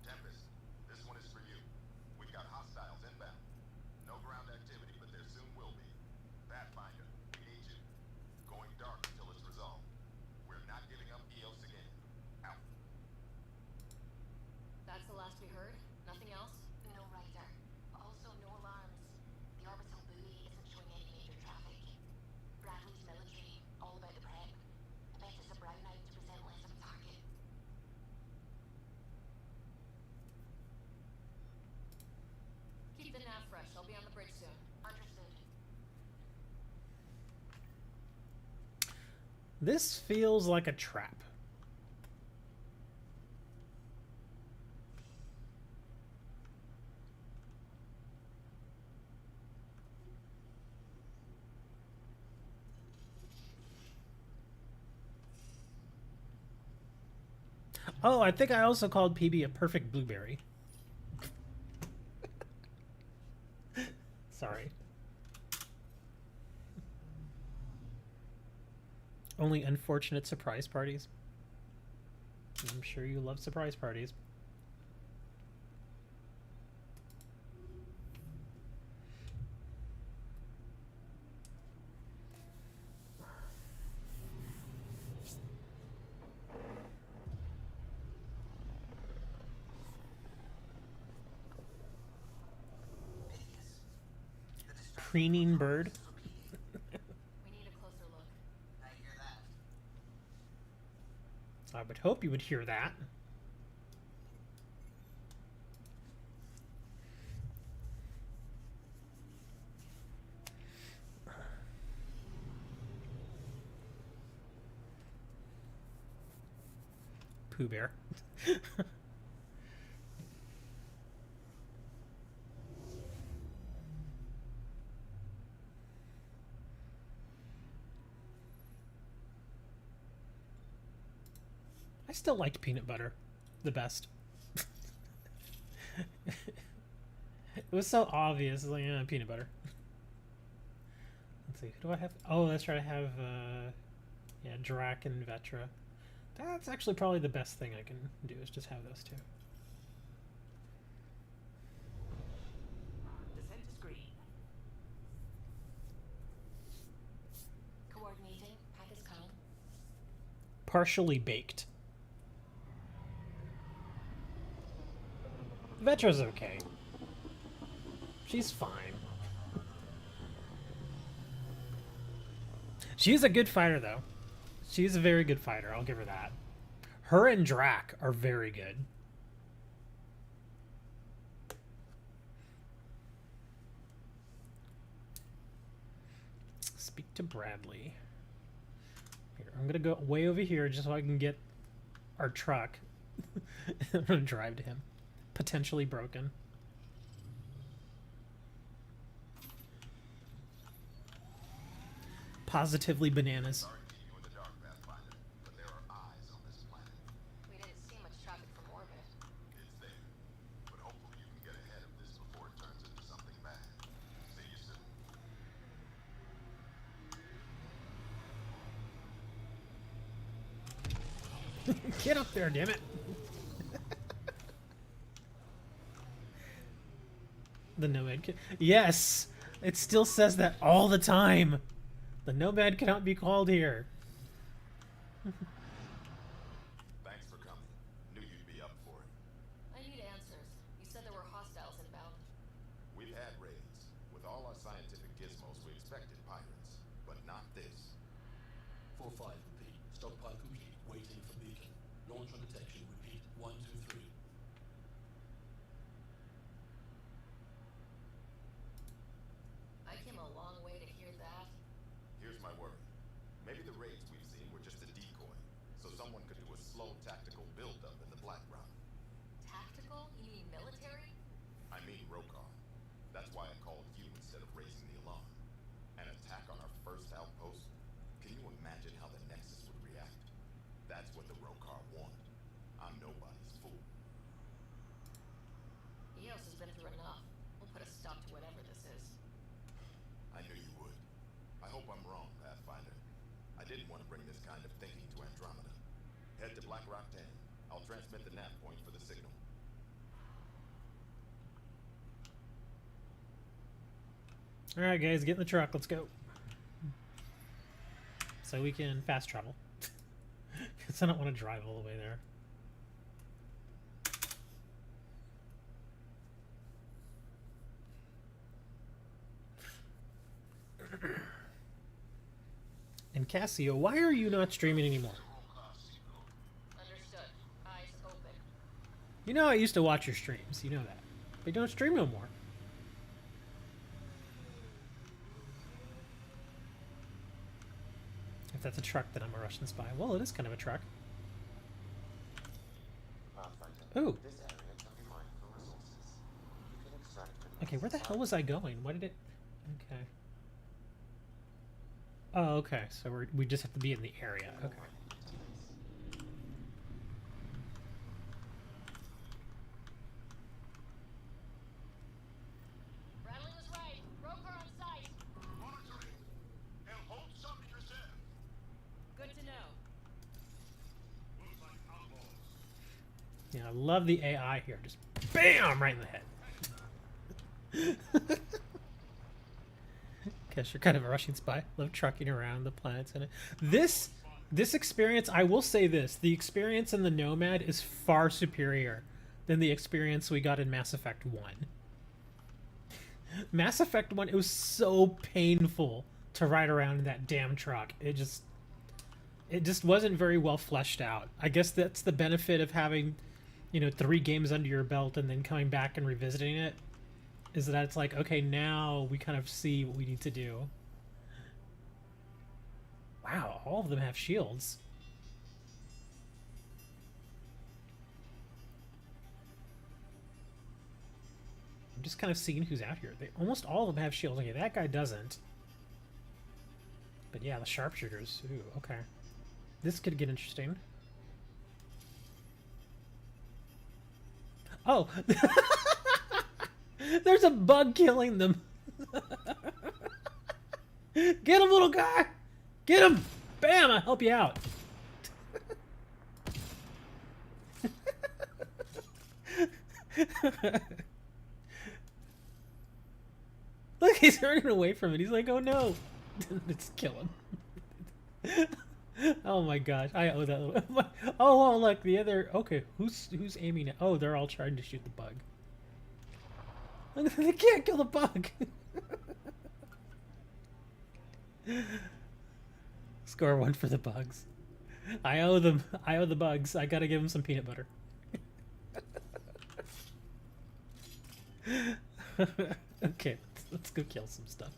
Speaker 3: Tempest, this one is for you. We've got hostiles inbound. No ground activity, but there soon will be. Pathfinder, we need you. Going dark until it's resolved. We're not giving up Eos again. Out.
Speaker 2: That's the last we heard? Nothing else?
Speaker 7: No rider. Also no alarms. The orbital buoy isn't showing any major traffic. Bradley's military, all about the prep. I bet it's a brownout to present less of a target.
Speaker 2: Keep the nav fresh. I'll be on the bridge soon.
Speaker 7: Understood.
Speaker 1: This feels like a trap. Oh, I think I also called PB a perfect blueberry. Sorry. Only unfortunate surprise parties. I'm sure you love surprise parties. Preening bird.
Speaker 2: We need a closer look.
Speaker 7: I hear that.
Speaker 1: I would hope you would hear that. Pooh Bear. I still liked peanut butter the best. It was so obvious. Like, yeah, peanut butter. Let's see. Who do I have? Oh, that's right. I have, yeah, Drac and Vetra. That's actually probably the best thing I can do is just have those two.
Speaker 5: Descent to screen.
Speaker 2: Coordinating. Pack is calm.
Speaker 1: Partially baked. Vetra's okay. She's fine. She's a good fighter, though. She's a very good fighter. I'll give her that. Her and Drac are very good. Speak to Bradley. Here, I'm gonna go way over here just so I can get our truck. I'm gonna drive to him. Potentially broken. Positively bananas.
Speaker 3: Sorry to keep you in the dark, Pathfinder, but there are eyes on this planet.
Speaker 2: We didn't see much traffic from orbit.
Speaker 3: It's there. But hopefully you can get ahead of this before it turns into something bad. See you soon.
Speaker 1: Get up there, damn it. The Nomad can... Yes! It still says that all the time. The Nomad cannot be called here.
Speaker 3: Thanks for coming. Knew you'd be up for it.
Speaker 2: need answers. You said there were hostiles inbound.
Speaker 3: We've had raids. With all our scientific gizmos, we expected pirates. But not this.
Speaker 8: 4-5, repeat. Stockpile complete. Waiting for beacon. Launch on detection. Repeat. 1, 2, 3.
Speaker 2: I came a long way to hear that.
Speaker 3: Here's my worry. Maybe the raids we've seen were just a decoy, so someone could do a slow tactical buildup in the Black Rock.
Speaker 2: Tactical? You mean military?
Speaker 3: I mean Rokar. That's why I called you instead of raising the alarm. An attack on our first outpost? Can you imagine how the Nexus would react? That's what the Rokar want. I'm nobody's fool.
Speaker 2: Eos has been through enough. We'll put a stop to whatever this is.
Speaker 3: I knew you would. I hope I'm wrong, Pathfinder. I didn't want to bring this kind of thinking to Andromeda. Head to Black Rock 10. I'll transmit the nav point for the signal.
Speaker 1: Alright guys, get in the truck, let's go. So we can fast travel. Because I don't want to drive all the way there. And Cassio, why are you not streaming anymore?
Speaker 2: Understood. Eyes open.
Speaker 1: You know I used to watch your streams, you know that. But you don't stream no more. If that's a truck, then I'm a Russian spy. Well, it is kind of a truck. Ooh. Okay, where the hell was I going? What did it... Okay. Oh, okay. So we just have to be in the area. Okay.
Speaker 2: Bradley was right. Broker on site.
Speaker 3: Monitoring! And hold something yourself!
Speaker 2: Good to know.
Speaker 3: Looks like outlaws.
Speaker 1: Yeah, I love the AI here. Just BAM! Right in the head. Guess you're kind of a Russian spy. Love trucking around the planets in it. This experience, I will say this, the experience in the Nomad is far superior than the experience we got in Mass Effect 1. Mass Effect 1, it was so painful to ride around in that damn truck. It just wasn't very well fleshed out. I guess that's the benefit of having, you know, 3 games under your belt and then coming back and revisiting it. Is that it's like, okay, now we kind of see what we need to do. Wow, all of them have shields. I'm just kind of seeing who's out here. Almost all of them have shields. Okay, that guy doesn't. But yeah, the sharpshooters. Ooh, okay. This could get interesting. Oh! There's a bug killing them. Get him, little guy! Get him! Bam! I'll help you out. Look, he's running away from it. He's like, oh no. Just kill him. Oh my gosh, I owe that little... Oh, look, the other... Okay, who's aiming at... Oh, they're all trying to shoot the bug. They can't kill the bug. Score 1 for the bugs. I owe them. I owe the bugs. I gotta give them some peanut butter. Okay, let's go kill some stuff.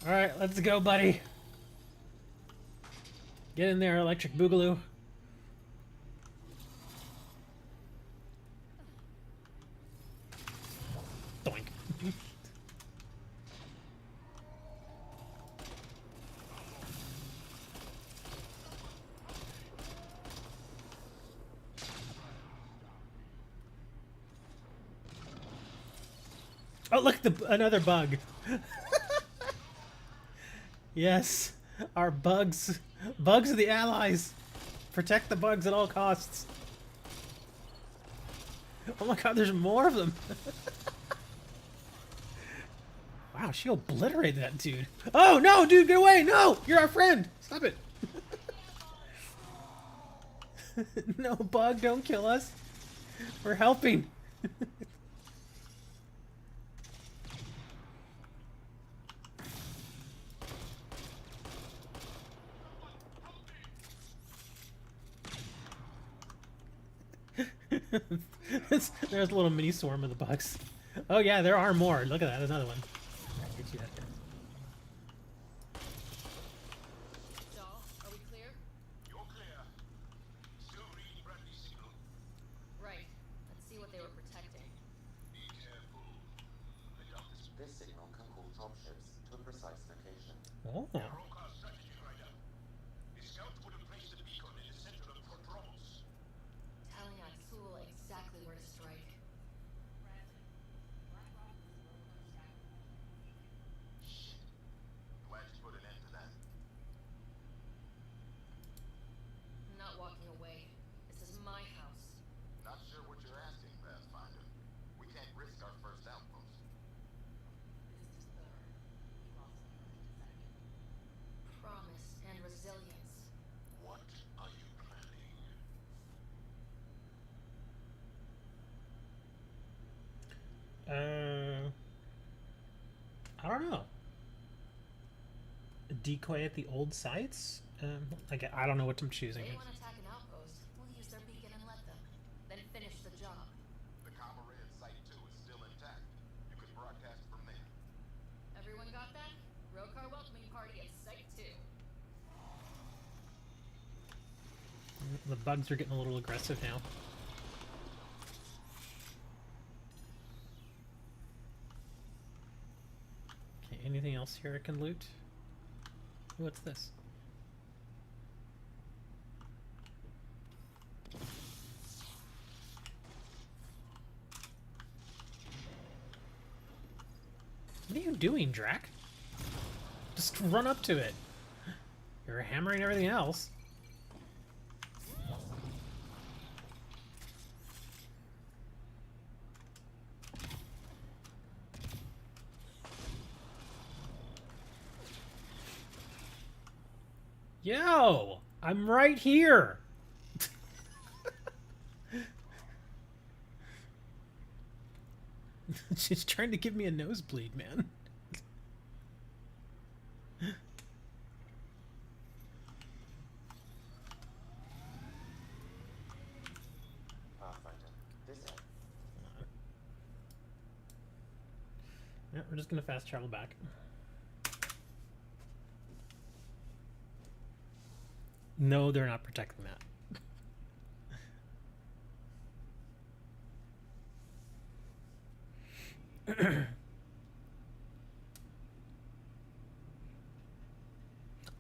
Speaker 1: All right, let's go, buddy. Get in there, Electric Boogaloo. Doink. Oh, look, another bug. Yes, our bugs. Bugs are the allies. Protect the bugs at all costs. Oh my god, there's more of them. Wow, she obliterated that dude. Oh no, dude, get away! No! You're our friend! Stop it! No, bug, don't kill us. We're helping. There's a little mini swarm of the bugs. Oh yeah, there are more. Look at that, another one. Alright, get you out here.
Speaker 2: Doll, are we clear?
Speaker 3: You're clear. Still reading Bradley's signal.
Speaker 2: Right. Let's see what they were protecting.
Speaker 3: Be careful. I doubt this.
Speaker 9: This signal can call dropships to a precise location.
Speaker 1: Oh.
Speaker 3: Rokar's strategy right now. The scout would have placed the beacon in the center of Prodromos.
Speaker 2: Telling Azul exactly where to strike.
Speaker 3: Glad you put an end to that.
Speaker 2: I'm not walking away. This is my house.
Speaker 3: Not sure what you're asking, Pathfinder. We can't risk our first outpost.
Speaker 2: Promise and resilience.
Speaker 8: What are you planning?
Speaker 1: I don't know. A decoy at the old sites? I don't know what I'm choosing.
Speaker 2: They want to attack an outpost. We'll use their beacon and let them. Then finish the job.
Speaker 3: The Comrade Site 2 is still intact. You can broadcast from there.
Speaker 2: Everyone got that? Rokar welcoming party at Site 2.
Speaker 1: The bugs are getting a little aggressive now. Okay, anything else here I can loot? What's this? What are you doing, Drac? Just run up to it. You're hammering everything else. Yo! I'm right here! She's trying to give me a nosebleed, man.
Speaker 9: Pathfinder, this end.
Speaker 1: Yeah, we're just gonna fast travel back. No, they're not protecting that.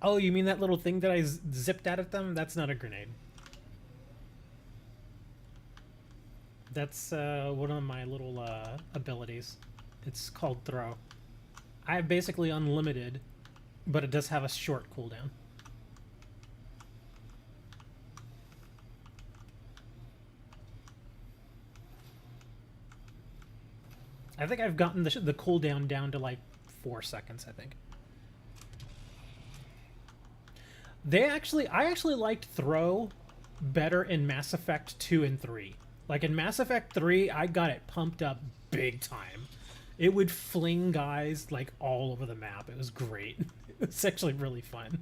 Speaker 1: Oh, you mean that little thing that I zipped out at them? That's not a grenade. That's one of my little abilities. It's called throw. I have basically unlimited, but it does have a short cooldown. I think I've gotten the cooldown down to like 4 seconds, I think. I actually liked throw better in Mass Effect 2 and 3. Like in Mass Effect 3, I got it pumped up big time. It would fling guys like all over the map. It was great. It was actually really fun.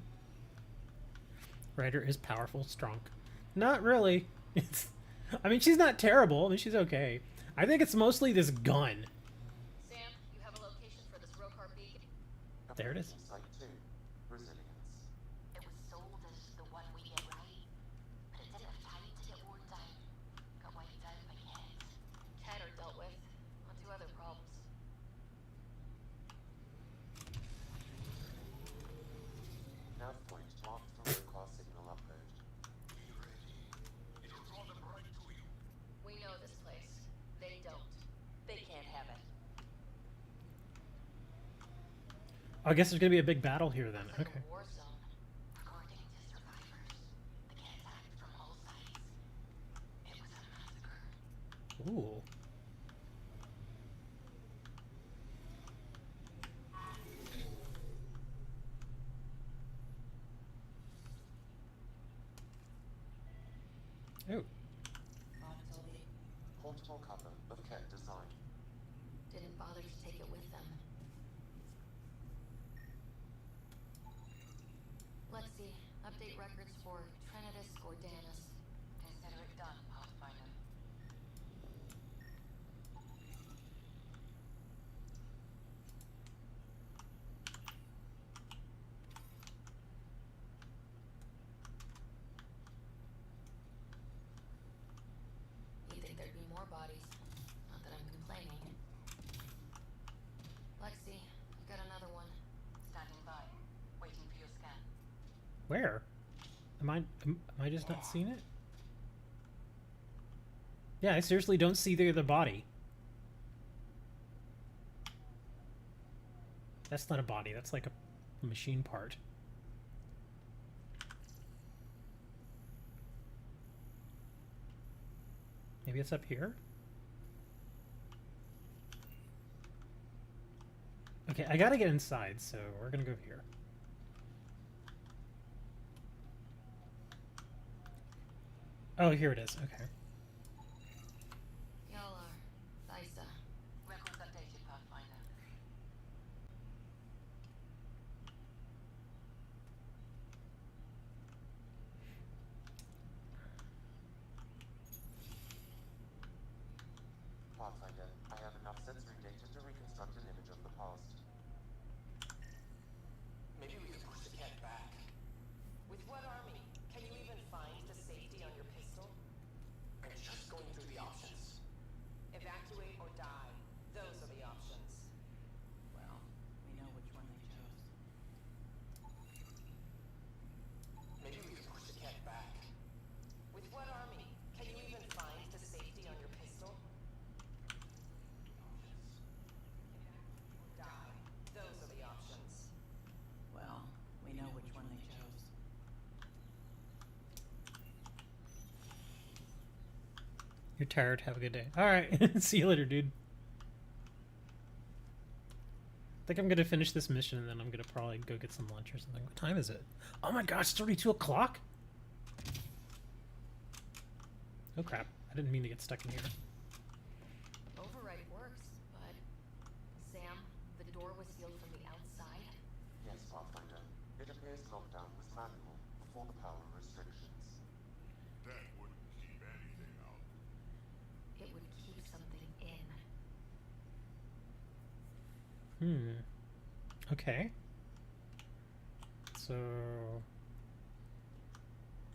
Speaker 1: Ryder is powerful, strong. Not really. I mean, she's not terrible. I mean, she's okay. I think it's mostly this gun.
Speaker 2: Sam, you have a location for this Rokar beacon?
Speaker 1: There it is.
Speaker 9: Site 2. Resilience.
Speaker 7: It was sold as the one we get right, but it didn't have time to get worn down. Got wiped out by Kent.
Speaker 2: Cat are dealt with. On to other problems.
Speaker 9: Nav point marked for Rokar signal upload.
Speaker 3: Be ready. It'll draw them right to you.
Speaker 2: We know this place. They don't.
Speaker 5: They can't have it.
Speaker 1: I guess there's gonna be a big battle here then.
Speaker 2: It's like
Speaker 1: Okay.
Speaker 2: a war zone.
Speaker 7: According to survivors, the Kent attacked from all sides. It was a massacre.
Speaker 1: Ooh. Oh.
Speaker 9: Portable cover of Ket design.
Speaker 2: Didn't bother to take it with them. Let's see. Update records for Trinitas Gordanus. Consider it done, Pathfinder. You'd think there'd be more bodies. Not that I'm complaining. Lexi, I've got another one. Standing by. Waiting for your scan.
Speaker 1: Where? Am I just not seeing it? Yeah, I seriously don't see the other body. That's not a body, that's like a machine part. Maybe it's up here? Okay, I gotta get inside, so we're gonna go here. Oh, here it is. Okay.
Speaker 2: Y'all are Thysa. Records updated, Pathfinder.
Speaker 9: Pathfinder, I have enough sensory data to reconstruct an image of the past.
Speaker 6: Maybe we could push the cat back.
Speaker 5: With what army? Can you even find the safety on your pistol?
Speaker 6: I'm just going through the options.
Speaker 5: Evacuate or die. Those are the options.
Speaker 10: Well, we know which one they chose.
Speaker 6: Maybe we could push the cat back.
Speaker 5: With what army? Can you even find the safety on your pistol? Or die. Those are the options.
Speaker 10: Well, we know which one they chose.
Speaker 1: You're tired. Have a good day. All right. See you later, dude. I think I'm going to finish this mission and then I'm going to probably go get some lunch or something. What time is it? Oh my gosh, it's already 2 o'clock? Oh crap. I didn't mean to get stuck in here.
Speaker 2: Override works, but Sam, the door was sealed from the outside.
Speaker 9: Yes, Pathfinder. It appears lockdown was manual before the power restrictions.
Speaker 8: That wouldn't keep anything out.
Speaker 2: It would keep something in.
Speaker 1: Okay. So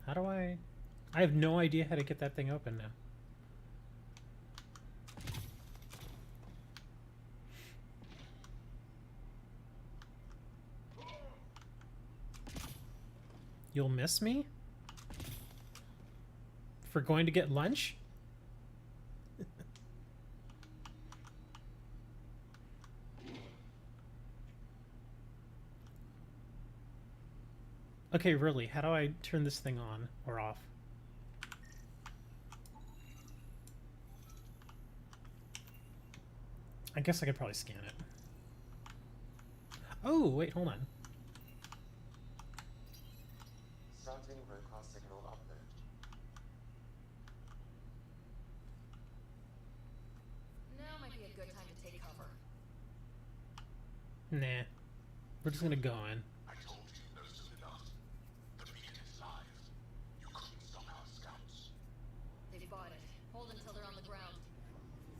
Speaker 1: how do I have no idea how to get that thing open now. You'll miss me? For going to get lunch? Okay, really, how do I turn this thing on or off? I guess I could probably scan it. Oh, wait, hold on.
Speaker 9: Starting broadcast signal upload.
Speaker 2: Now might be a good time to take cover.
Speaker 1: Nah. We're just gonna go in.
Speaker 8: I told you no soon enough. The beacon is live. You couldn't stop our scouts.
Speaker 2: They've bought it. Hold until they're on the ground.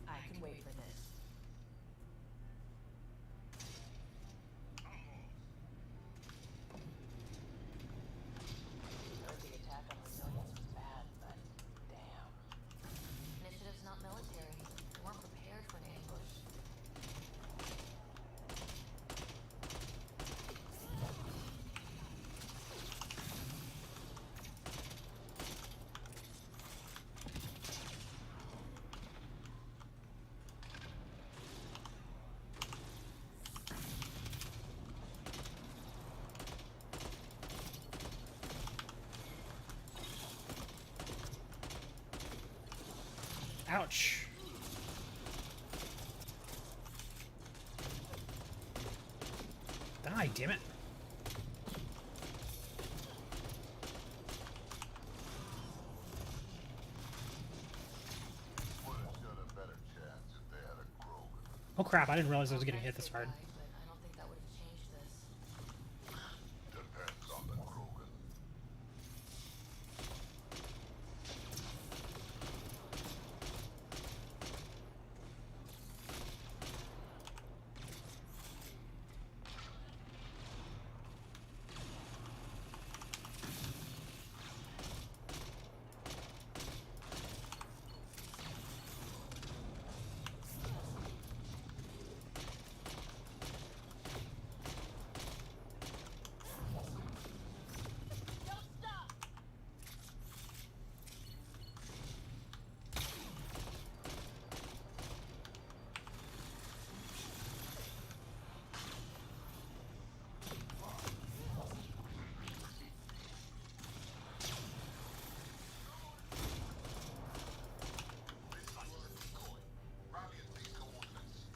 Speaker 10: I can wait for this.
Speaker 5: The attack on resilience was bad, but damn.
Speaker 2: Initiative's not military. They weren't prepared for an ambush.
Speaker 1: Ouch. Die, damn it. Oh crap, I didn't realize I was getting hit this hard.
Speaker 2: But I don't think that would have changed this.
Speaker 8: Depends on the Krogan.
Speaker 2: Don't stop!
Speaker 3: Robbie at these coordinates.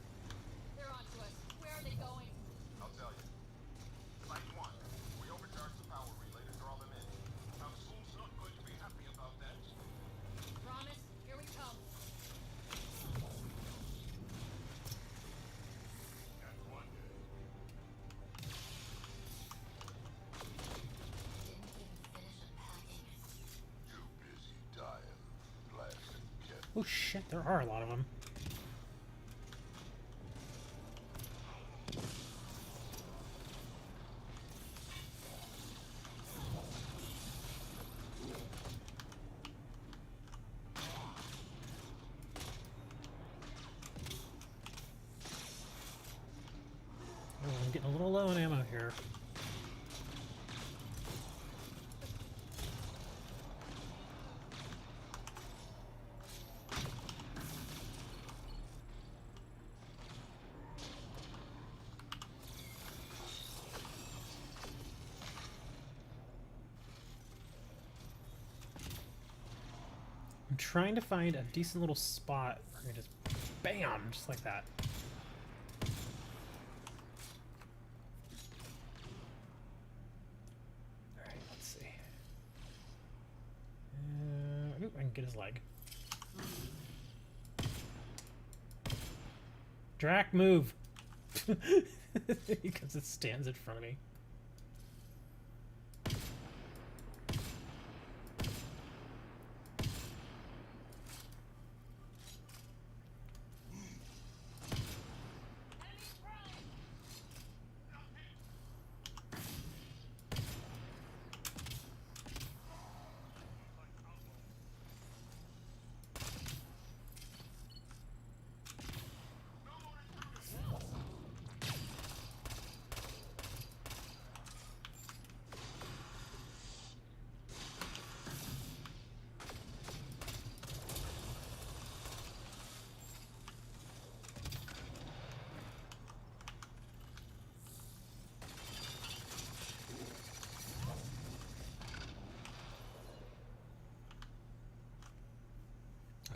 Speaker 2: They're onto us. Where are they going?
Speaker 3: I'll tell you. Site 1. We overcharged the power relay to draw them in. Now the school's not going to be happy about that.
Speaker 2: Promise, here we come.
Speaker 8: And one day,
Speaker 2: Didn't even finish unpacking.
Speaker 8: too busy dying, blasting Kent.
Speaker 1: Oh shit, there are a lot of them. Oh, I'm getting a little low on ammo here. I'm trying to find a decent little spot where I can just bam, just like that. Alright, let's see. Ooh, I can get his leg. Drac, move! Because it stands in front of me.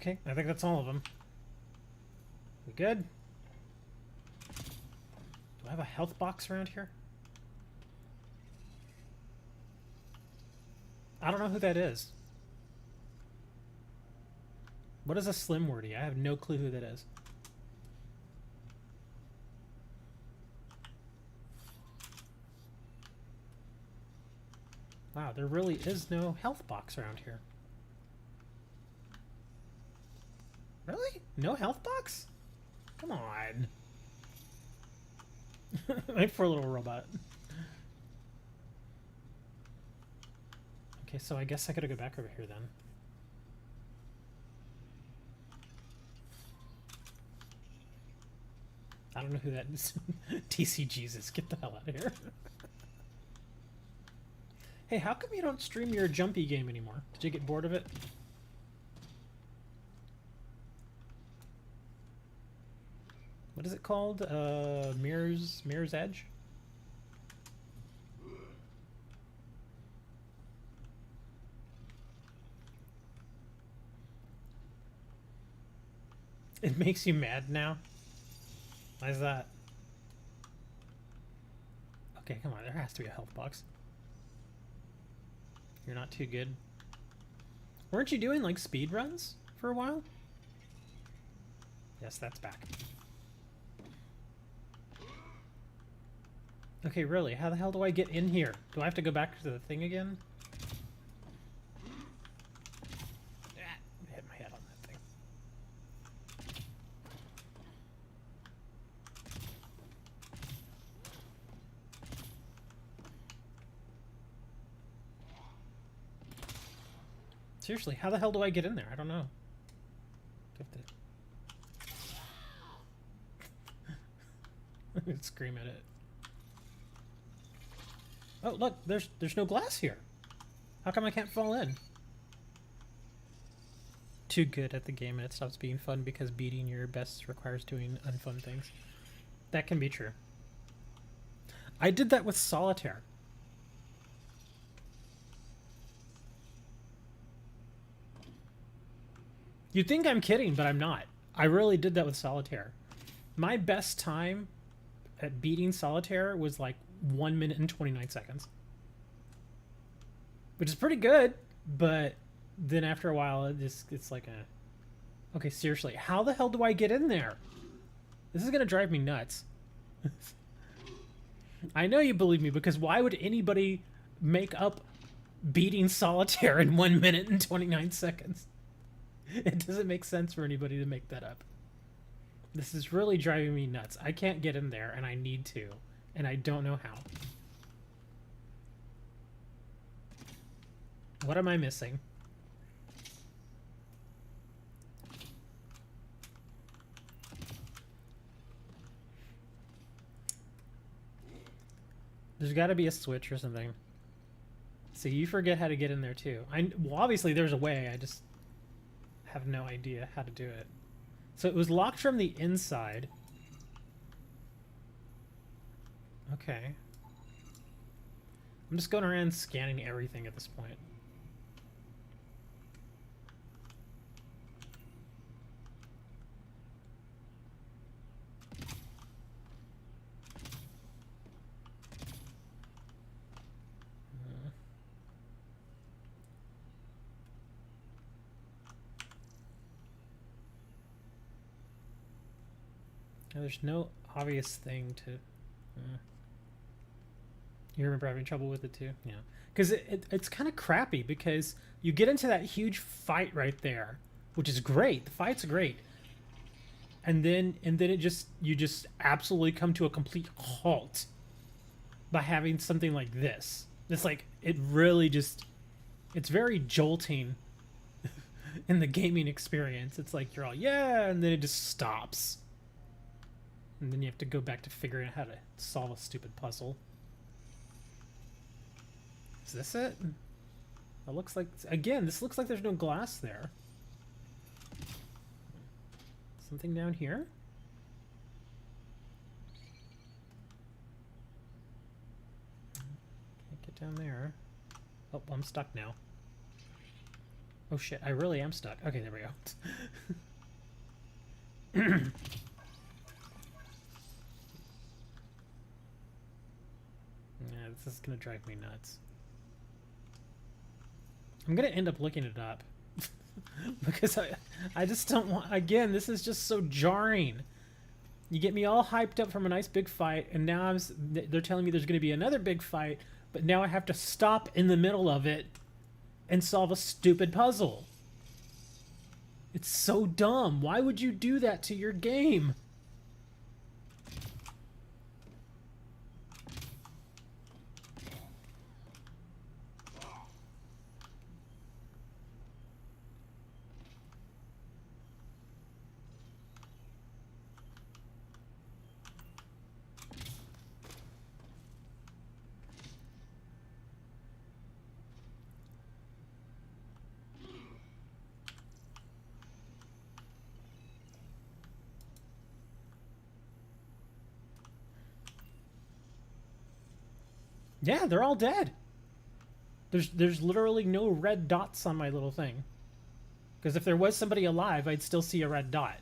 Speaker 1: Okay, I think that's all of them. We good? Do I have a health box around here? I don't know who that is. What is a slim wordy? I have no clue who that is. Wow, there really is no health box around here. Really? No health box? Come on. My poor little robot. Okay, so I guess I gotta go back over here then. I don't know who that is. TC Jesus, get the hell out of here. Hey, how come you don't stream your jumpy game anymore? Did you get bored of it? What is it called? Mirror's Edge? It makes you mad now? Why is that? Okay, come on, there has to be a health box. You're not too good. Weren't you doing like speed runs for a while? Yes, that's back. Okay, really? How the hell do I get in here? Do I have to go back to the thing again? Hit my head on that thing. Seriously, how the hell do I get in there? I don't know. Do I have to... scream at it. Oh, look, there's no glass here. How come I can't fall in? Too good at the game and it stops being fun because beating your best requires doing unfun things. That can be true. I did that with Solitaire. You'd think I'm kidding, but I'm not. I really did that with Solitaire. My best time at beating Solitaire was like 1 minute and 29 seconds. Which is pretty good, but then after a while, it's like a... Okay, seriously, how the hell do I get in there? This is gonna drive me nuts. I know you believe me, because why would anybody make up beating Solitaire in 1 minute and 29 seconds? It doesn't make sense for anybody to make that up. This is really driving me nuts. I can't get in there, and I need to, and I don't know how. What am I missing? There's got to be a switch or something. See, you forget how to get in there too. Well, obviously there's a way. I just have no idea how to do it. So it was locked from the inside. Okay. I'm just going around scanning everything at this point. There's no obvious thing to... You remember having trouble with it too? Yeah. Because it's kind of crappy because you get into that huge fight right there, which is great. The fight's great. And then you just absolutely come to a complete halt by having something like this. It's like, it really just... It's very jolting in the gaming experience. It's like, you're all, yeah, and then it just stops. And then you have to go back to figuring out how to solve a stupid puzzle. Is this it? It looks like... Again, this looks like there's no glass there. Something down here? Can't get down there. Oh, I'm stuck now. Oh shit, I really am stuck. Okay, there we go. Yeah, this is gonna drive me nuts. I'm gonna end up looking it up. Because I just don't want... Again, this is just so jarring. You get me all hyped up from a nice big fight, and now they're telling me there's gonna be another big fight, but now I have to stop in the middle of it and solve a stupid puzzle. It's so dumb. Why would you do that to your game? Yeah, they're all dead. There's literally no red dots on my little thing. Because if there was somebody alive, I'd still see a red dot.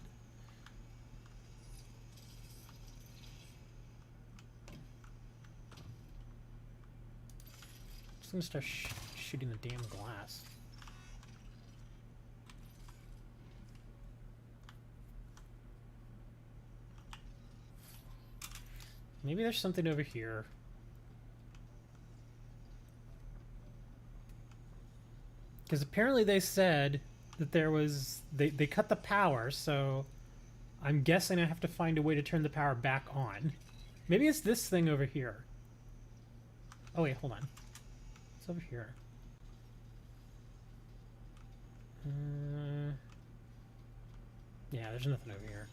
Speaker 1: I'm just gonna start shooting the damn glass. Maybe there's something over here. Because apparently they said that there was... They cut the power, so... I'm guessing I have to find a way to turn the power back on. Maybe it's this thing over here. Oh wait, hold on. It's over here. Yeah, there's nothing over here.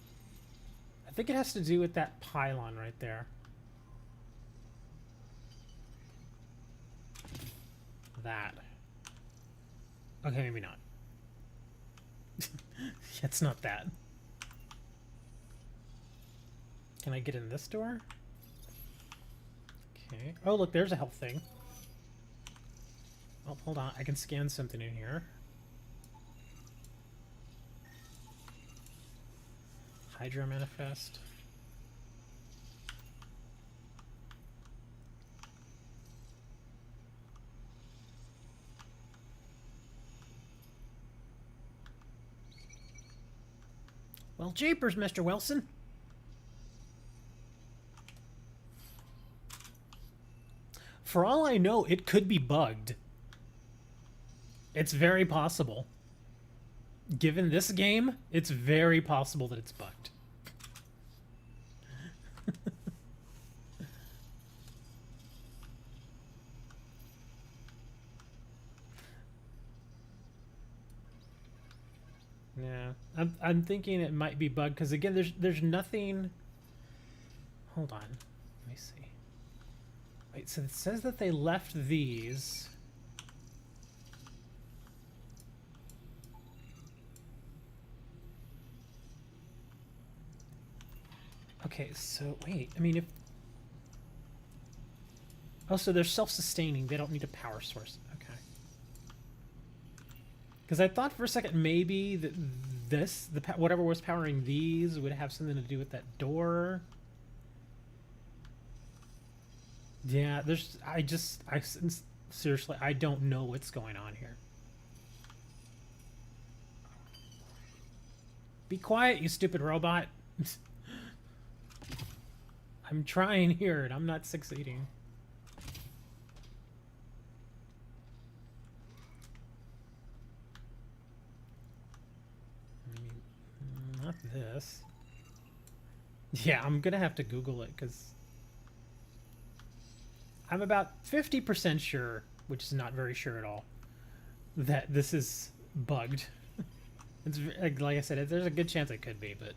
Speaker 1: I think it has to do with that pylon right there. That. Okay, maybe not. It's not that. Can I get in this door? Okay. Oh, look, there's a health thing. Oh, hold on. I can scan something in here. Hydra manifest. Well, jeepers, Mr. Wilson. For all I know, it could be bugged. It's very possible. Given this game, it's very possible that it's bugged. Yeah, I'm thinking it might be bugged because again, there's nothing. Hold on, let me see. Wait, so it says that they left these. Okay, so wait, I mean if... Oh, so they're self-sustaining, they don't need a power source. Okay. Because I thought for a second maybe that this, whatever was powering these would have something to do with that door. Yeah, seriously, I don't know what's going on here. Be quiet, you stupid robot. I'm trying here and I'm not succeeding. I mean, not this. Yeah, I'm gonna have to Google it because I'm about 50% sure, which is not very sure at all, that this is bugged. It's like I said, there's a good chance it could be, but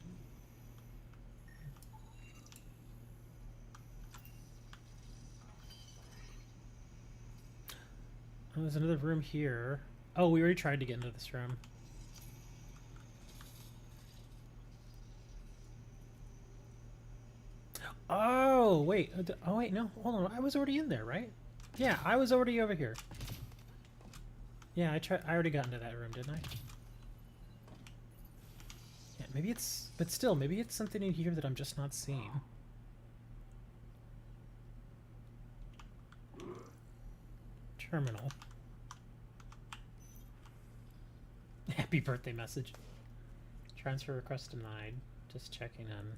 Speaker 1: oh, there's another room here. Oh, we already tried to get into this room. Oh, wait. Oh, wait, no. Hold on. I was already in there, right? Yeah, I was already over here. Yeah, I already got into that room, didn't I? Yeah, maybe it's... But still, maybe it's something in here that I'm just not seeing. Terminal. Happy birthday message. Transfer request denied. Just checking in.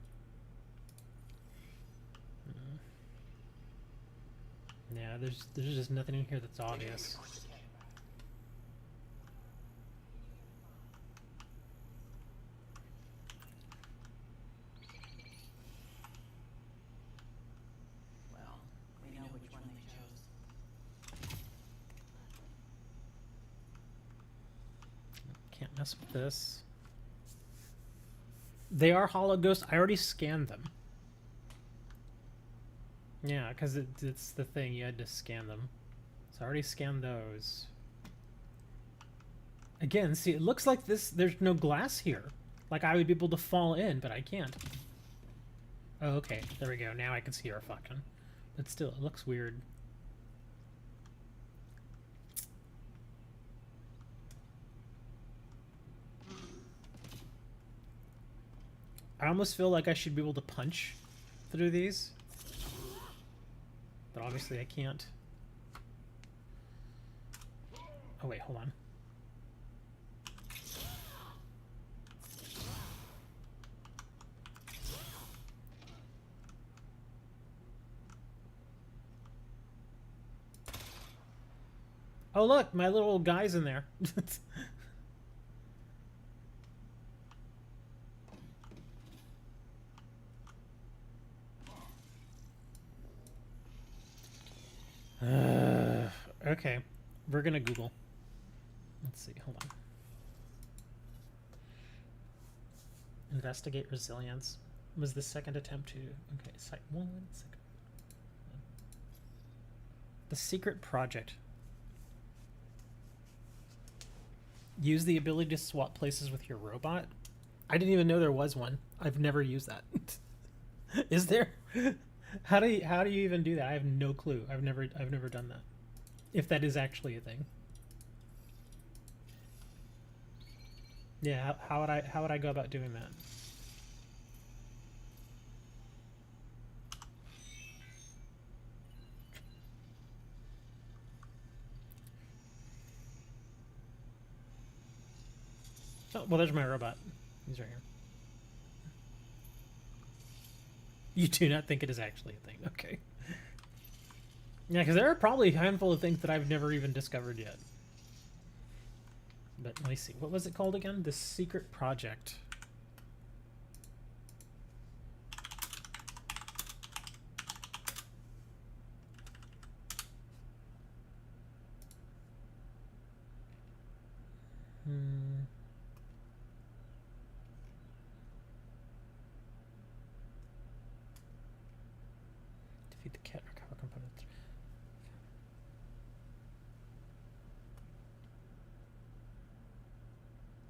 Speaker 1: Yeah, there's just nothing in here that's obvious.
Speaker 10: Well, we know which one they chose.
Speaker 1: Can't mess with this. They are hollow ghosts. I already scanned them. Yeah, because it's the thing. You had to scan them. So I already scanned those. Again, see, it looks like this. There's no glass here. Like I would be able to fall in, but I can't. Oh, okay. There we go. Now I can see our reflection. But still, it looks weird. I almost feel like I should be able to punch through these. But obviously I can't. Oh wait, hold on. Oh look, my little guy's in there. Okay, we're gonna Google. Let's see, hold on. Investigate resilience was the second attempt to. Okay, site 1, second. The secret project. Use the ability to swap places with your robot. I didn't even know there was one. I've never used that. Is there? How do you even do that? I have no clue. I've never done that. If that is actually a thing. Yeah, how would I go about doing that? Oh, well, there's my robot. He's right here. You do not think it is actually a thing. Okay. Yeah, because there are probably a handful of things that I've never even discovered yet. But let me see. What was it called again? The Secret Project. Defeat the cat, recover components.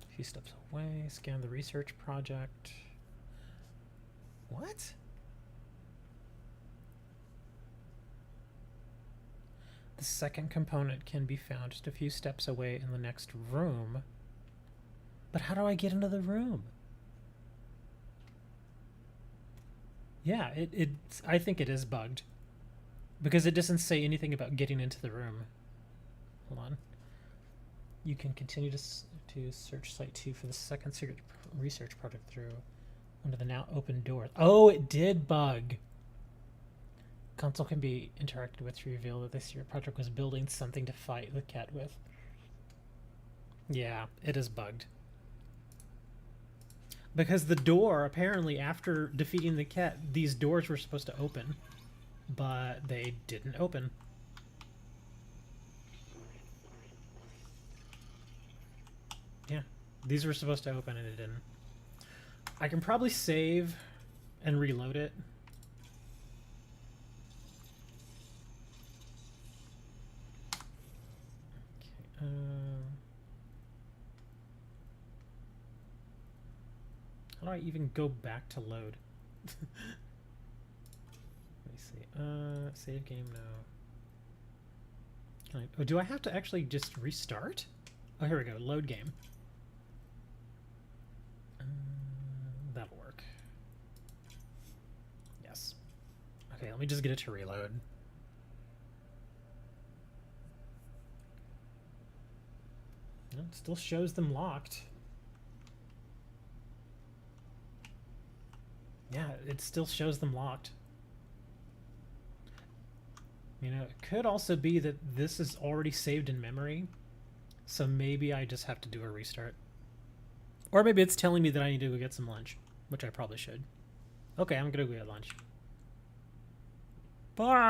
Speaker 1: A few steps away, scan the research project. What? The second component can be found just a few steps away in the next room. But how do I get into the room? Yeah, I think it is bugged. Because it doesn't say anything about getting into the room. Hold on. You can continue to search Site 2 for the second secret research project through one of the now open doors. Oh, it did bug. Console can be interacted with to reveal that this secret project was building something to fight the cat with. Yeah, it is bugged. Because the door, apparently after defeating the cat, these doors were supposed to open. But they didn't open. Yeah, these were supposed to open and it didn't. I can probably save and reload it. Okay, how do I even go back to load? Let me see. Save game now. Can I, oh, do I have to actually just restart? Oh, here we go. Load game. That'll work. Yes. Okay, let me just get it to reload. No, it still shows them locked. Yeah, it still shows them locked. You know, it could also be that this is already saved in memory. So maybe I just have to do a restart. Or maybe it's telling me that I need to go get some lunch, which I probably should. Okay, I'm gonna go get lunch. Bye!